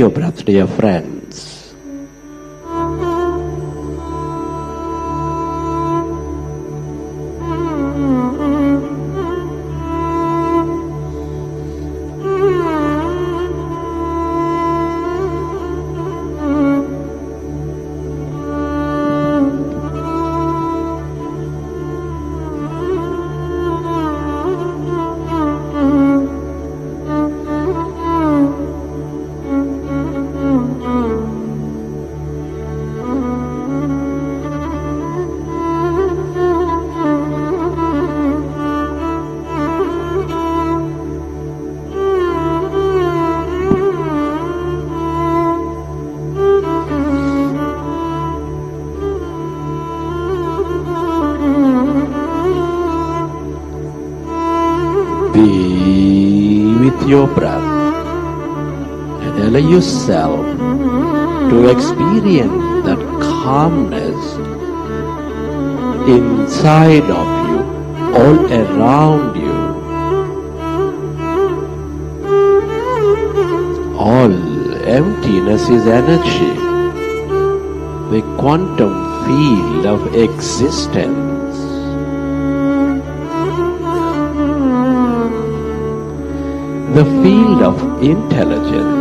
Q: your breath, dear friends. Be with your breath and allow yourself to experience that calmness inside of you, all around you. All emptiness is energy, the quantum field of existence. The field of intelligence.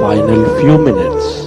Q: Final few minutes.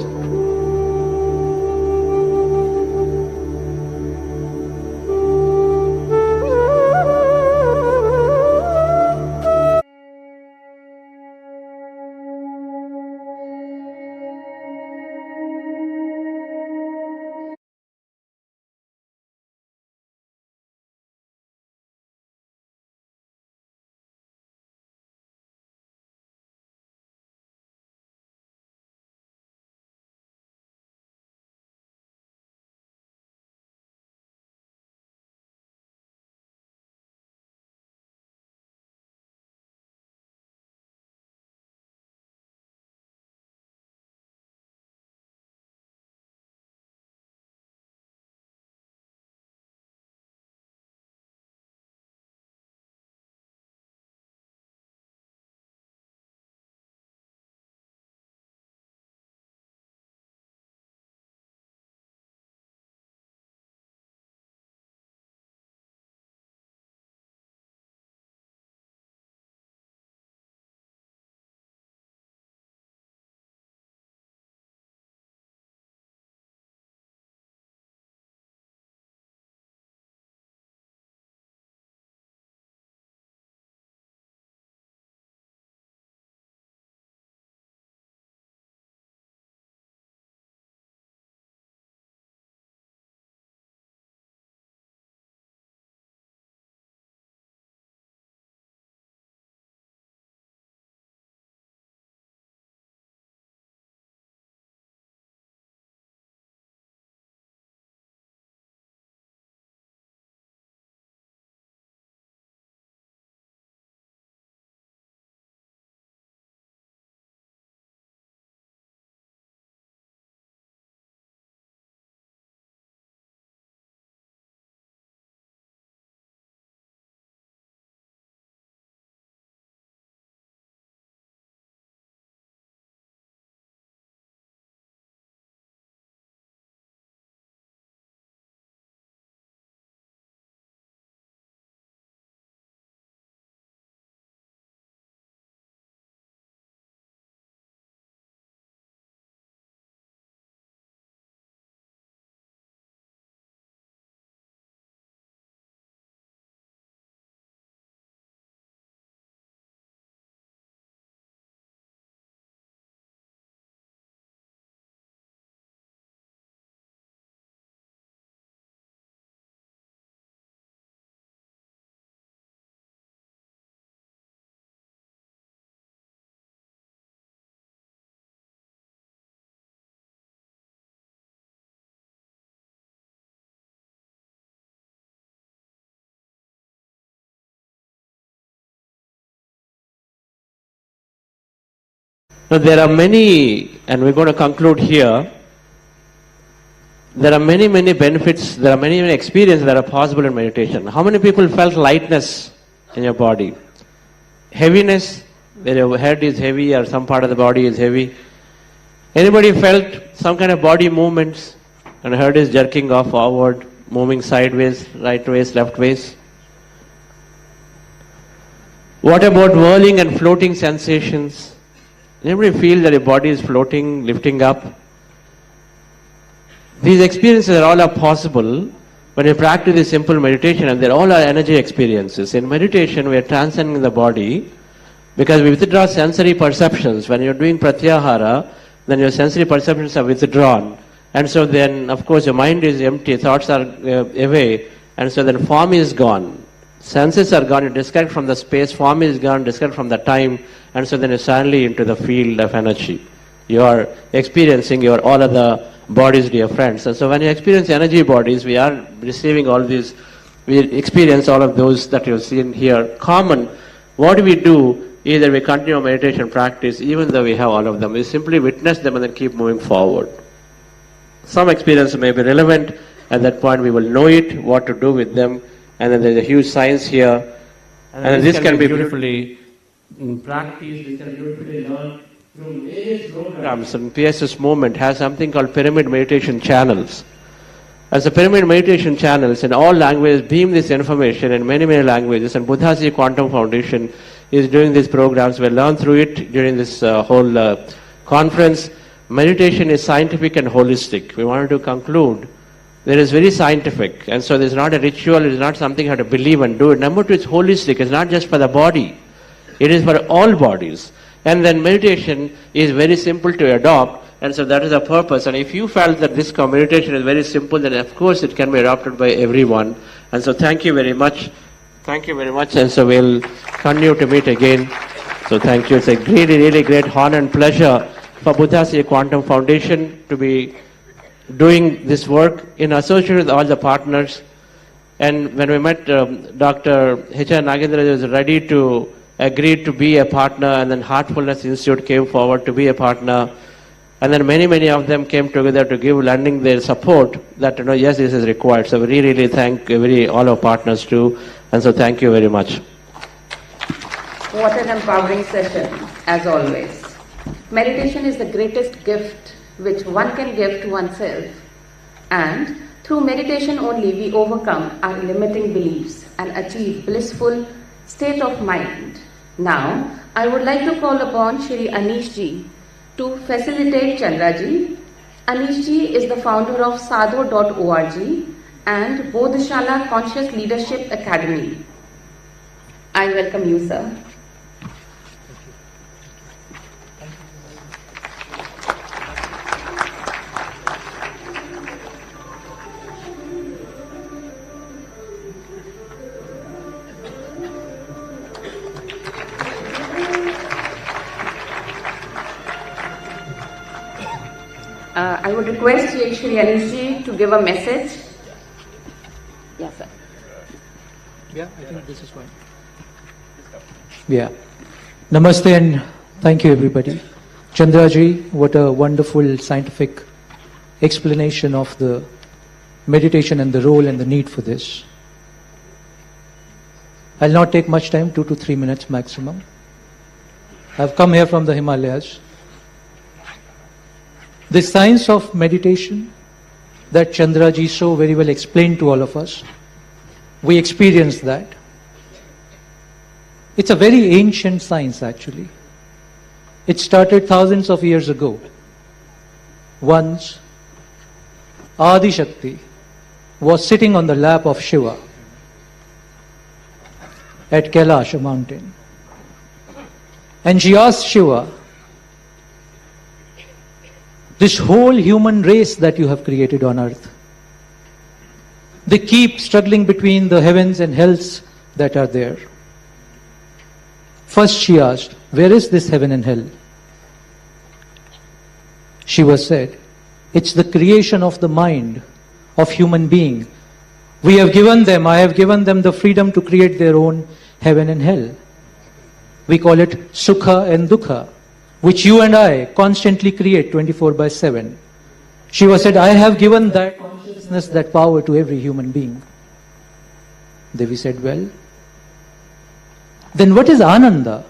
Q: Now there are many, and we're going to conclude here, there are many benefits, there are many experiences that are possible in meditation. How many people felt lightness in your body? Heaviness, where your head is heavy or some part of the body is heavy. Anybody felt some kind of body movements and head is jerking off forward, moving sideways, right ways, left ways? What about whirling and floating sensations? Anybody feel that your body is floating, lifting up? These experiences all are possible when you practice this simple meditation, and they're all our energy experiences. In meditation, we are transcending the body because we withdraw sensory perceptions. When you're doing pratyahara, then your sensory perceptions are withdrawn. And so then, of course, your mind is empty, thoughts are away, and so then form is gone. Senses are gone, you disconnect from the space, form is gone, disconnect from the time, and so then you're suddenly into the field of energy. You are experiencing your all other bodies, dear friends. And so when you experience energy bodies, we are receiving all these, we experience all of those that you've seen here. Common, what do we do? Either we continue meditation practice, even though we have all of them. We simply witness them and then keep moving forward. Some experience may be relevant. At that point, we will know it, what to do with them. And then there's a huge science here. And this can be beautifully practiced, this can be beautifully learned through various programs. And PSS movement has something called pyramid meditation channels. As the pyramid meditation channels in all languages beam this information in many languages, and Buddhasi Quantum Foundation is doing these programs. We'll learn through it during this whole conference. Meditation is scientific and holistic. We wanted to conclude that is very scientific, and so there's not a ritual, it is not something you have to believe and do it. Number two, it's holistic, it's not just for the body, it is for all bodies. And then meditation is very simple to adopt, and so that is the purpose. And if you felt that this meditation is very simple, then of course it can be adopted by everyone. And so thank you very much. Thank you very much, and so we'll continue to meet again. So thank you. It's a really great honor and pleasure for Buddhasi Quantum Foundation to be doing this work in association with all the partners. And when we met, Dr. H.R. Nagendra was ready to agree to be a partner, and then Heartfulness Institute came forward to be a partner. And then many of them came together to give lending their support that, yes, this is required. So we really thank all our partners too. And so thank you very much.
N: What an empowering session, as always. Meditation is the greatest gift which one can give to oneself, and through meditation only we overcome our limiting beliefs and achieve blissful state of mind. Now, I would like to call upon Shri Anish ji to facilitate Chandra ji. Anish ji is the founder of sadho.org and Bodhishala Conscious Leadership Academy. I welcome you, sir. I would request Shri Anish ji to give a message. Yes, sir.
R: Yeah, I think this is fine. Yeah. Namaste and thank you, everybody. Chandra ji, what a wonderful scientific explanation of the meditation and the role and the need for this. I'll not take much time, 2 to 3 minutes maximum. I've come here from the Himalayas. The science of meditation that Chandra ji so very well explained to all of us, we experienced that. It's a very ancient science actually. It started thousands of years ago. Once, Adi Shakti was sitting on the lap of Shiva at Kailash, a mountain. And she asked Shiva, this whole human race that you have created on earth, they keep struggling between the heavens and hells that are there. First she asked, where is this heaven and hell? Shiva said, it's the creation of the mind of human being. I have given them the freedom to create their own heaven and hell. We call it Sukha and Dukha. which you and I constantly create 24/7. Shiva said, I have given that consciousness, that power to every human being. Devi said, well, then what is Ananda?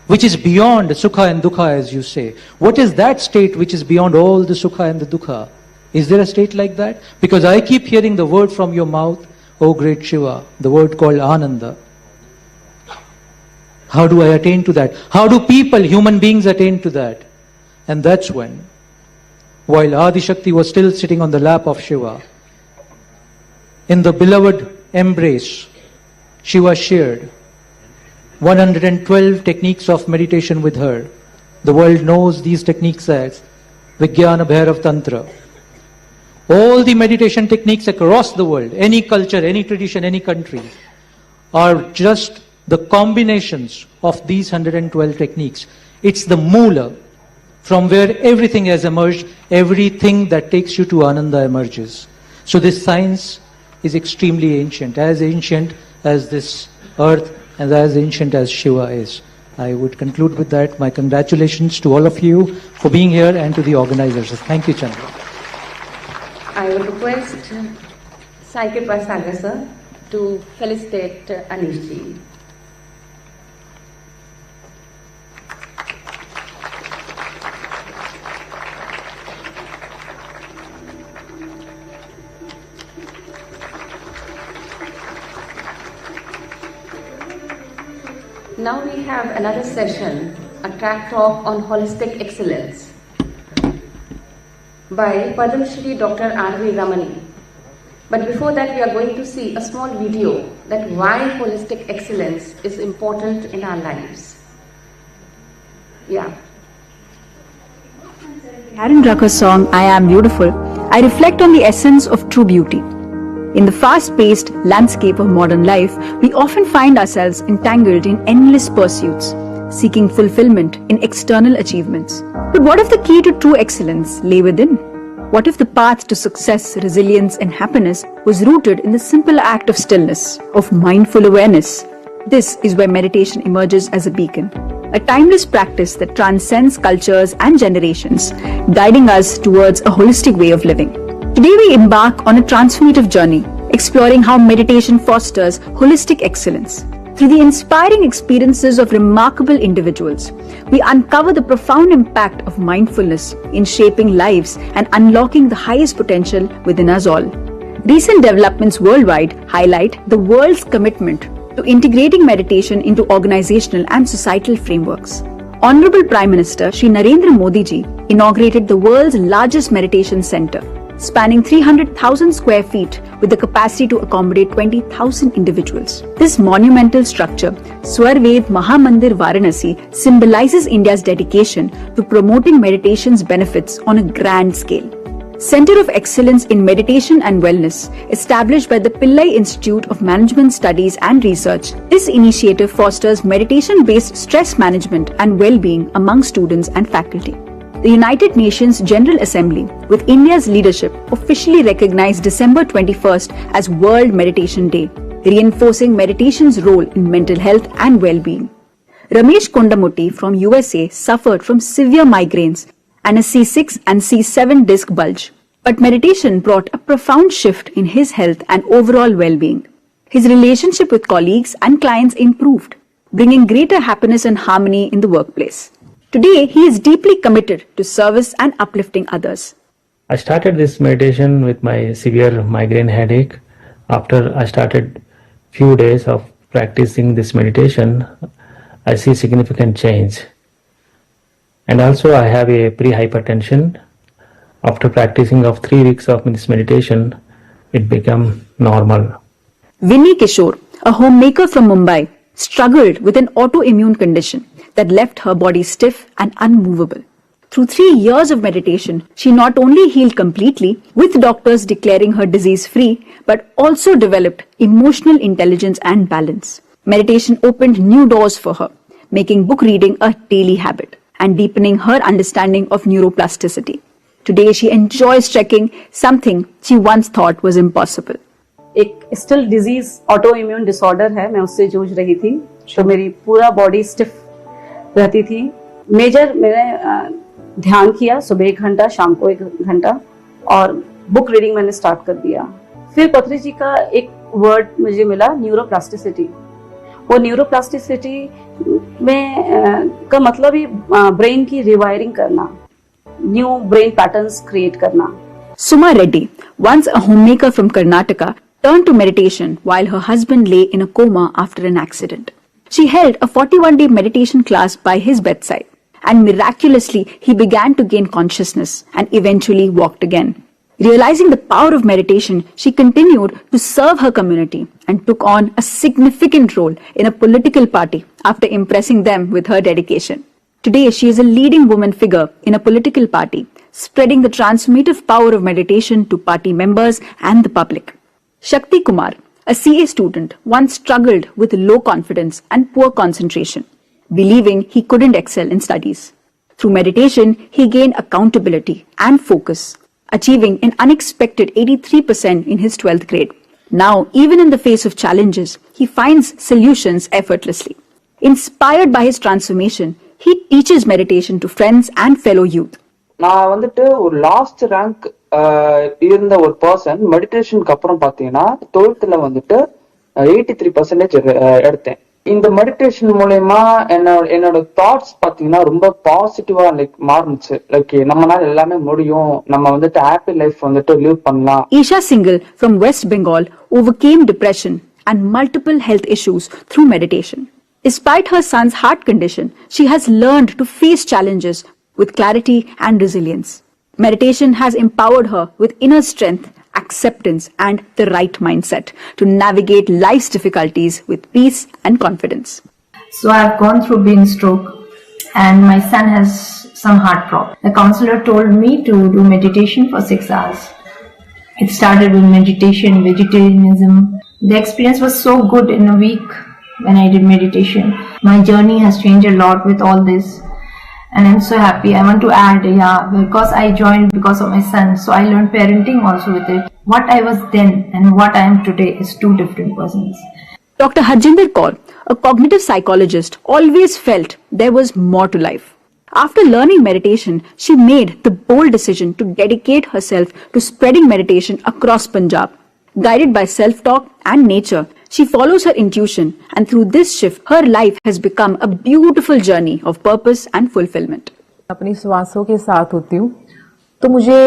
R: Which is beyond Sukha and Dukha, as you say. What is that state which is beyond all the Sukha and the Dukha? Is there a state like that? Because I keep hearing the word from your mouth, O great Shiva, the word called Ananda. How do I attain to that? How do people, human beings, attain to that? And that's when, while Adishakti was still sitting on the lap of Shiva, in the beloved embrace, Shiva shared 112 techniques of meditation with her. The world knows these techniques as Vijnana Bhairav Tantra. All the meditation techniques across the world, any culture, any tradition, any country, are just the combinations of these 112 techniques. It's the moola from where everything has emerged, everything that takes you to Ananda emerges. So this science is extremely ancient as this earth and as ancient as Shiva is. I would conclude with that. My congratulations to all of you for being here and to the organizers. Thank you, Chandra.
N: I would request Psychipa Sagar sir to felicitate Anish ji. Now we have another session, a track talk on holistic excellence by Padam Shri Dr. R.V. Ramani. But before that, we are going to see a small video that why holistic excellence is important in our lives. Yeah.
S: Aaron Drucker's song, I Am Beautiful, I reflect on the essence of true beauty. In the fast-paced landscape of modern life, we often find ourselves entangled in endless pursuits, seeking fulfillment in external achievements. But what if the key to true excellence lay within? What if the path to success, resilience, and happiness was rooted in the simple act of stillness, of mindful awareness? This is where meditation emerges as a beacon, a timeless practice that transcends cultures and generations, guiding us towards a holistic way of living. Today we embark on a transformative journey, exploring how meditation fosters holistic excellence. Through the inspiring experiences of remarkable individuals, we uncover the profound impact of mindfulness in shaping lives and unlocking the highest potential within us all. Recent developments worldwide highlight the world's commitment to integrating meditation into organizational and societal frameworks. Honorable Prime Minister Shri Narendra Modi ji inaugurated the world's largest meditation center, spanning 300,000 square feet with the capacity to accommodate 20,000 individuals. This monumental structure, Swarved Mahamandir Varanasi, symbolizes India's dedication to promoting meditation's benefits on a grand scale. Center of Excellence in Meditation and Wellness, established by the Pillai Institute of Management Studies and Research, this initiative fosters meditation-based stress management and well-being among students and faculty. The United Nations General Assembly, with India's leadership, officially recognized December 21st as World Meditation Day, reinforcing meditation's role in mental health and well-being. Ramesh Kondamutti from USA suffered from severe migraines and a C6 and C7 disc bulge, but meditation brought a profound shift in his health and overall well-being. His relationship with colleagues and clients improved, bringing greater happiness and harmony in the workplace. Today, he is deeply committed to service and uplifting others.
T: I started this meditation with my severe migraine headache. After I started few days of practicing this meditation, I see significant change. And also I have a pre-hypertension. After practicing of 3 weeks of this meditation, it became normal.
S: Vinny Kishore, a homemaker from Mumbai, struggled with an autoimmune condition that left her body stiff and unmovable. Through 3 years of meditation, she not only healed completely, with doctors declaring her disease-free, but also developed emotional intelligence and balance. Meditation opened new doors for her, making book reading a daily habit and deepening her understanding of neuroplasticity. Today she enjoys trekking, something she once thought was impossible.
U: एक still disease auto immune disorder है, मैं उससे जूझ रही थी, तो मेरी पूरा बॉडी स्टिफ रहती थी मेजर मैंने ध्यान किया, सुबह 1 घंटा, शाम को 1 घंटा, और बुक रीडिंग मैंने स्टार्ट कर दिया। फिर पत्री जी का एक वर्ड मुझे मिला, न्यूरोप्लास्टिसिटी। वो न्यूरोप्लास्टिसिटी में का मतलब ही ब्रेन की रिवायरिंग करना, न्यू ब्रेन पैटर्न्स क्रिएट करना।
S: Suma Reddy, once a homemaker from Karnataka, turned to meditation while her husband lay in a coma after an accident. She held a 41-day meditation class by his bedside, and miraculously he began to gain consciousness and eventually walked again. Realizing the power of meditation, she continued to serve her community and took on a significant role in a political party after impressing them with her dedication. Today, she is a leading woman figure in a political party, spreading the transformative power of meditation to party members and the public. Shakti Kumar, a CA student, once struggled with low confidence and poor concentration, believing he couldn't excel in studies. Through meditation, he gained accountability and focus, achieving an unexpected 83% in his 12th grade. Now, even in the face of challenges, he finds solutions effortlessly. Inspired by his transformation, he teaches meditation to friends and fellow youth.
C: நான் வந்துட்டு ஒரு last rank இருந்த ஒரு person மெடிடேஷனுக்கு அப்புறம் பாத்தீங்கன்னா 12th வந்துட்டு 83% எடுத்தேன். இந்த மெடிடேஷன் மூலமா என்னோட தாட்ஸ் பாத்தீங்கன்னா ரொம்ப பாசிட்டிவா மாறுச்சு. நம்மளால எல்லாமே முடியும், நம்ம வந்துட்டு ஹாப்பி லைஃப் வந்துட்டு லிவ் பண்ணலாம்.
S: Isha Singhal from West Bengal overcame depression and multiple health issues through meditation. Despite her son's heart condition, she has learned to face challenges with clarity and resilience. Meditation has empowered her with inner strength, acceptance, and the right mindset to navigate life's difficulties with peace and confidence.
V: So I've gone through brain stroke and my son has some heart problem. The counselor told me to do meditation for 6 hours. It started with meditation, vegetarianism. The experience was so good in a week when I did meditation. My journey has changed a lot with all this. And I'm so happy. I want to add, because I joined because of my son, so I learned parenting also with it. What I was then and what I am today is 2 different persons.
S: Dr. Harjinder Kaur, a cognitive psychologist, always felt there was more to life. After learning meditation, she made the bold decision to dedicate herself to spreading meditation across Punjab. Guided by self-talk and nature, she follows her intuition, and through this shift, her life has become a beautiful journey of purpose and fulfillment.
W: अपनी श्वासों के साथ होती हूँ तो मुझे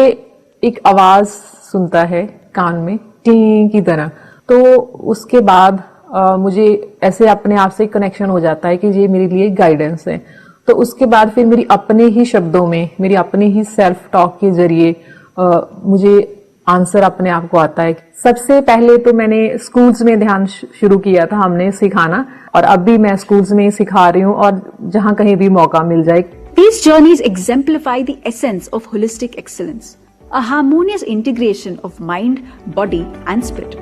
W: एक आवाज सुनता है कान में टी की तरह, तो उसके बाद मुझे ऐसे अपने आप से कनेक्शन हो जाता है कि ये मेरे लिए गाइडेंस है। तो उसके बाद फिर मेरी अपने ही शब्दों में, मेरी अपने ही सेल्फ टॉक के जरिए मुझे आंसर अपने आप को आता है। सबसे पहले तो मैंने स्कूल्स में ध्यान शुरू किया था हमने सिखाना, और अब भी मैं स्कूल्स में सिखा रही हूँ और जहाँ कहीं भी मौका मिल जाए।
S: These journeys exemplify the essence of holistic excellence, a harmonious integration of mind, body and spirit.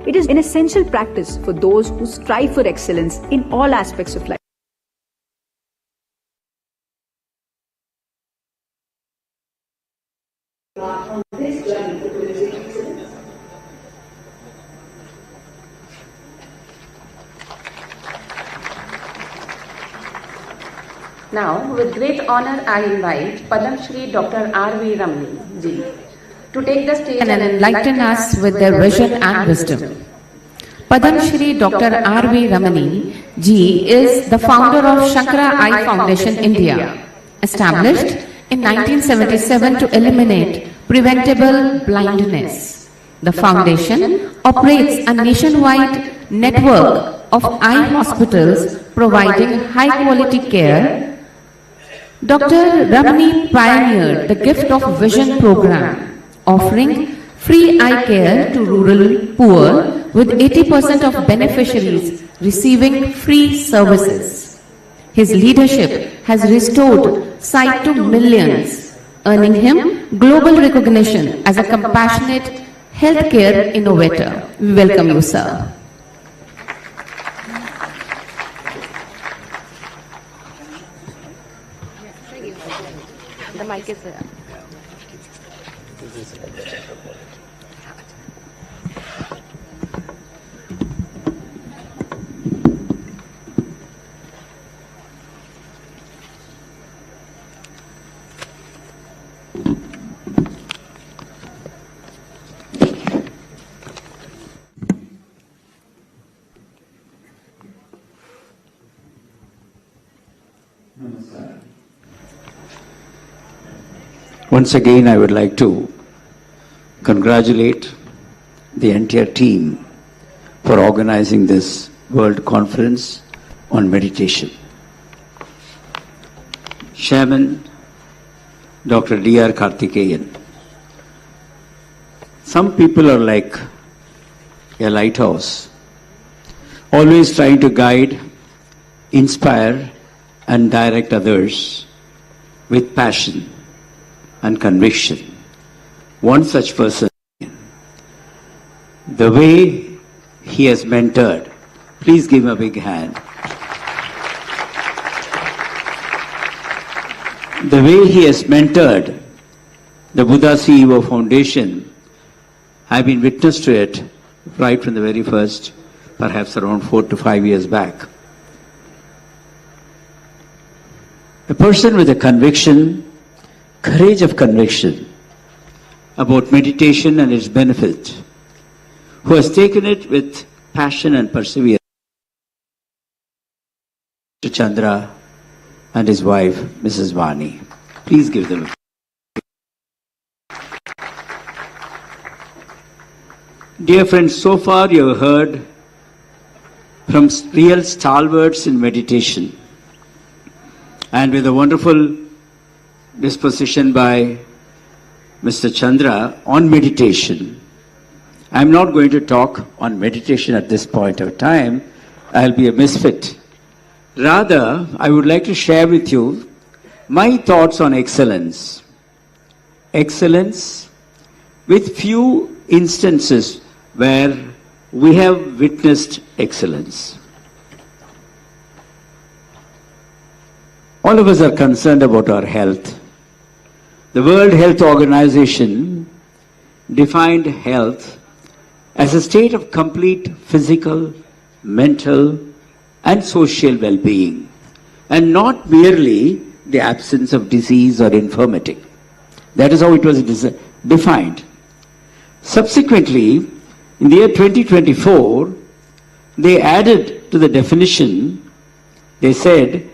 S: It is an essential practice for those who strive for excellence in all aspects of life.
N: Now, with great honor, I invite Padam Shri Dr. R.V. Ramani ji to take the stage and enlighten us with their vision and wisdom.
X: Padam Shri Dr. R.V. Ramani ji is the founder of Shankara Eye Foundation India, established in 1977 to eliminate preventable blindness. The foundation operates a nationwide network of eye hospitals providing high quality care. Dr. Ramani pioneered the Gift of Vision program, offering free eye care to rural poor, with 80% of beneficiaries receiving free services. His leadership has restored sight to millions, earning him global recognition as a compassionate healthcare innovator. We welcome you, sir.
N: The mic is there.
H: Once again, I would like to congratulate the entire team for organizing this World Conference on Meditation. Chairman, Dr. D.R. Karthikeyan. Some people are like a lighthouse, always trying to guide, inspire, and direct others with passion and conviction. One such person, the way he has mentored, please give him a big hand. The way he has mentored the Buddha CEO Foundation, I've been witness to it right from the very first, perhaps around 4 to 5 years back. A person with a conviction, courage of conviction about meditation and its benefit, who has taken it with passion and perseverance. Mr. Chandra and his wife, Mrs. Vani. Please give them a Dear friends, so far you have heard from real stalwarts in meditation, and with a wonderful disposition by Mr. Chandra on meditation. I'm not going to talk on meditation at this point of time. I'll be a misfit. Rather, I would like to share with you my thoughts on excellence. Excellence with few instances where we have witnessed excellence. All of us are concerned about our health. The World Health Organization defined health as a state of complete physical, mental, and social well-being, and not merely the absence of disease or infirmity. That is how it was defined. Subsequently, in the year 2024, they added to the definition, they said,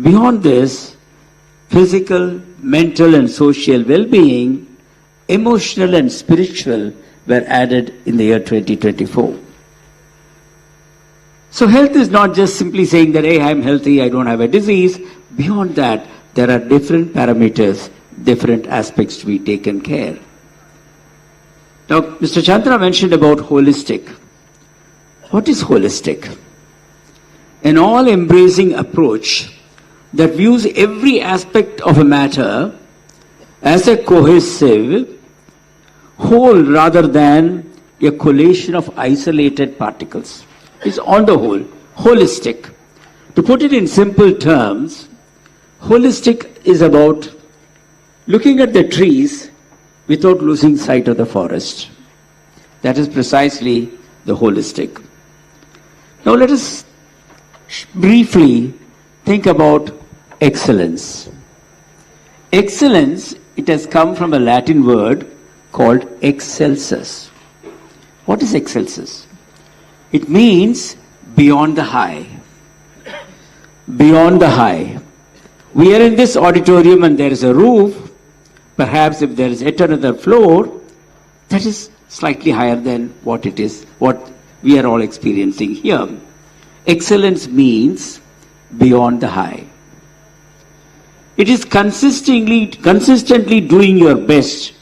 H: beyond this, physical, mental, and social well-being, emotional and spiritual were added in the year 2024. So health is not just simply saying that, hey, I'm healthy, I don't have a disease. Beyond that, there are different parameters, different aspects to be taken care. Now, Mr. Chandra mentioned about holistic. What is holistic? An all-embracing approach that views every aspect of a matter as a cohesive whole rather than a collation of isolated particles. It's on the whole, holistic. To put it in simple terms, holistic is about looking at the trees without losing sight of the forest. That is precisely the holistic. Now let us briefly think about excellence. Excellence, it has come from a Latin word called excelsus. What is excelsus? It means beyond the high. Beyond the high. We are in this auditorium and there is a roof. Perhaps if there is yet another floor, that is slightly higher than what it is, what we are all experiencing here. Excellence means beyond the high. It is consistently doing your best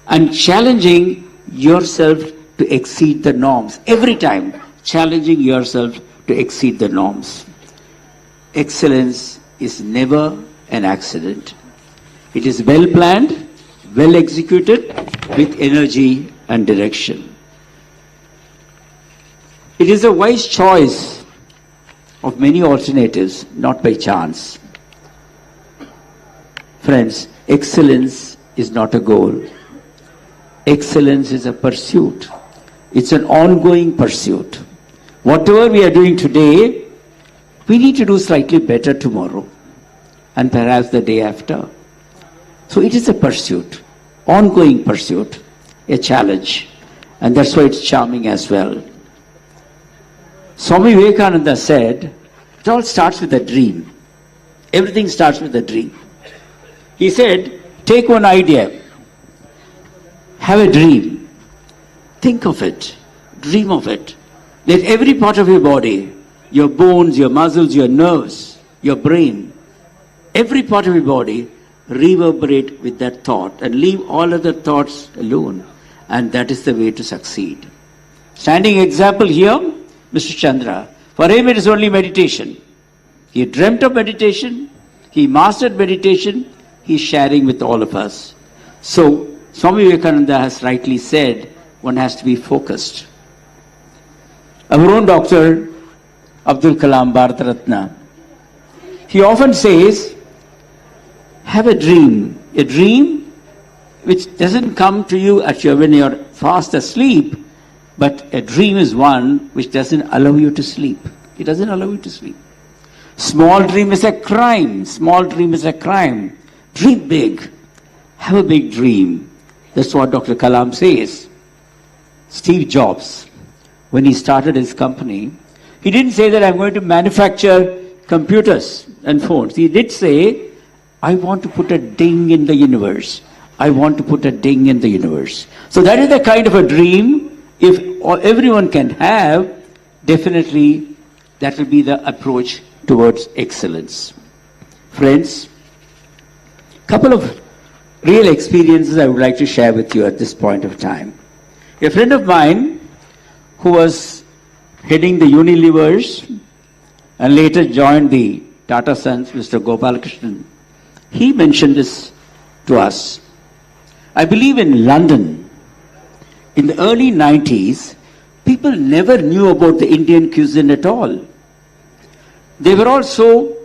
H: and challenging yourself to exceed the norms. Every time, challenging yourself to exceed the norms. Excellence is never an accident. It is well planned, well executed, with energy and direction. It is a wise choice of many alternatives, not by chance. Friends, excellence is not a goal. Excellence is a pursuit. It's an ongoing pursuit. Whatever we are doing today, we need to do slightly better tomorrow and perhaps the day after. So it is a pursuit, ongoing pursuit, a challenge, and that's why it's charming as well. Swami Vivekananda said, it all starts with a dream. Everything starts with a dream. He said, take one idea, have a dream, think of it, dream of it. Let every part of your body, your bones, your muscles, your nerves, your brain, every part of your body reverberate with that thought and leave all other thoughts alone. And that is the way to succeed. Standing example here, Mr. Chandra. For him it is only meditation. He dreamt of meditation, he mastered meditation, he is sharing with all of us. So, Swami Vivekananda has rightly said, one has to be focused. Our own Dr. Abdul Kalam Bharat Ratna, he often says, have a dream which doesn't come to you when you're fast asleep, but a dream is one which doesn't allow you to sleep. It doesn't allow you to sleep. Small dream is a crime. Small dream is a crime. Dream big. Have a big dream. That's what Dr. Kalam says. Steve Jobs, when he started his company, he didn't say that I'm going to manufacture computers and phones. He did say, I want to put a ding in the universe. I want to put a ding in the universe. So that is the kind of a dream, if everyone can have, definitely that will be the approach towards excellence. Friends, a couple of real experiences I would like to share with you at this point of time. A friend of mine who was heading the Unilevers and later joined the Tata Sons, Mr. Gopalakrishnan, he mentioned this to us. I believe in London, in the early 90s, people never knew about the Indian cuisine at all. They were all so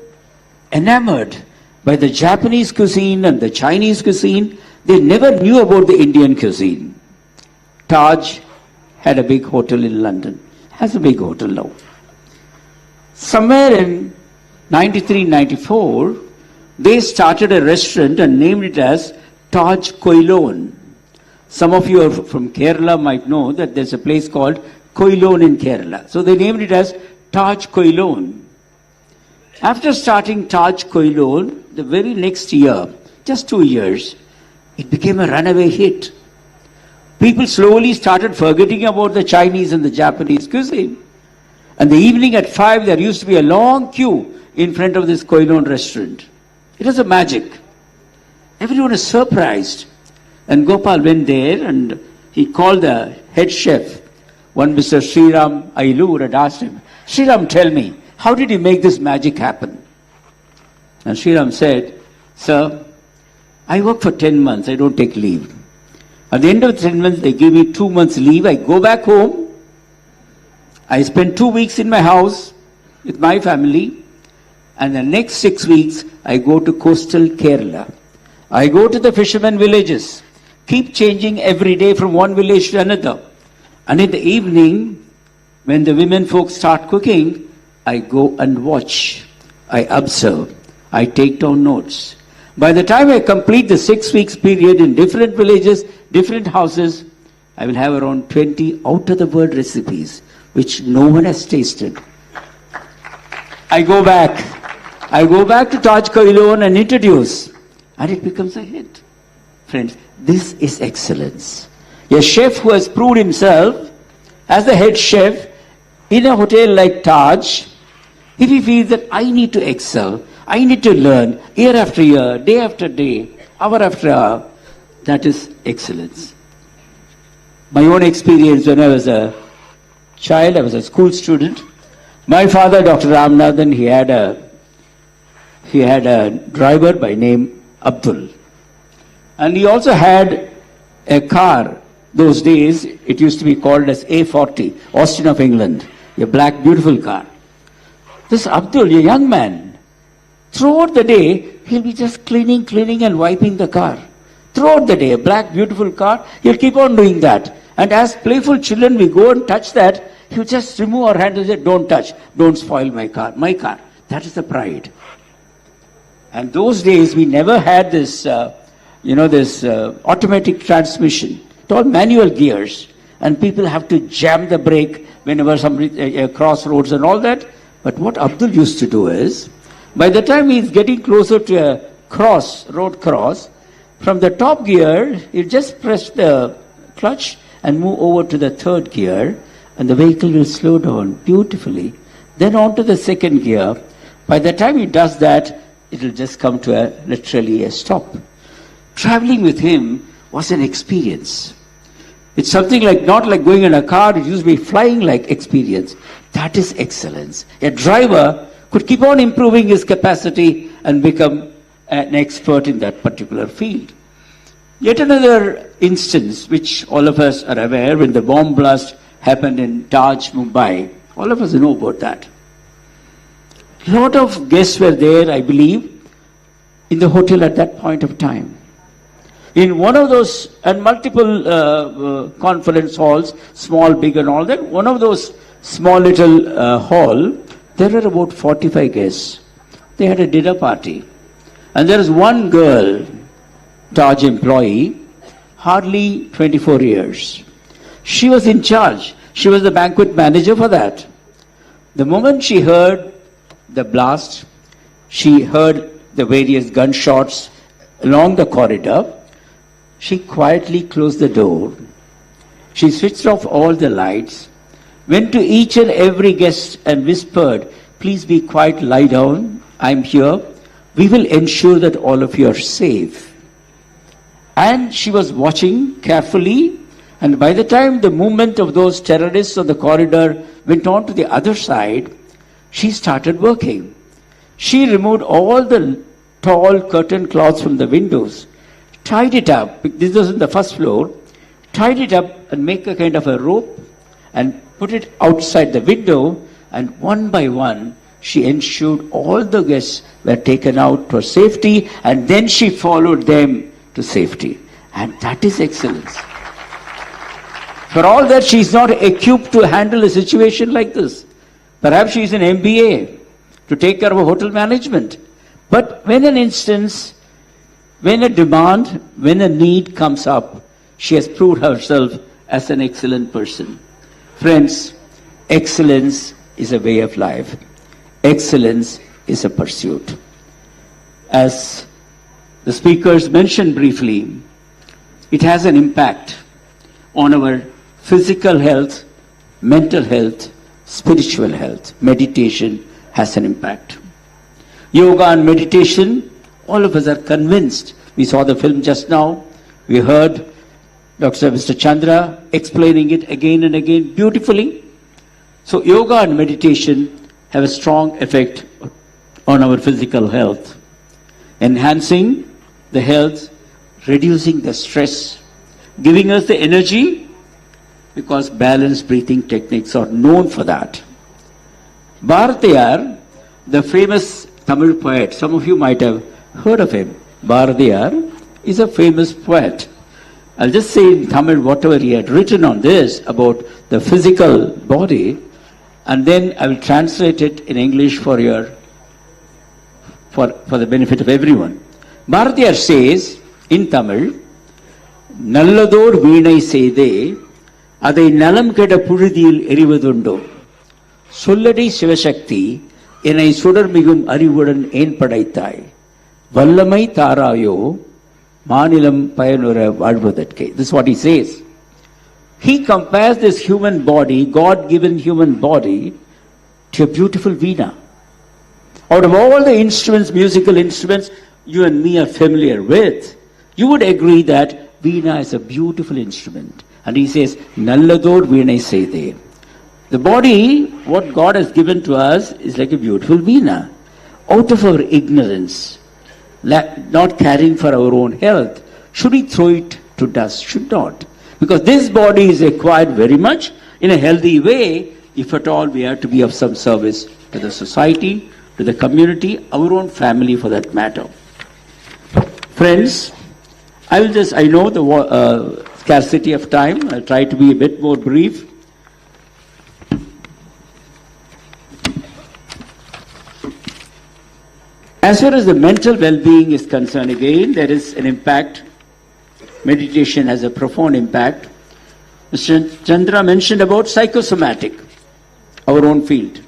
H: enamored by the Japanese cuisine and the Chinese cuisine, they never knew about the Indian cuisine. Taj had a big hotel in London, has a big hotel now. Somewhere in 93, 94, they started a restaurant and named it as Taj Koilon. Some of you from Kerala might know that there's a place called Koilon in Kerala. So they named it as Taj Koilon. After starting Taj Koilon, the very next year, just 2 years, it became a runaway hit. People slowly started forgetting about the Chinese and the Japanese cuisine. And the evening at 5, there used to be a long queue in front of this Koilon restaurant. It was a magic. Everyone was surprised. And Gopal went there and he called the head chef, one Mr. Sriram Ailur, and asked him, Sriram, tell me, how did you make this magic happen? And Sriram said, sir, I work for 10 months, I don't take leave. At the end of the 10 months, they give me 2 months leave. I go back home. I spend 2 weeks in my house with my family. And the next 6 weeks, I go to coastal Kerala. I go to the fishermen villages. Keep changing every day from one village to another. And in the evening, when the women folks start cooking, I go and watch. I observe. I take down notes. By the time I complete the 6 weeks period in different villages, different houses, I will have around 20 out-of-the-world recipes, which no one has tasted. I go back to Taj Koilon and introduce, and it becomes a hit. Friends, this is excellence. A chef who has proved himself as the head chef in a hotel like Taj, if he feels that I need to excel, I need to learn year after year, day after day, hour after hour, that is excellence. My own experience when I was a child, I was a school student. My father, Dr. Ramanathan, he had a driver by name Abdul. And he also had a car. Those days, it used to be called as A40, Austin of England, a black, beautiful car. This Abdul, a young man, throughout the day, he'll be just cleaning and wiping the car. Throughout the day, a black, beautiful car, he'll keep on doing that. And as playful children, we go and touch that, he'll just remove our hand and say, don't touch, don't spoil my car. That is the pride. And those days, we never had this, automatic transmission. It's all manual gears. And people have to jam the brake whenever somebody, crossroads and all that. But what Abdul used to do is, By the time he's getting closer to a road cross, from the top gear, you just press the clutch and move over to the third gear, and the vehicle will slow down beautifully. Then on to the second gear. By the time he does that, it will just come to literally a stop. Traveling with him was an experience. It's something like, not like going in a car, it used to be flying like experience. That is excellence. A driver could keep on improving his capacity and become an expert in that particular field. Yet another instance, which all of us are aware, when the bomb blast happened in Daji, Mumbai, all of us know about that. A lot of guests were there, I believe, in the hotel at that point of time. In one of those, and multiple conference halls, small, big and all that, one of those small little hall, there were about 45 guests. They had a dinner party. And there was one girl, Taj employee, hardly 24 years. She was in charge. She was the banquet manager for that. The moment she heard the blast, she heard the various gunshots along the corridor, she quietly closed the door. She switched off all the lights, went to each and every guest and whispered, "Please be quiet, lie down, I'm here. We will ensure that all of you are safe." And she was watching carefully, and by the time the movement of those terrorists on the corridor went on to the other side, she started working. She removed all the tall curtain cloths from the windows, tied it up, this was on the first floor, tied it up and make a kind of a rope and put it outside the window, and one by one she ensured all the guests were taken out for safety, and then she followed them to safety. And that is excellence. For all that, she is not equipped to handle a situation like this. Perhaps she is an MBA to take care of hotel management. But when an instance, when a demand, when a need comes up, she has proved herself as an excellent person. Friends, excellence is a way of life. Excellence is a pursuit. As the speakers mentioned briefly, it has an impact on our physical health, mental health, spiritual health. Meditation has an impact. Yoga and meditation, all of us are convinced. We saw the film just now. We heard Mr. Chandra explaining it again and again beautifully. So yoga and meditation have a strong effect on our physical health, enhancing the health, reducing the stress, giving us the energy, because balanced breathing techniques are known for that. Bharatiyar, the famous Tamil poet, some of you might have heard of him. Bharatiyar is a famous poet. I'll just say in Tamil whatever he had written on this about the physical body, and then I will translate it in English for the benefit of everyone. Bharatiyar says in Tamil, "Nallador veenai seide, adai nalam keda purudiyil erivadundo. Solladi Sivashakti, enai sudarmigum arivudan en padaithai. Vallamai tarayo, manilam payanura valvadakke." This is what he says. He compares this human body, God-given human body, to a beautiful veena. Out of all the instruments, musical instruments, you and me are familiar with, you would agree that veena is a beautiful instrument. And he says, "Nallador veenai seide." The body, what God has given to us, is like a beautiful veena. Out of our ignorance, not caring for our own health, should we throw it to dust? Should not. Because this body is acquired very much in a healthy way, if at all we are to be of some service to the society, to the community, our own family for that matter. Friends, I know the scarcity of time, I'll try to be a bit more brief. As far as the mental well-being is concerned, again, there is an impact. Meditation has a profound impact. Mr. Chandra mentioned about psychosomatic, our own field.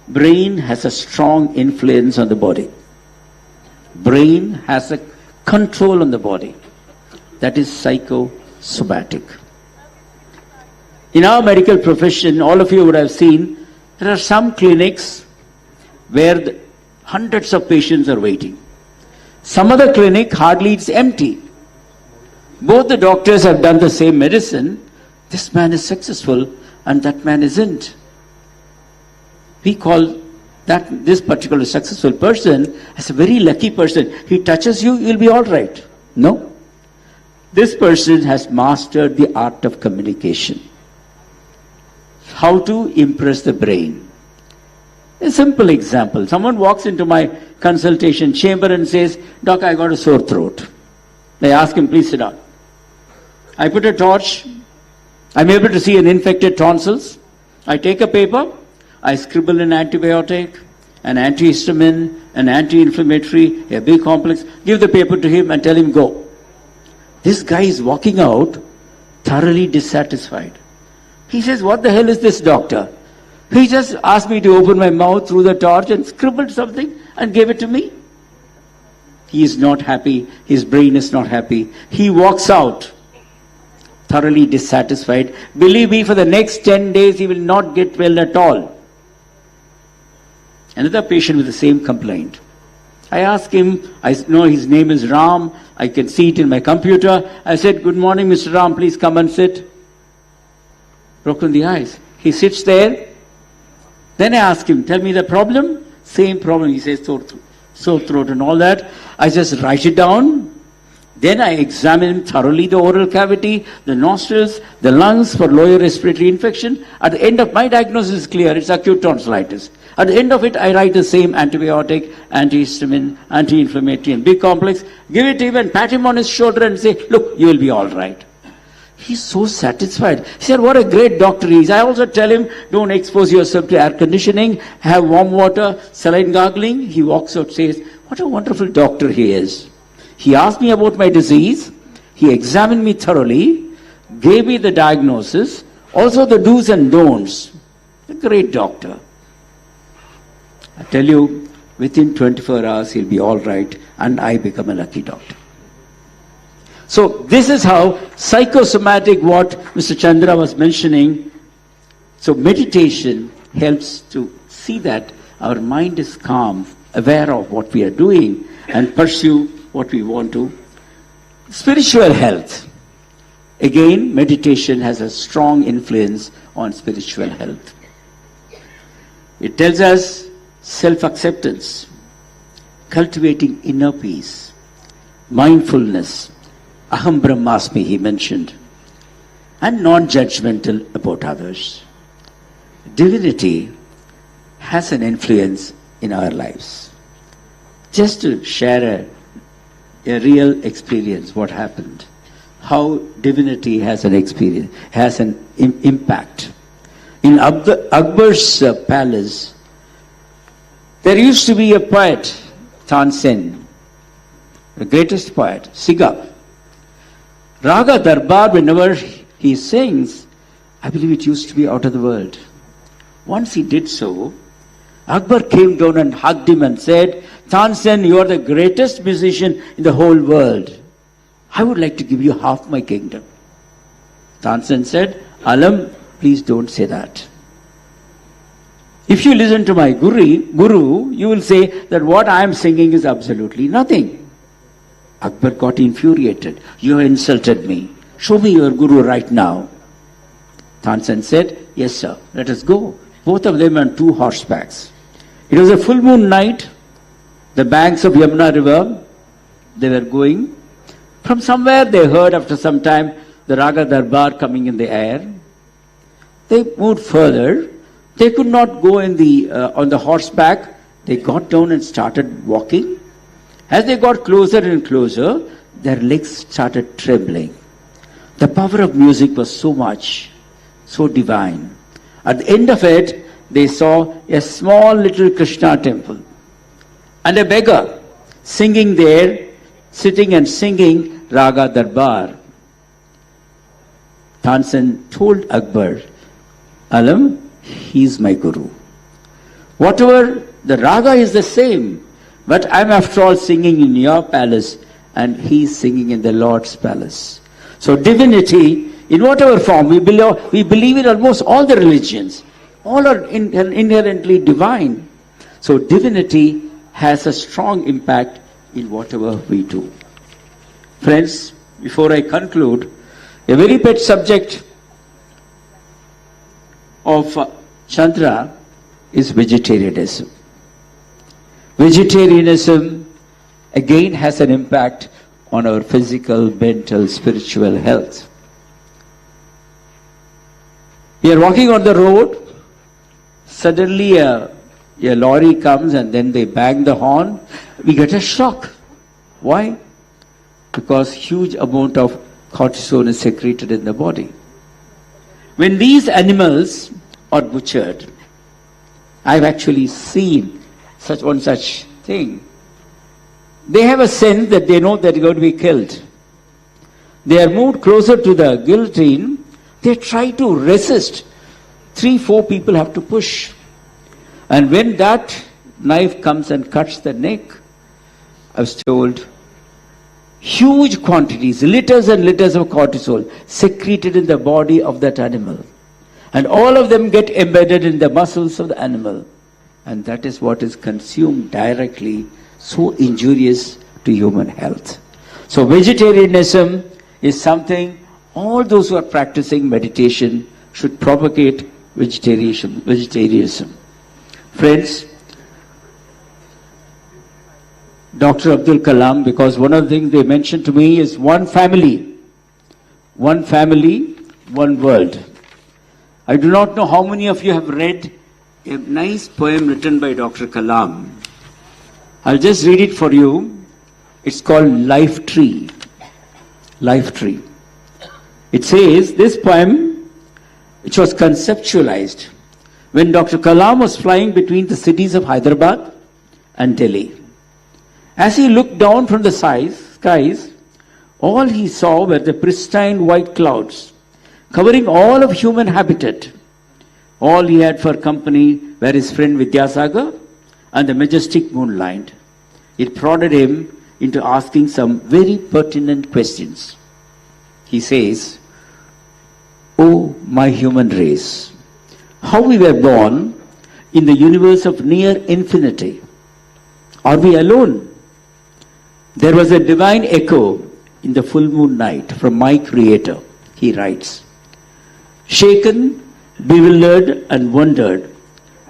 H: brain has a strong influence on the body. Brain has a control on the body. That is psychosomatic. In our medical profession, all of you would have seen, there are some clinics where hundreds of patients are waiting. Some other clinic hardly it's empty. Both the doctors have done the same medicine. This man is successful and that man isn't. We call this particular successful person as a very lucky person. He touches you, you'll be all right. No. This person has mastered the art of communication. How to impress the brain. A simple example. Someone walks into my consultation chamber and says, Doc, I got a sore throat. I ask him, please sit down. I put a torch. I'm able to see an infected tonsils. I take a paper. I scribble an antibiotic, an antihistamine, an anti-inflammatory, a B complex. Give the paper to him and tell him go. This guy is walking out thoroughly dissatisfied. He says, what the hell is this, doctor? He just asked me to open my mouth through the torch and scribbled something and gave it to me. He is not happy. His brain is not happy. He walks out thoroughly dissatisfied. Believe me, for the next 10 days, he will not get well at all. Another patient with the same complaint. I asked him, I know his name is Ram. I can see it in my computer. I said, good morning, Mr. Ram, please come and sit. Broken the ice. He sits there. Then I ask him, tell me the problem. Same problem. He says, sore throat and all that. I just write it down. Then I examine thoroughly the oral cavity, the nostrils, the lungs for lower respiratory infection. At the end of my diagnosis is clear. It's acute tonsillitis. At the end of it, I write the same antibiotic, antihistamine, anti-inflammatory and B complex. Give it to him and pat him on his shoulder and say, look, you will be all right. He's so satisfied. He said, what a great doctor he is. I also tell him, don't expose yourself to air conditioning, have warm water, saline gargling. He walks out, says, what a wonderful doctor he is. He asked me about my disease. He examined me thoroughly, gave me the diagnosis, also the do's and don'ts. A great doctor. I tell you, within 24 hours, he'll be all right, and I become a lucky doctor. So this is how psychosomatic, what Mr. Chandra was mentioning. So meditation helps to see that our mind is calm, aware of what we are doing, and pursue what we want to. Spiritual health. Again, meditation has a strong influence on spiritual health. It tells us self-acceptance, cultivating inner peace, mindfulness, aham brahmasmi he mentioned, and non-judgmental about others. Divinity has an influence in our lives. Just to share a real experience, what happened, how divinity has an experience, has an impact. In Akbar's palace, there used to be a poet, Tansen, the greatest poet, Siga. Raga Darbar, whenever he sings, I believe it used to be out of the world. Once he did so, Akbar came down and hugged him and said, Tansen, you are the greatest musician in the whole world. I would like to give you half my kingdom. Tansen said, Alam, please don't say that. If you listen to my guru, you will say that what I am singing is absolutely nothing. Akbar got infuriated. You have insulted me. Show me your guru right now. Tansen said, yes sir, let us go. Both of them on 2 horsebacks. It was a full moon night. The banks of Yamuna river, they were going. From somewhere they heard after some time the Raga Darbar coming in the air. They moved further. They could not go in on the horseback. They got down and started walking. As they got closer and closer, their legs started trembling. The power of music was so much, so divine. At the end of it, they saw a small little Krishna temple and a beggar singing there, sitting and singing Raga Darbar. Tansen told Akbar, Alam, he is my guru. Whatever, the raga is the same, but I'm after all singing in your palace and he's singing in the Lord's palace. So divinity, in whatever form, we believe in almost all the religions. All are inherently divine. So divinity has a strong impact in whatever we do. Friends, before I conclude, a very pet subject of Chandra is vegetarianism. Vegetarianism again has an impact on our physical, mental, spiritual health. We are walking on the road, suddenly a lorry comes and then they bang the horn, we get a shock. Why? Because huge amount of cortisol is secreted in the body. When these animals are butchered, I've actually seen such thing. They have a sense that they know they're going to be killed. They are moved closer to the guillotine. They try to resist. 3-4 people have to push. And when that knife comes and cuts the neck, I was told, huge quantities, liters and liters of cortisol secreted in the body of that animal. And all of them get embedded in the muscles of the animal. And that is what is consumed directly, so injurious to human health. So vegetarianism is something all those who are practicing meditation should propagate vegetarianism. Friends, Dr. Abdul Kalam, because one of the things they mentioned to me is one family, one world. I do not know how many of you have read a nice poem written by Dr. Kalam. I'll just read it for you. It's called Life Tree. Life Tree. It says, this poem, which was conceptualized when Dr. Kalam was flying between the cities of Hyderabad and Delhi. As he looked down from the skies, all he saw were the pristine white clouds covering all of human habitat. All he had for company were his friend Vidyasagar and the majestic moonlight. It prodded him into asking some very pertinent questions. He says, "Oh, my human race, how we were born in the universe of near infinity. Are we alone? There was a divine echo in the full moon night from my Creator," he writes. Shaken, bewildered and wondered,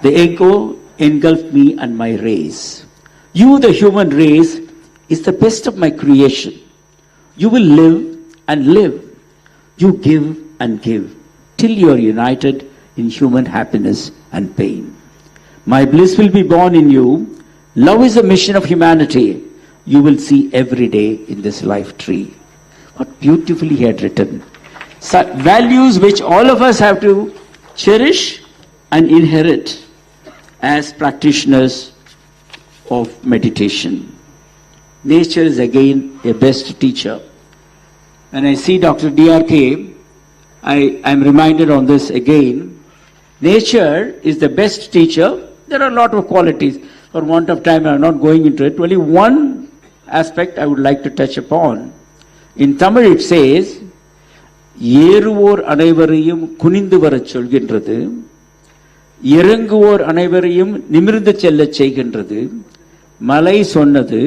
H: the echo engulfed me and my race. You, the human race, is the best of my creation. You will live and live. You give and give till you are united in human happiness and pain. My bliss will be born in you. Love is a mission of humanity. You will see every day in this life tree. What beautifully he had written. Values which all of us have to cherish and inherit as practitioners of meditation. Nature is again a best teacher. When I see Dr. DRK, I am reminded on this again. Nature is the best teacher. There are a lot of qualities. For want of time, I am not going into it. Only one aspect I would like to touch upon. In Tamil it says, ஏறுவோர் அனைவரையும் குனிந்து வரச் சொல்கின்றது, இறங்குவோர் அனைவரையும் நிமிர்ந்து செல்லச் செய்கின்றது. மலை சொன்னது,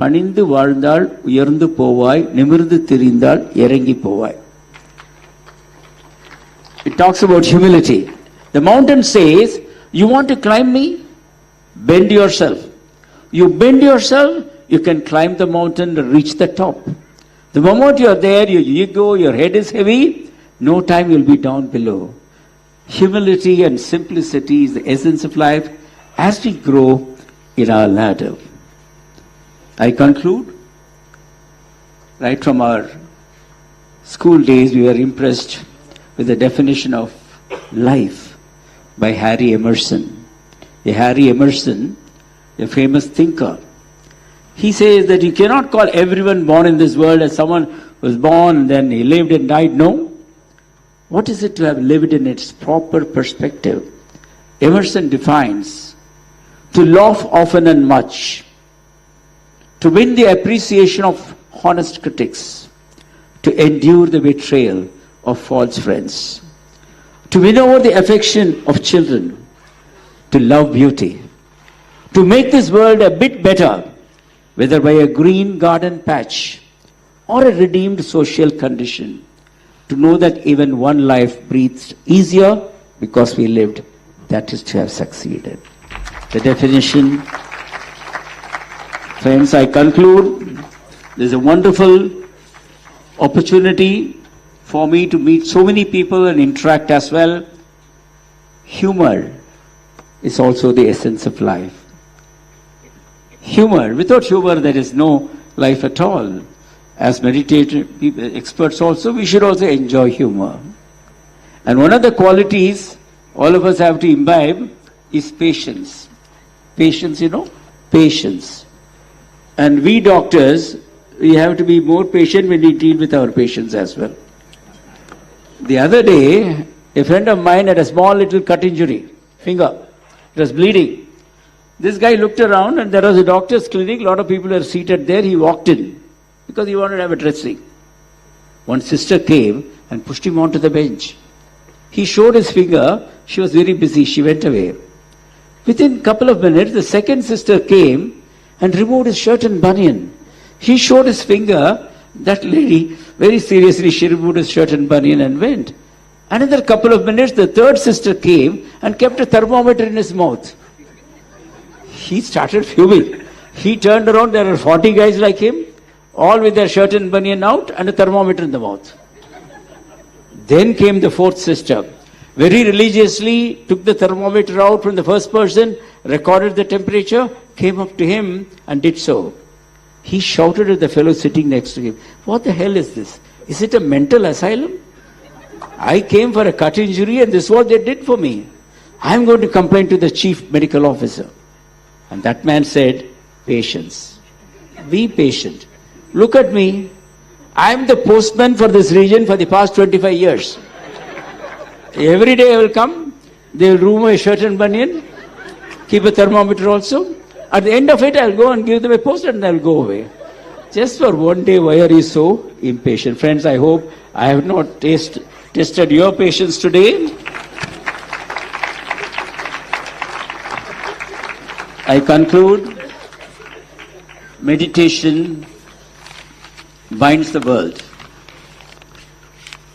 H: பணிந்து வாழ்ந்தால் உயர்ந்து போவாய், நிமிர்ந்து திரிந்தால் இறங்கி போவாய். It talks about humility. The mountain says, you want to climb me? Bend yourself. You bend yourself, you can climb the mountain and reach the top. The moment you are there, your ego, your head is heavy, no time you'll be down below. Humility and simplicity is the essence of life as we grow in our ladder. I conclude. Right from our school days, we were impressed with the definition of life by Harry Emerson. Harry Emerson, a famous thinker, he says that you cannot call everyone born in this world as someone who was born and then he lived and died. No. What is it to have lived in its proper perspective? Emerson defines to laugh often and much, to win the appreciation of honest critics, to endure the betrayal of false friends, to win over the affection of children, to love beauty, to make this world a bit better, whether by a green garden patch or a redeemed social condition, to know that even one life breathed easier because we lived, that is to have succeeded. The definition. Friends, I conclude, there's a wonderful opportunity for me to meet so many people and interact as well. Humor is also the essence of life. Humor, without humor there is no life at all. As meditative experts also, we should also enjoy humor. And one of the qualities all of us have to imbibe is patience. Patience, patience. And we doctors, we have to be more patient when we deal with our patients as well. The other day, a friend of mine had a small little cut injury, finger. It was bleeding. This guy looked around and there was a doctor's clinic, a lot of people were seated there. He walked in because he wanted to have a dressing. One sister came and pushed him onto the bench. He showed his finger. She was very busy. She went away. Within a couple of minutes, the second sister came and removed his shirt and banian. He showed his finger. That lady, very seriously, she removed his shirt and banian and went. Another couple of minutes, the third sister came and kept a thermometer in his mouth. He started fuming. He turned around, there were 40 guys like him, all with their shirt and banian out and a thermometer in the mouth. Then came the fourth sister. Very religiously took the thermometer out from the first person, recorded the temperature, came up to him and did so. He shouted at the fellow sitting next to him, "What the hell is this? Is it a mental asylum? I came for a cut injury and this is what they did for me. I'm going to complain to the chief medical officer." And that man said, "Patience. Be patient. Look at me. I'm the postman for this region for the past 25 years. Every day I will come, they will remove my shirt and banian, keep a thermometer also. At the end of it, I'll go and give them a post and I'll go away. Just for one day, why are you so impatient?" Friends, I hope I have not tested your patience today. I conclude, meditation binds the world.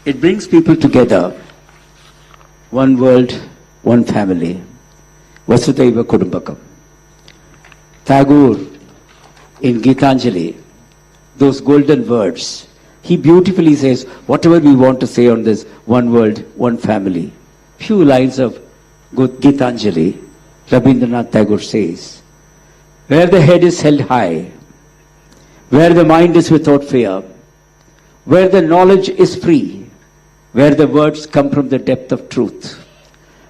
H: It brings people together. One world, one family. Vasudhaiva Kudumbakam. Tagore, in Gitanjali, those golden words, he beautifully says, whatever we want to say on this one world, one family. Few lines of Gitanjali, Rabindranath Tagore says, where the head is held high, where the mind is without fear, where the knowledge is free, where the words come from the depth of truth,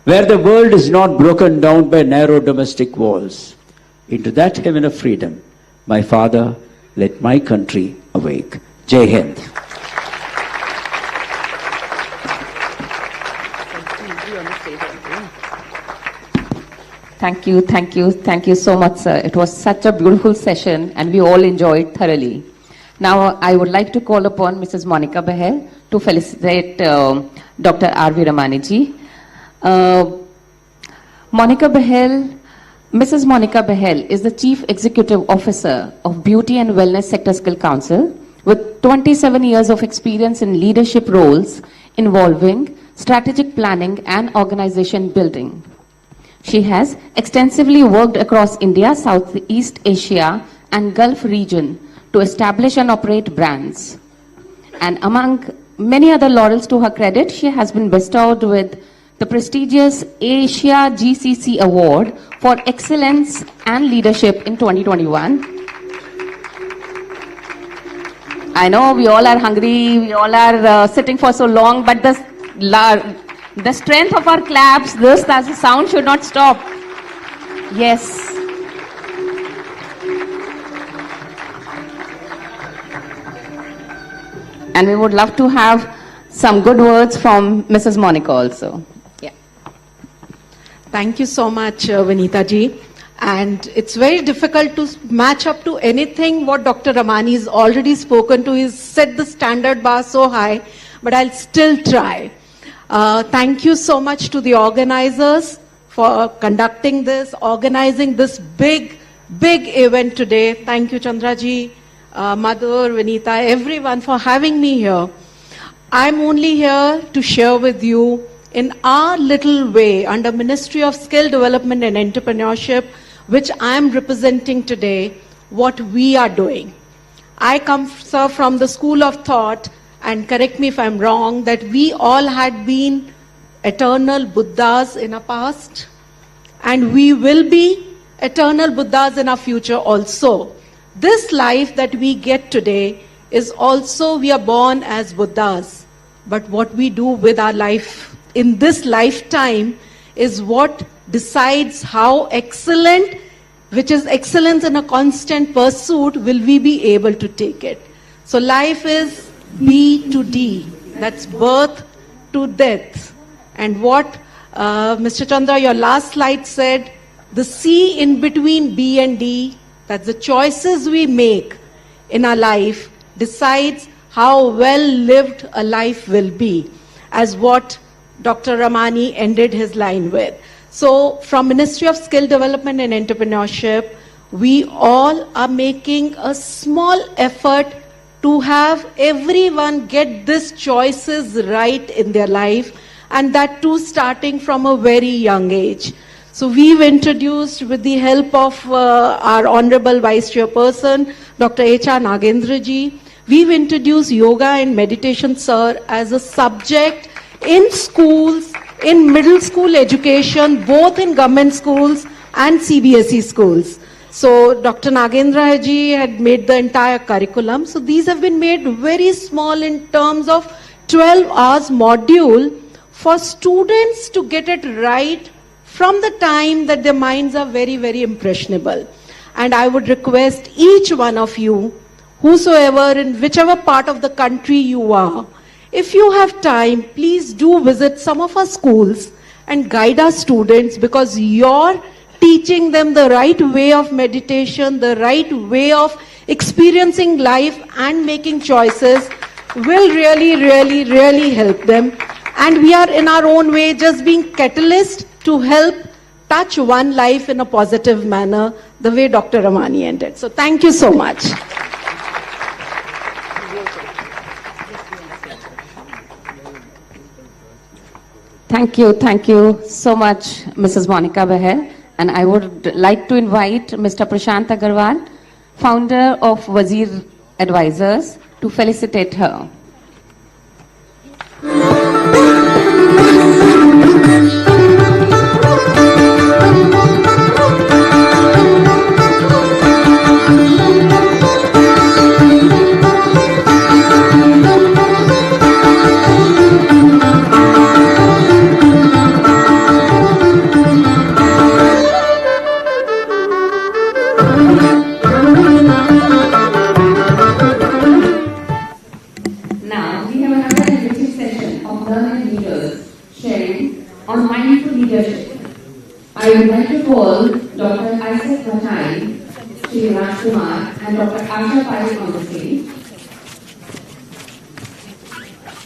H: where the world is not broken down by narrow domestic walls, into that heaven of freedom, my Father, let my country awake. Jai Hind.
N: Thank you so much, sir. It was such a beautiful session and we all enjoyed thoroughly. Now I would like to call upon Mrs. Monica Bahel to felicitate Dr. R.V. Ramani ji. Mrs. Monica Bahel is the Chief Executive Officer of Beauty and Wellness Sector Skill Council with 27 years of experience in leadership roles involving strategic planning and organization building. She has extensively worked across India, Southeast Asia and Gulf region to establish and operate brands. And among many other laurels to her credit, she has been bestowed with the prestigious Asia GCC Award for Excellence and Leadership in 2021. I know we all are hungry, we all are sitting for so long, but the strength of our claps, the sound should not stop. Yes. And we would love to have some good words from Mrs. Monica also. Yeah.
E: Thank you so much, Vinita ji. And it's very difficult to match up to anything what Dr. Ramani has already spoken to. He's set the standard bar so high, but I'll still try. Thank you so much to the organizers for conducting this, organizing this big event today. Thank you, Chandraji, Madhur, Vinita, everyone for having me here. I'm only here to share with you in our little way under Ministry of Skill Development and Entrepreneurship, which I'm representing today, what we are doing. I come, sir, from the school of thought, and correct me if I'm wrong, that we all had been eternal Buddhas in our past, and we will be eternal Buddhas in our future also. This life that we get today is also, we are born as Buddhas, but what we do with our life in this lifetime is what decides how excellent, which is excellence in a constant pursuit, will we be able to take it. So life is B to D, that's birth to death. And what Mr. Chandra, your last slide said, the C in between B and D, that's the choices we make in our life, decides how well lived a life will be, as what Dr. Ramani ended his line with. So from Ministry of Skill Development and Entrepreneurship, we all are making a small effort to have everyone get these choices right in their life, and that too starting from a very young age. So we've introduced, with the help of our Honorable Vice Chairperson, Dr. H.R. Nagendra ji, we've introduced yoga and meditation, sir, as a subject in schools, in middle school education, both in government schools and CBSE schools. So Dr. Nagendra ji had made the entire curriculum. So these have been made very small in terms of 12 hours module for students to get it right from the time that their minds are very, very impressionable. And I would request each one of you, whosoever in whichever part of the country you are, if you have time, please do visit some of our schools and guide our students, because you're teaching them the right way of meditation, the right way of experiencing life and making choices will really, really, really help them. And we are in our own way just being catalyst to help touch one life in a positive manner, the way Dr. Ramani ended. So thank you so much.
N: Thank you so much, Mrs. Monica Beher. And I would like to invite Mr. Prashant Agarwal, founder of Wazir Advisors, to felicitate her.
X: I would like to call Dr. Isaac Bhatai, Shri Rajkumar, and Dr. Asha Pai on the stage.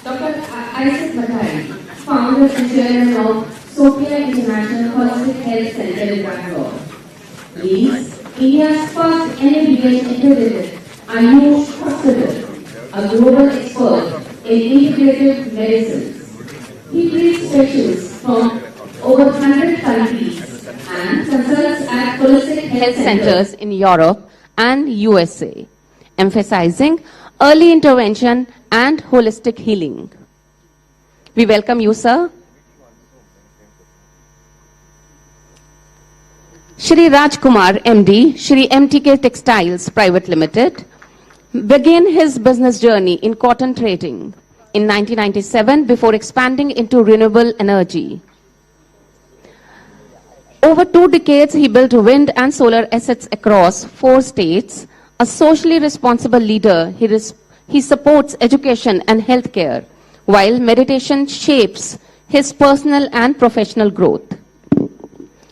X: Dr. Isaac Bhatai, founder and chairman of Sophia International Holistic Health Center in Bangalore, leads India's first NABH accredited IU hospital, a global expert in integrative medicine. He treats patients from over 100 countries and consults at holistic health centers in Europe and USA, emphasizing early intervention and holistic healing. We welcome you, sir. Shri Rajkumar, MD, Shri MTK Textiles Private Limited, began his business journey in cotton trading in 1997 before expanding into renewable energy. Over 2 decades, he built wind and solar assets across 4 states. A socially responsible leader, he supports education and healthcare, while meditation shapes his personal and professional growth.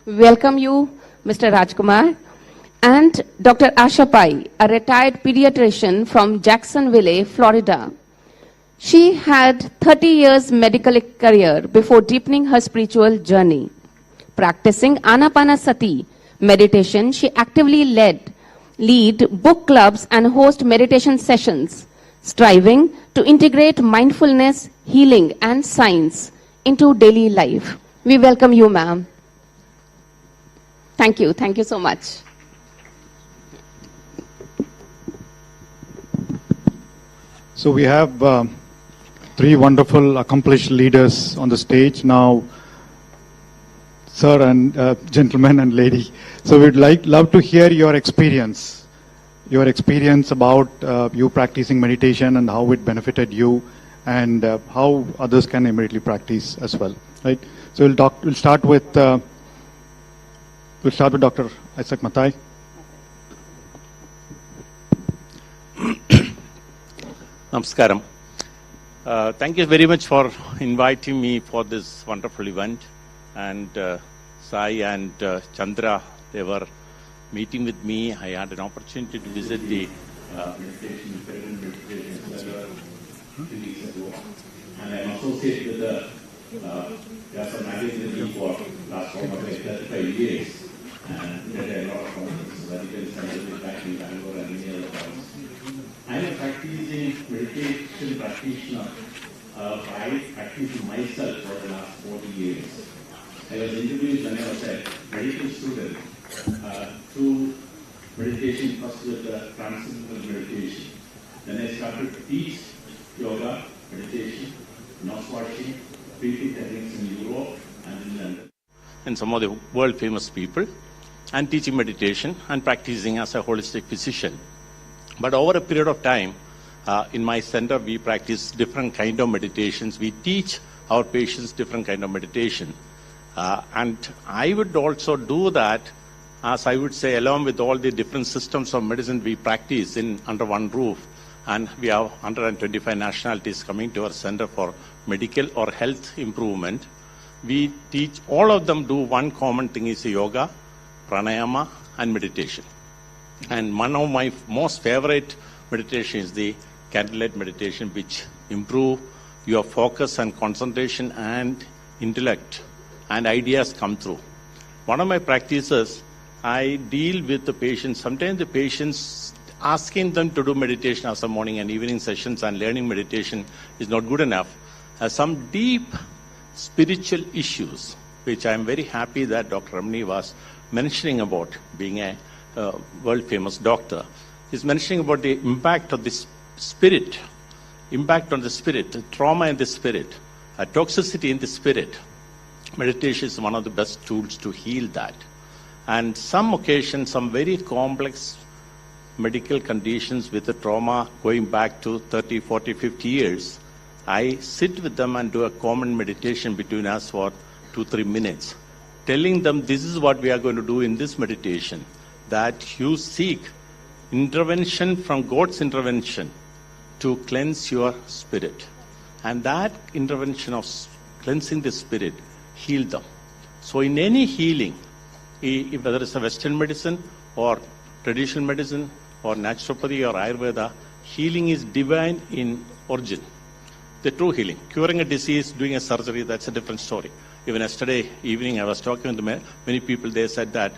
X: We welcome you,
N: Mr. Rajkumar, and Dr. Asha Pai, a retired pediatrician from Jacksonville, Florida. She had 30 years medical career before deepening her spiritual journey. Practicing Anapanasati meditation, she actively lead book clubs and host meditation sessions, striving to integrate mindfulness, healing, and science into daily life. We welcome you, ma'am. Thank you. Thank you so much.
F: So we have three wonderful, accomplished leaders on the stage now, sir and gentlemen and lady. So we'd love to hear your experience about you practicing meditation and how it benefited you, and how others can immediately practice as well. Right. So we'll start with Dr. Isaac Mathai.
G: Namaskaram. Thank you very much for inviting me for this wonderful event. And Sai and Chandra, they were meeting with me. I had an opportunity to visit the meditation center 2 weeks ago. And I'm associated with the magazine for last almost 35 years. And there are a lot of conferences, radical scientific back in Bangalore and many other towns. I'm a practicing meditation practitioner. I practiced myself for the last 40 years. I was interviewed when I was a medical student through meditation, first with the transcendental meditation. Then I started to teach yoga, meditation, nose washing, breathing techniques in Europe and in London. And some of the world famous people, and teaching meditation and practicing as a holistic physician. But over a period of time, in my center, we practice different kind of meditations. We teach our patients different kind of meditation. And I would also do that, as I would say, along with all the different systems of medicine we practice under one roof. And we have 125 nationalities coming to our center for medical or health improvement. We teach all of them do one common thing is yoga, pranayama, and meditation. And one of my most favorite meditation is the candlelight meditation, which improve your focus and concentration and intellect, and ideas come through. One of my practices, I deal with the patients. Sometimes the patients asking them to do meditation as a morning and evening sessions and learning meditation is not good enough. Some deep spiritual issues, which I'm very happy that Dr. Ramani was mentioning about, being a world famous doctor, is mentioning about the impact of the spirit, impact on the spirit, trauma in the spirit, toxicity in the spirit. Meditation is one of the best tools to heal that. And some occasions, some very complex medical conditions with the trauma going back to 30, 40, 50 years, I sit with them and do a common meditation between us for 2-3 minutes, telling them this is what we are going to do in this meditation, that you seek intervention from God's intervention to cleanse your spirit. And that intervention of cleansing the spirit, heal them. So in any healing, whether it's a Western medicine or traditional medicine or naturopathy or Ayurveda, healing is divine in origin. The true healing. Curing a disease, doing a surgery, that's a different story. Even yesterday evening, I was talking to many people, they said that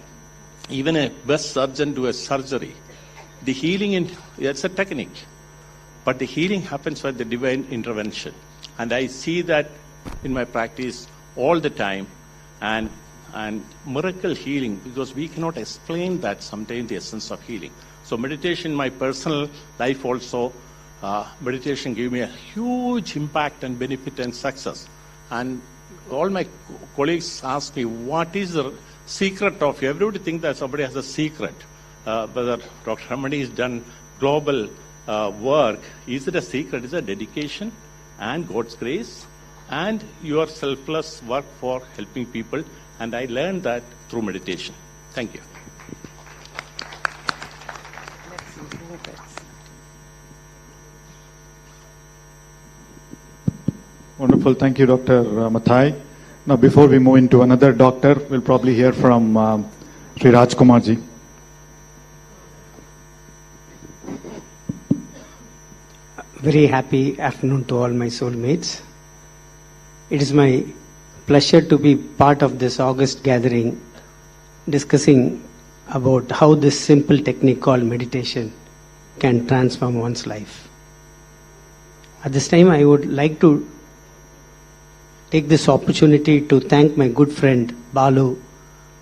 G: even a best surgeon do a surgery. The healing, it's a technique. But the healing happens by the divine intervention. And I see that in my practice all the time. And miracle healing, because we cannot explain that sometimes the essence of healing. So meditation in my personal life also, meditation gave me a huge impact and benefit and success. And all my colleagues ask me, what is the secret of you? Everybody thinks that somebody has a secret. Whether Dr. Ramani has done global work, is it a secret? Is it a dedication and God's grace and your selfless work for helping people? And I learned that through meditation. Thank you.
F: Wonderful. Thank you, Dr. Mathai. Now, before we move into another doctor, we'll probably hear from Sri Rajkumarji.
I: Very happy afternoon to all my soulmates. It is my pleasure to be part of this August gathering discussing about how this simple technique called meditation can transform one's life. At this time, I would like to take this opportunity to thank my good friend Balu,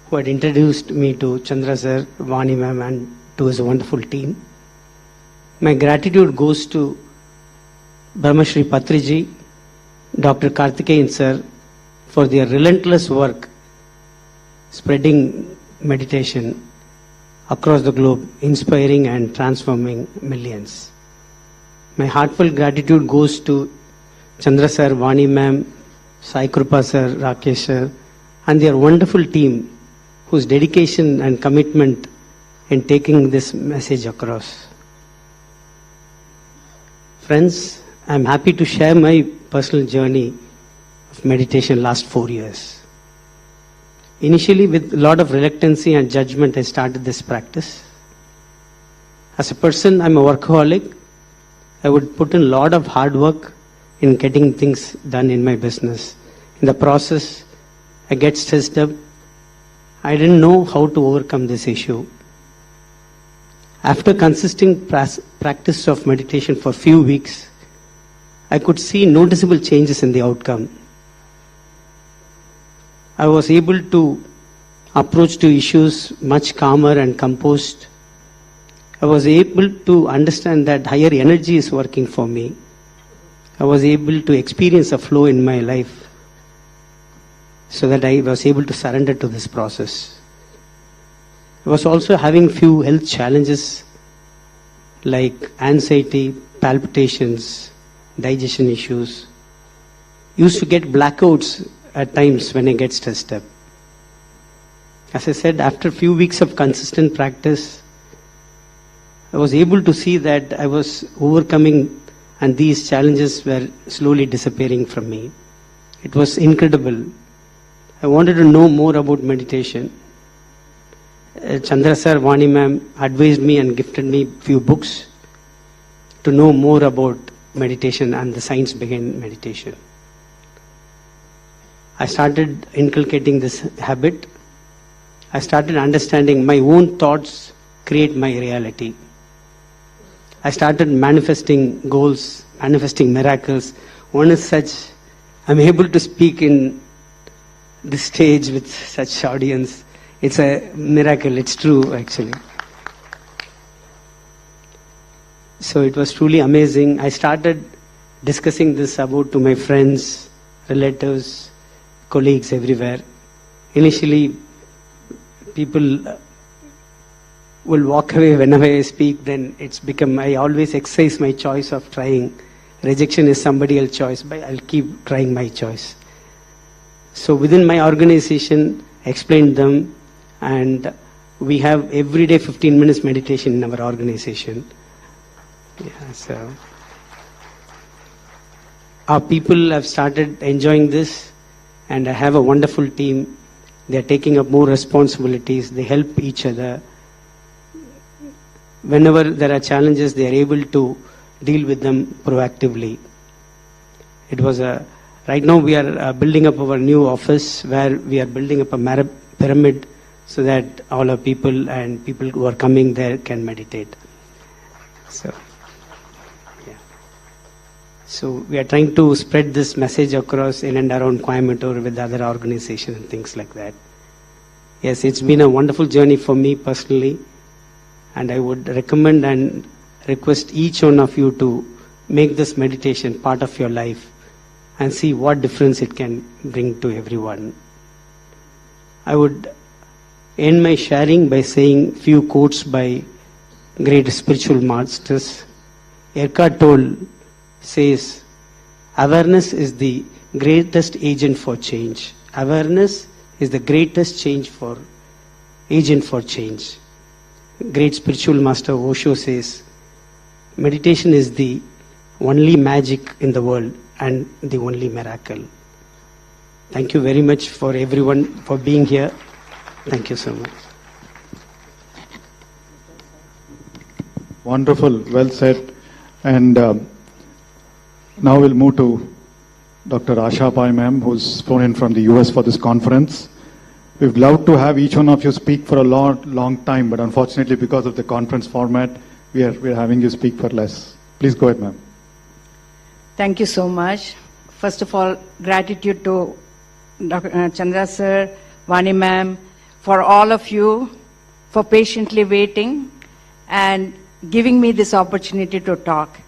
I: who had introduced me to Chandra sir, Vani ma'am, and to his wonderful team. My gratitude goes to Brahmashri Patriji, Dr. Karthikeyan sir, for their relentless work spreading meditation across the globe, inspiring and transforming millions. My heartfelt gratitude goes to Chandra sir, Vani ma'am, Sai Krupa sir, Rakesh sir, and their wonderful team whose dedication and commitment in taking this message across. Friends, I am happy to share my personal journey of meditation last 4 years. Initially, with a lot of reluctancy and judgment, I started this practice. As a person, I'm a workaholic. I would put in a lot of hard work in getting things done in my business. In the process, I get stressed up. I didn't know how to overcome this issue. After consistent practice of meditation for a few weeks, I could see noticeable changes in the outcome. I was able to approach to issues much calmer and composed. I was able to understand that higher energy is working for me. I was able to experience a flow in my life so that I was able to surrender to this process. I was also having few health challenges like anxiety, palpitations, digestion issues. Used to get blackouts at times when I get stressed up. As I said, after a few weeks of consistent practice, I was able to see that I was overcoming and these challenges were slowly disappearing from me. It was incredible. I wanted to know more about meditation. Chandra sir, Vani ma'am advised me and gifted me few books to know more about meditation and the science behind meditation. I started inculcating this habit. I started understanding my own thoughts create my reality. I started manifesting goals, manifesting miracles. One is such, I'm able to speak in this stage with such audience. It's a miracle, it's true actually. So it was truly amazing. I started discussing this about to my friends, relatives, colleagues everywhere. Initially, people will walk away whenever I speak, then it's become, I always exercise my choice of trying. Rejection is somebody else's choice, but I'll keep trying my choice. So within my organization, I explained them, and we have every day 15 minutes meditation in our organization. Yeah, so our people have started enjoying this, and I have a wonderful team. They are taking up more responsibilities. They help each other. Whenever there are challenges, they are able to deal with them proactively. It was a, right now we are building up our new office where we are building up a pyramid so that all our people and people who are coming there can meditate. So, yeah. So we are trying to spread this message across in and around Coimbatore with other organizations and things like that. Yes, it's been a wonderful journey for me personally. And I would recommend and request each one of you to make this meditation part of your life and see what difference it can bring to everyone. I would end my sharing by saying few quotes by great spiritual masters. Eckhart Tolle says, awareness is the greatest agent for change. Awareness is the greatest agent for change. Great spiritual master Osho says, meditation is the only magic in the world and the only miracle. Thank you very much for everyone for being here. Thank you so much.
F: Wonderful, well said. And now we'll move to Dr. Asha Pai ma'am, who's flown in from the US for this conference. We'd love to have each one of you speak for a long time, but unfortunately because of the conference format, we're having you speak for less. Please go ahead, ma'am.
J: Thank you so much. First of all, gratitude to Dr. Chandra sir, Vani ma'am, for all of you, for patiently waiting and giving me this opportunity to talk.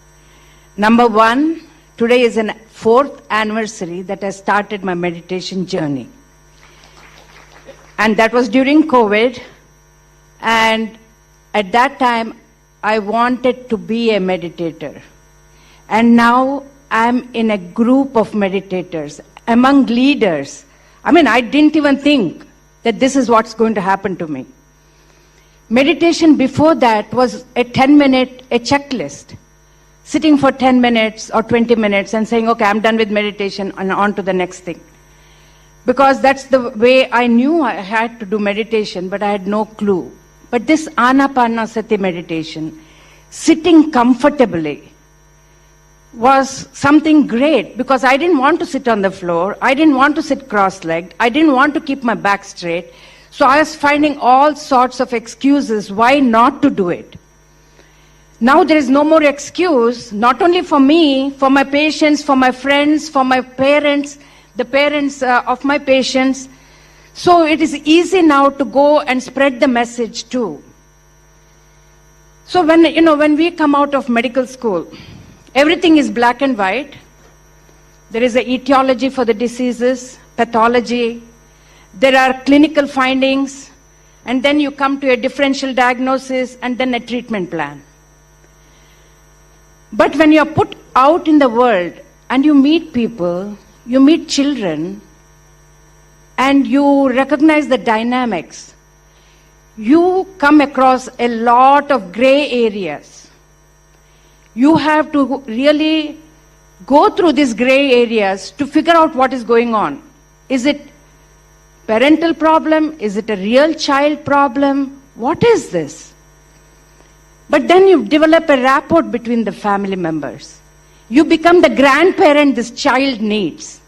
J: Number one, today is an 4th anniversary that I started my meditation journey. And that was during COVID. And at that time, I wanted to be a meditator. And now I'm in a group of meditators, among leaders. I mean, I didn't even think that this is what's going to happen to me. Meditation before that was a 10-minute, a checklist. Sitting for 10 minutes or 20 minutes and saying, okay, I'm done with meditation and on to the next thing. Because that's the way I knew I had to do meditation, but I had no clue. But this Anapanasati meditation, sitting comfortably, was something great because I didn't want to sit on the floor. I didn't want to sit cross-legged. I didn't want to keep my back straight. So I was finding all sorts of excuses why not to do it. Now there is no more excuse, not only for me, for my patients, for my friends, for my parents, the parents of my patients. So it is easy now to go and spread the message too. So when we come out of medical school, everything is black and white. There is an etiology for the diseases, pathology. There are clinical findings, and then you come to a differential diagnosis and then a treatment plan. But when you are put out in the world and you meet people, you meet children, and you recognize the dynamics, you come across a lot of gray areas. You have to really go through these gray areas to figure out what is going on. Is it parental problem? Is it a real child problem? What is this? But then you develop a rapport between the family members. You become the grandparent this child needs,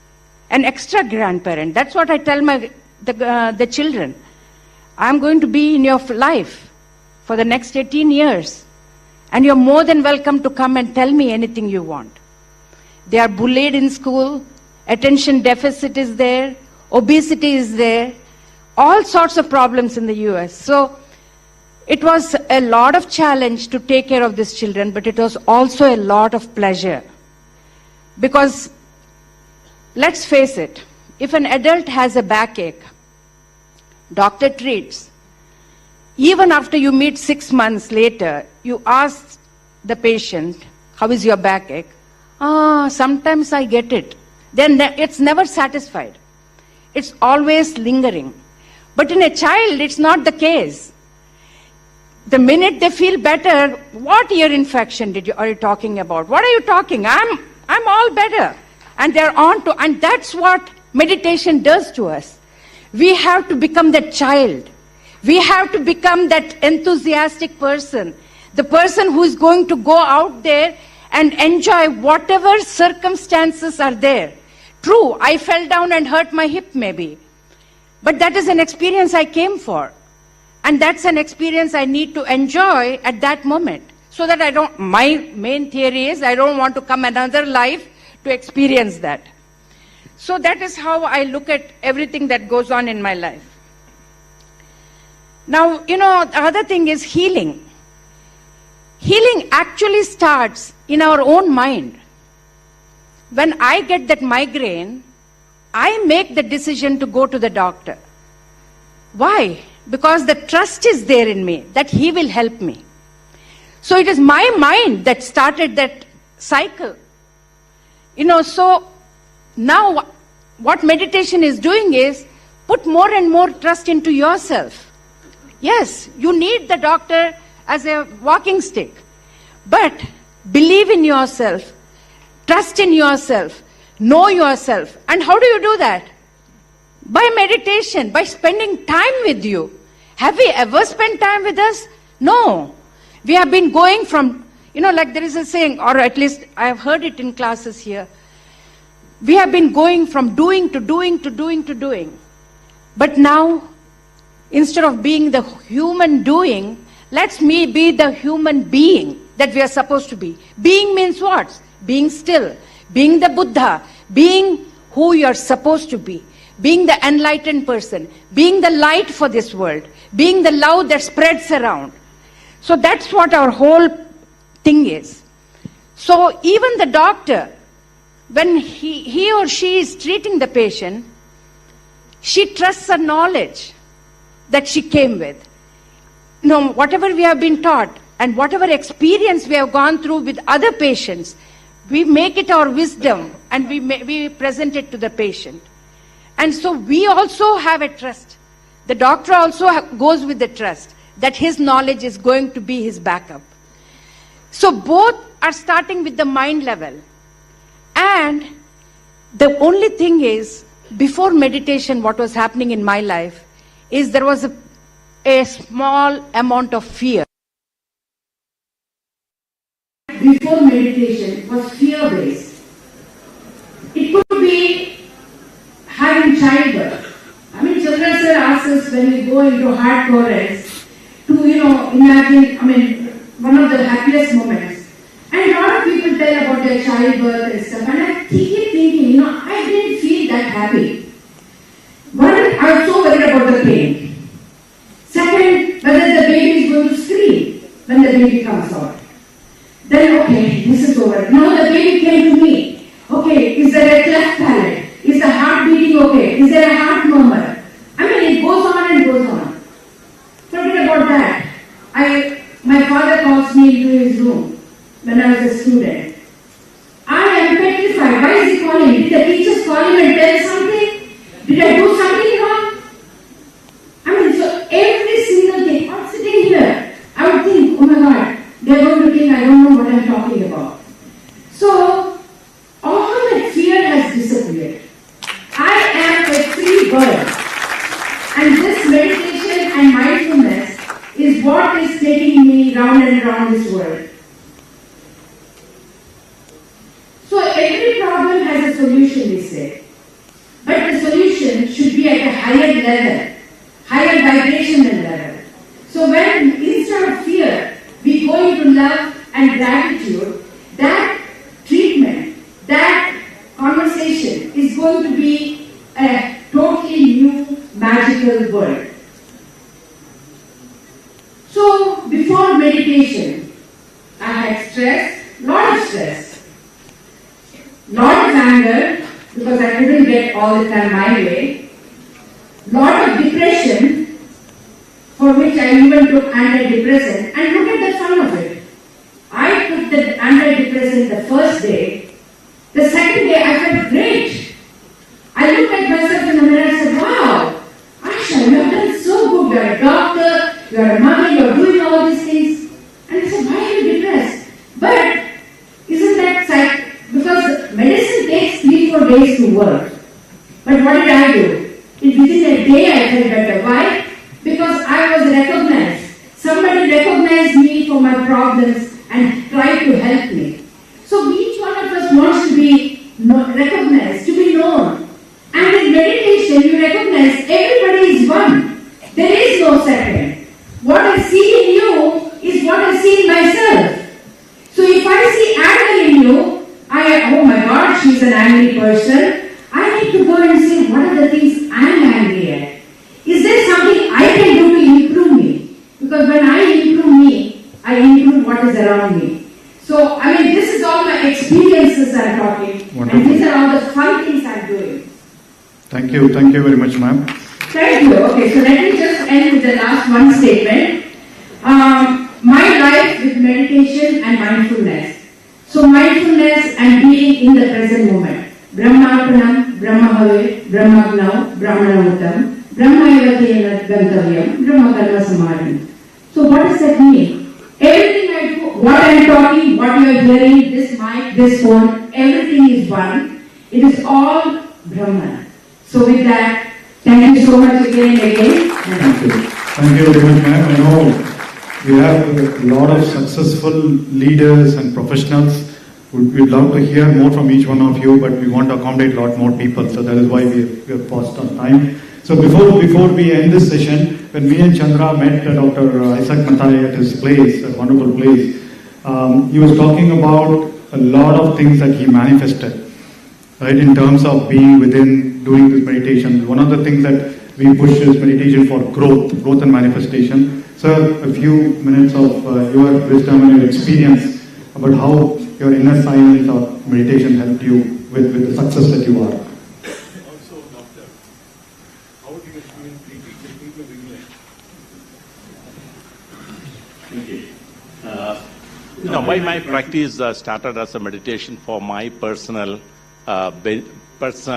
J: an extra grandparent. That's what I tell the children. I'm going to be in your life for the next 18 years. And you're more than welcome to come and tell me anything you want. They are bullied in school. Attention deficit is there. Obesity is there. All sorts of problems in the US. So it was a lot of challenge to take care of these children, but it was also a lot of pleasure. Because let's face it, if an adult has a backache, doctor treats. Even after you meet 6 months later, you ask the patient, how is your backache? Sometimes I get it. Then it's never satisfied. It's always lingering. But in a child, it's not the case. The minute they feel better, what ear infection are you talking about? What are you talking? I'm all better. And they're on to, and that's what meditation does to us. We have to become that child. We have to become that enthusiastic person. The person who is going to go out there and enjoy whatever circumstances are there. True, I fell down and hurt my hip maybe. But that is an experience I came for. And that's an experience I need to enjoy at that moment. So that my main theory is I don't want to come another life to experience that. So that is how I look at everything that goes on in my life. Now, the other thing is healing. Healing actually starts in our own mind. When I get that migraine, I make the decision to go to the doctor. Why? Because the trust is there in me that he will help me. So it is my mind that started that cycle. So now what meditation is doing is put more and more trust into yourself. Yes, you need the doctor as a walking stick, but believe in yourself, trust in yourself, know yourself. And how do you do that? By meditation, by spending time with you. Have we ever spent time with us? No. We have been going from, like there is a saying, or at least I have heard it in classes here. We have been going from doing to doing to doing to doing. But now, instead of being the human doing, let's be the human being that we are supposed to be. Being means what? Being still, being the Buddha, being who you are supposed to be, being the enlightened person, being the light for this world, being the love that spreads around. So that's what our whole thing is. So even the doctor, when he or she is treating the patient, she trusts the knowledge that she came with. Whatever we have been taught and whatever experience we have gone through with other patients, we make it our wisdom and we present it to the patient. And so we also have a trust. The doctor also goes with the trust that his knowledge is going to be his backup. So both are starting with the mind level. And the only thing is, before meditation, what was happening in my life is there was a small amount of fear. Before meditation was fear-based. It could be having childbirth. Chandra sir asks us when we go into heart chorus to, imagine, one of the happiest moments. And a lot of people tell about their childbirth and stuff, and I keep thinking, I didn't feel that happy. One, I was so worried about the pain. Second, whether the baby is going to scream when the baby comes out. Then, okay, this is over. Now the baby came to me. Okay, is there a cleft palate? Is the heart beating okay? Is there a heart murmur? It goes on and goes on. Forget about that. My father calls me into his room when I was a student. I am petrified. Why is he calling? Did the teachers call him and tell something? Did I do something wrong? So every single thing, I'm sitting here, I would think, oh my God, they're going to think I don't know what I'm talking about. So, all that fear has disappeared. I am a free bird. And this meditation and mindfulness is what is taking me round and round this world. So every problem has a solution, we say. But the solution should be at a higher level, higher vibrational level. So when instead of fear, we go into love and gratitude, that treatment, that conversation is going to be a totally new magical world. So before meditation, I had stress, lot of stress, lot of anger because I couldn't get all the time my way, lot of depression for which I even took antidepressant, and look at the fun of it. I took the antidepressant the first day, the second day I felt great. I looked at myself in the mirror and said, wow, Asha, you have done so good. You are a doctor, you are a mother, you are doing all these things. And I said, why are you depressed? But isn't that because medicine takes 3-4 days to work. But what did I do? Within a day I felt better. Why? Because I was recognized. Somebody recognized me for my problems and tried to help me. So each one of us wants to be recognized, to be known. And in meditation, you recognize everybody is one. There is no second. What I see in you is what I see in myself. So if I see anger in you, oh my God, she's an angry person. I need to go and say, what are the things I'm angry at? Is there something I can do to improve me? Because when I improve me, I improve what is around me. So, this is all my experiences I'm talking. Wonderful. And these are all the fun things I'm doing.
F: Thank you very much, ma'am.
J: Thank you. Okay, so let me just end with the last one statement. My life with meditation and mindfulness. So mindfulness and being in the present moment. Brahmarpanam, Brahmahave, Brahmagnau, Brahmanamutam, Brahmayavate Gantavyam, Brahmakarma Samadhi. So what does that mean? Everything I do, what I am talking, what you are hearing, this mic, this phone, everything is one. It is all Brahman. So with that, thank you so much again and again.
F: Thank you very much, ma'am. I know We have a lot of successful leaders and professionals. We'd love to hear more from each one of you, but we want to accommodate a lot more people, so that is why we have paused on time. So before we end this session, when me and Chandra met Dr. Isaac Matai at his place, a wonderful place, he was talking about a lot of things that he manifested, right, in terms of being within, doing this meditation. One of the things that we push is meditation for growth and manifestation. Sir, a few minutes of your wisdom and your experience about how your inner science of meditation helped you with the success that you are.
G: Also, doctor, how do you feel teaching people English?
D: Okay. My practice started as a meditation for my personal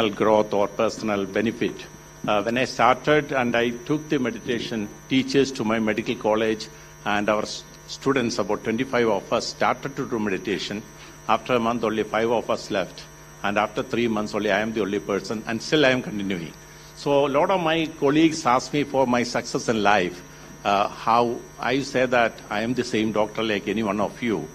D: growth or personal benefit. When I started and I took the meditation teachers to my medical college, and our students, about 25 of us, started to do meditation. After a month, only 5 of us left. And after 3 months, only I am the only person, and still I am continuing. So a lot of my colleagues ask me for my success in life. How I say that I am the same doctor like any one of you.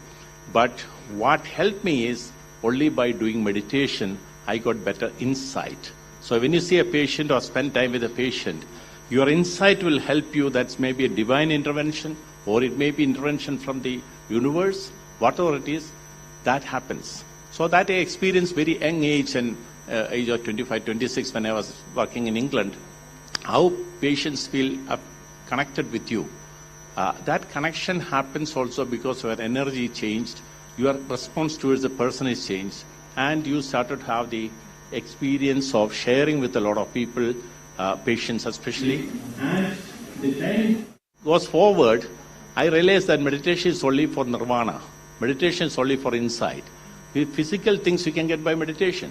D: But what helped me is only by doing meditation, I got better insight. So when you see a patient or spend time with a patient, your insight will help you. That's maybe a divine intervention, or it may be intervention from the universe, whatever it is, that happens. So that I experienced very young age, and age of 25, 26 when I was working in England, how patients feel connected with you. That connection happens also because your energy changed, your response towards the person is changed, and you started to have the experience of sharing with a lot of people, patients especially. And the time goes forward, I realized that meditation is only for nirvana. Meditation is only for insight. The physical things you can get by meditation.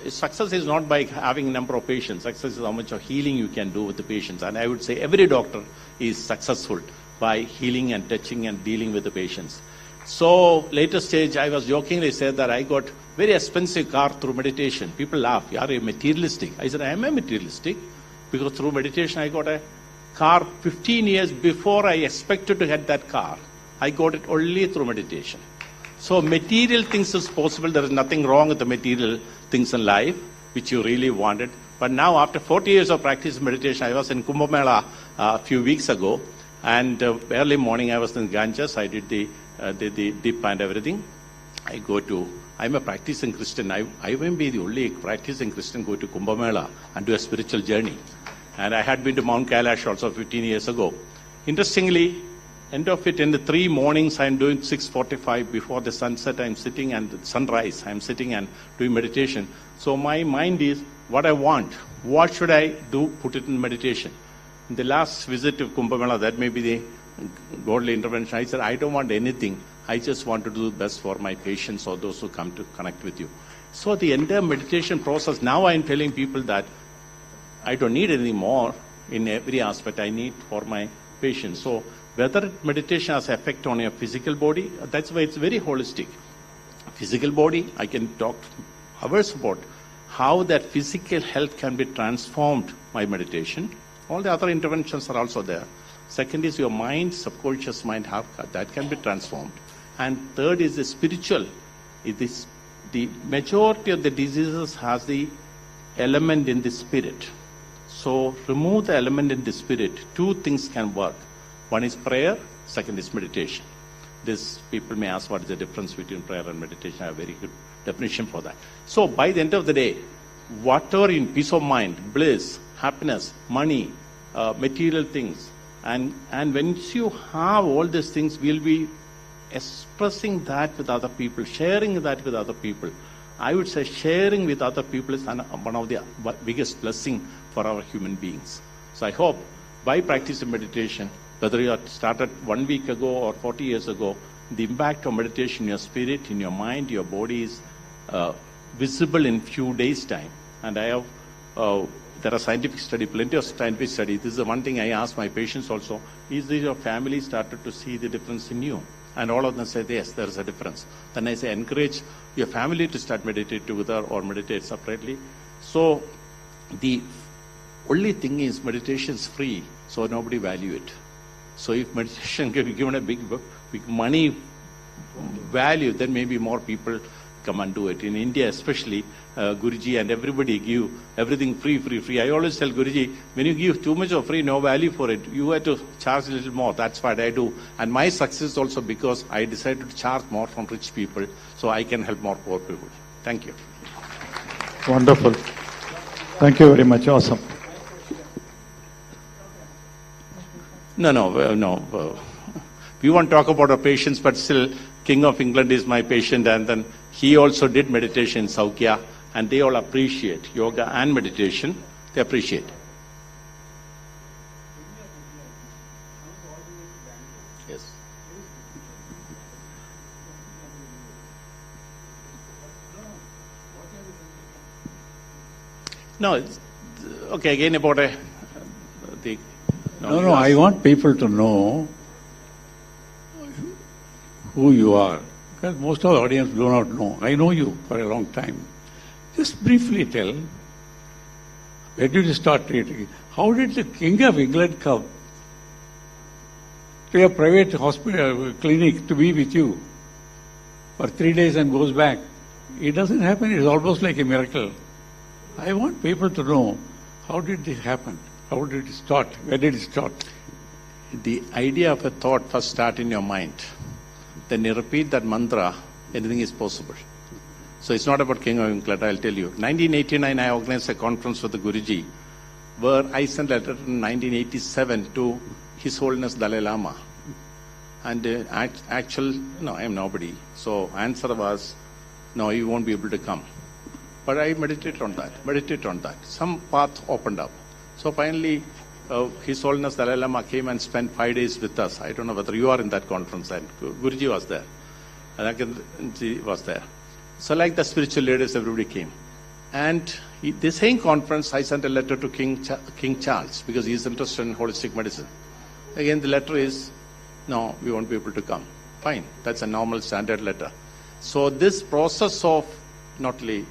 D: Success is not by having a number of patients. Success is how much of healing you can do with the patients. And I would say every doctor is successful by healing and touching and dealing with the patients. So later stage, I was jokingly said that I got very expensive car through meditation. People laugh, are you materialistic? I said, I am a materialistic because through meditation I got a car 15 years before I expected to get that car. I got it only through meditation. So material things is possible. There is nothing wrong with the material things in life, which you really wanted. But now after 40 years of practice meditation, I was in Kumbh Mela a few weeks ago, and early morning I was in Ganges. I did the dip and everything. I'm a practicing Christian. I won't be the only practicing Christian go to Kumbh Mela and do a spiritual journey. And I had been to Mount Kailash also 15 years ago. Interestingly, end of it, in the 3 mornings, I'm doing 6:45 before the sunset. I'm sitting, and the sunrise, I'm sitting and doing meditation. So my mind is, what I want, what should I do, put it in meditation. In the last visit to Kumbh Mela, that may be the godly intervention. I said, I don't want anything. I just want to do the best for my patients or those who come to connect with you. So the entire meditation process, now I'm telling people that I don't need any more in every aspect I need for my patients. So whether meditation has effect on your physical body, that's why it's very holistic. Physical body, I can talk hours about how that physical health can be transformed by meditation. All the other interventions are also there. Second is your mind, subconscious mind, that can be transformed. And third is the spiritual. It is the majority of the diseases has the element in the spirit. So remove the element in the spirit. 2 things can work. One is prayer, second is meditation. This people may ask what is the difference between prayer and meditation. I have a very good definition for that. So by the end of the day, whatever in peace of mind, bliss, happiness, money, material things, and once you have all these things, we'll be expressing that with other people, sharing that with other people. I would say sharing with other people is one of the biggest blessings for our human beings. So I hope by practicing meditation, whether you started 1 week ago or 40 years ago, the impact of meditation in your spirit, in your mind, your body is visible in few days' time. And I have, there are scientific study, plenty of scientific study. This is the one thing I ask my patients also, is that your family started to see the difference in you? And all of them say, yes, there is a difference. Then I say, encourage your family to start meditate together or meditate separately. So the only thing is meditation is free, so nobody value it. So if meditation can be given a big money value, then maybe more people come and do it. In India especially, Guruji and everybody give everything free. I always tell Guruji, when you give too much of free, no value for it, you have to charge a little more. That's what I do. And my success is also because I decided to charge more from rich people so I can help more poor people. Thank you.
F: Wonderful. Thank you very much. Awesome.
D: No. We won't talk about our patients, but still, King of England is my patient, and then he also did meditation in Saukya, and they all appreciate yoga and meditation. They appreciate. Yes. No, okay, again about the...
A: No, I want people to know who you are, because most of the audience do not know. I know you for a long time. Just briefly tell, where did you start treating? How did the King of England come to a private hospital, clinic to be with you for 3 days and goes back? It doesn't happen. It's almost like a miracle. I want people to know, how did this happen? How did it start? Where did it start?
D: The idea of a thought first starts in your mind. Then you repeat that mantra, anything is possible. So it's not about King of England, I'll tell you. 1989, I organized a conference with the Guruji, where I sent a letter in 1987 to His Holiness Dalai Lama. And I am nobody. So answer was, no, you won't be able to come. But I meditated on that. Some path opened up. So finally, His Holiness Dalai Lama came and spent 5 days with us. I don't know whether you are in that conference, and Guruji was there. Anakanji was there. So like the spiritual leaders, everybody came. And this same conference, I sent a letter to King Charles, because he is interested in holistic medicine. Again, the letter is, no, we won't be able to come. Fine, that's a normal standard letter. So this process of not only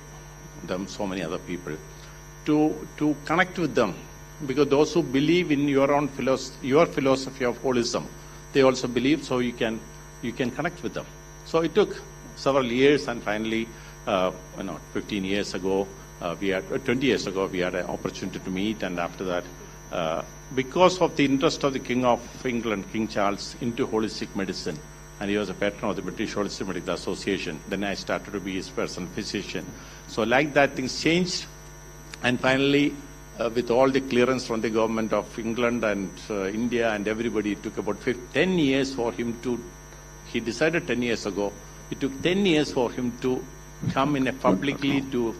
D: them, so many other people, to connect with them, because those who believe in your own your philosophy of holism, they also believe, so you can connect with them. So it took several years, and finally, 15 years ago, 20 years ago, we had an opportunity to meet, and after that, because of the interest of the King of England, King Charles, into holistic medicine, and he was a patron of the British Holistic Medical Association, then I started to be his personal physician. So like that, things changed, and finally, with all the clearance from the government of England and India and everybody, it took about 10 years for him to, he decided 10 years ago, it took 10 years for him to come in a publicly to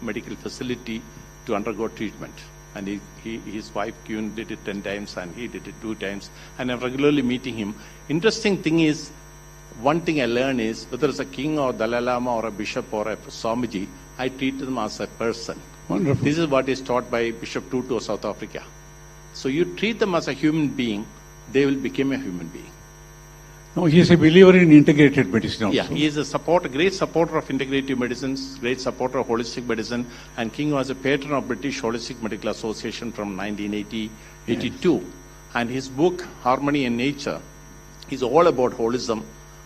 D: medical facility to undergo treatment. And his wife Kyun did it 10 times, and he did it 2 times, and I'm regularly meeting him. Interesting thing is, one thing I learned is, whether it's a king or Dalai Lama or a bishop or a Swamiji, I treat them as a person.
A: Wonderful.
D: This is what is taught by Bishop Tutu of South Africa. So you treat them as a human being, they will become a human being.
A: No, he is a believer in integrated medicine also.
D: Yeah, he is a great supporter of integrative medicines, great supporter of holistic medicine, and King was a patron of British Holistic Medical Association from 1982. Yes. And his book, Harmony in Nature, is all about holism,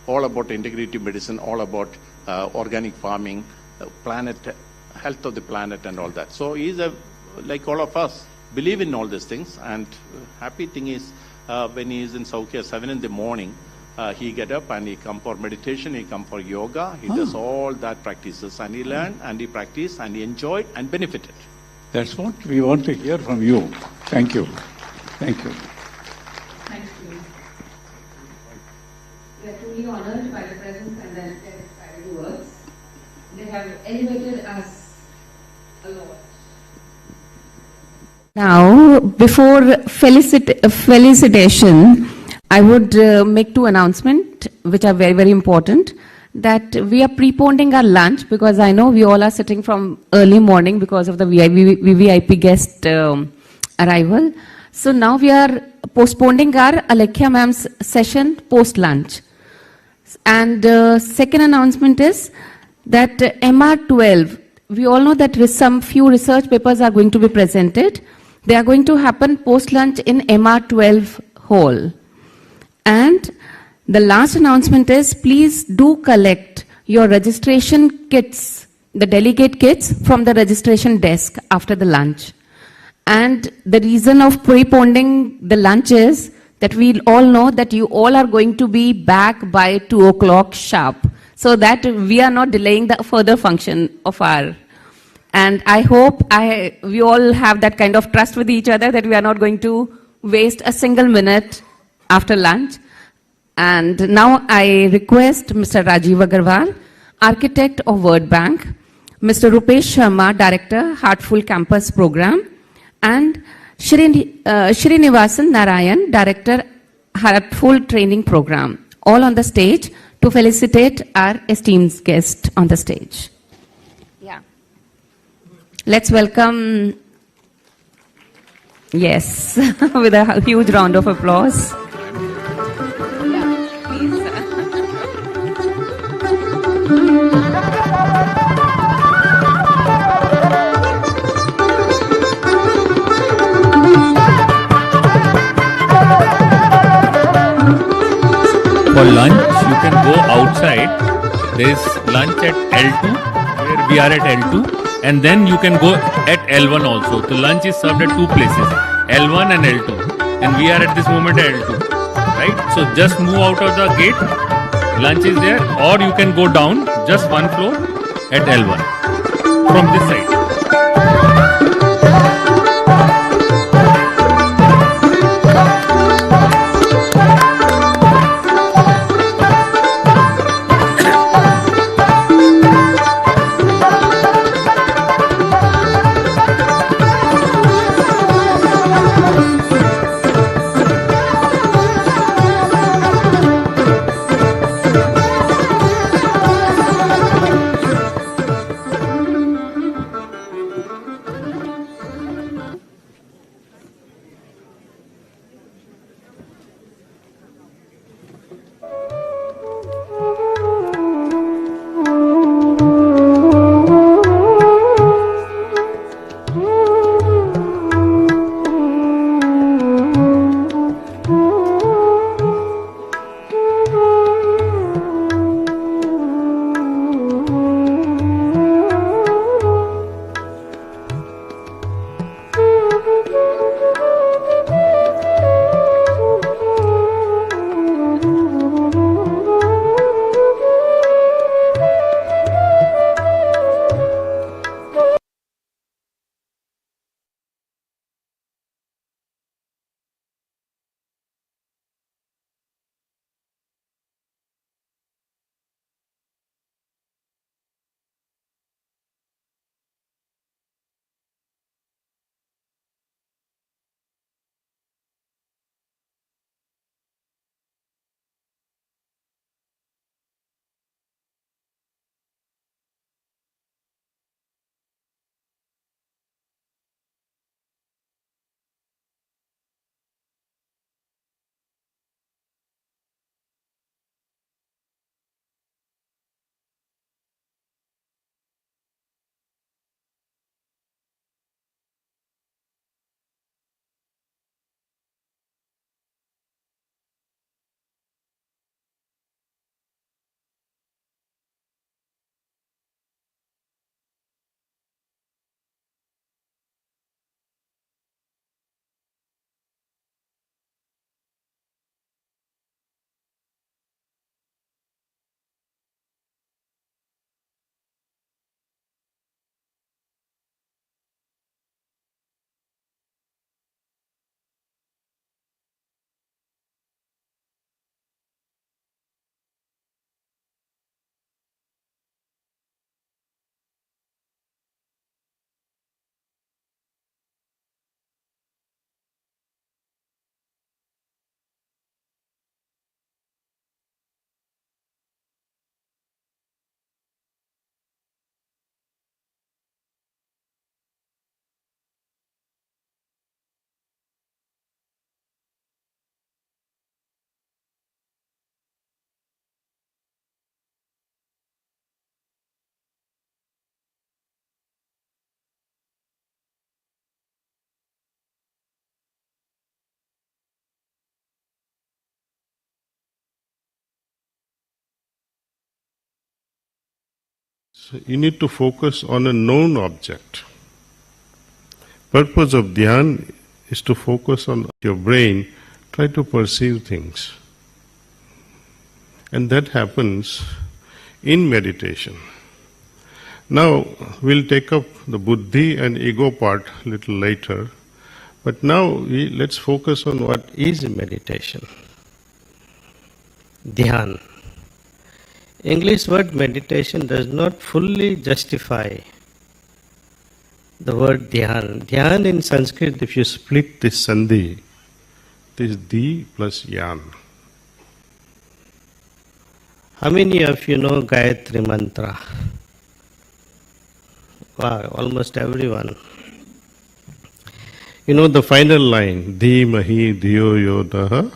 D: all about integrative medicine, all about organic farming, health of the planet and all that. So he is like all of us, believe in all these things. And happy thing is, when he is in Saukya 7 in the morning, he get up and he come for meditation, he come for yoga, he does all that practices, and he learned and he practiced and he enjoyed and benefited.
A: That's what we want to hear from you. Thank you. Thank you.
N: Thank you. We are truly honored by the presence and the inspiring words. They have elevated us a lot.
X: Now, before felicitation, I would make 2 announcements, which are very, very important. That we are preponing our lunch, because I know we all are sitting from early morning because of the VVIP guest arrival. So now we are postponing our Alekhya ma'am's session post-lunch. And second announcement is that MR12, we all know that some few research papers are going to be presented. They are going to happen post-lunch in MR12 hall. And the last announcement is, please do collect your registration kits, the delegate kits, from the registration desk after the lunch. And the reason of preponing the lunch is that we all know that you all are going to be back by 2 o'clock sharp, so that we are not delaying the further function of our. And I hope we all have that kind of trust with each other that we are not going to waste a single minute after lunch. And now I request Mr. Rajiv Agarwal, Architect of Word Bank, Mr. Rupesh Sharma, Director, Heartful Campus Program, and Srinivasan Narayan, Director, Heartful Training Program, all on the stage to felicitate our esteemed guest on the stage. Yeah. Let's welcome, yes, with a huge round of applause. Yeah, please.
B: For lunch, you can go outside. There is lunch at L2, where we are at L2, and then you can go at L1 also. The lunch is served at two places, L1 and L2, and we are at this moment at L2, right? So just move out of the gate, lunch is there, or you can go down just one floor at L1 from this side.
K: you need to focus on a known object. Purpose of Dhyan is to focus on your brain, try to perceive things. And that happens in meditation. Now, we'll take up the buddhi and ego part a little later. But now, let's focus on what is meditation.
L: Dhyan. English word meditation does not fully justify the word dhyan. Dhyan in Sanskrit, if you split this sandhi, it is di plus yan. How many of you know Gayatri Mantra? Wow, almost everyone. You know the final line, Di Mahi Diyo Yonaha.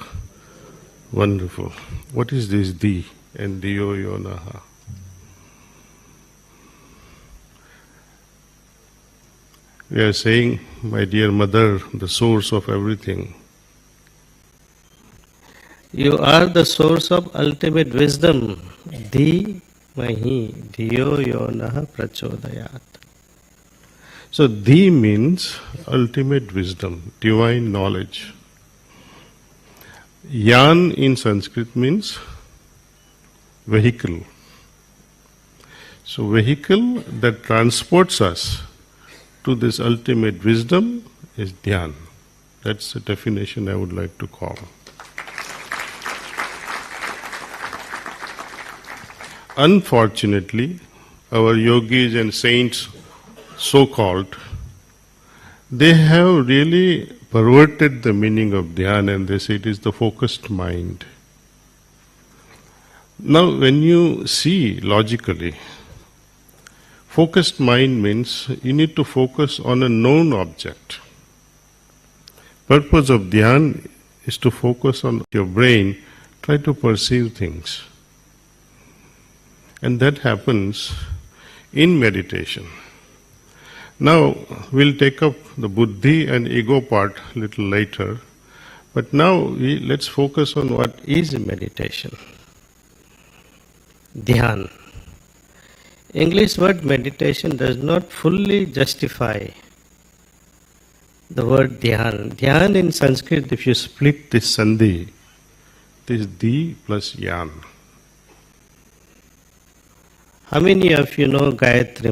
L: Wonderful. What is this Di and Diyo Yonaha? We are saying, my dear mother, the source of everything. You are the source of ultimate wisdom. Di Mahi Diyo Yonaha Prachodayat. So, Di means ultimate wisdom, divine knowledge. Yan in Sanskrit means vehicle. So, vehicle that transports us to this ultimate wisdom is Dhyan. That's the definition I would like to call. Unfortunately, our yogis and saints, so-called, they have really perverted the meaning of Dhyan and they say it is the focused mind. Now, when you see logically, focused mind means you need to focus on a known object. Purpose of Dhyan is to focus on your brain, try to perceive things. And that happens in meditation. Now, we'll take up the buddhi and ego part a little later. But now, let's focus on what is meditation. Dhyan. English word meditation does not fully justify the word Dhyan. Dhyan in Sanskrit, if you split this sandhi, it is Di plus Yan. How many of you know Gayatri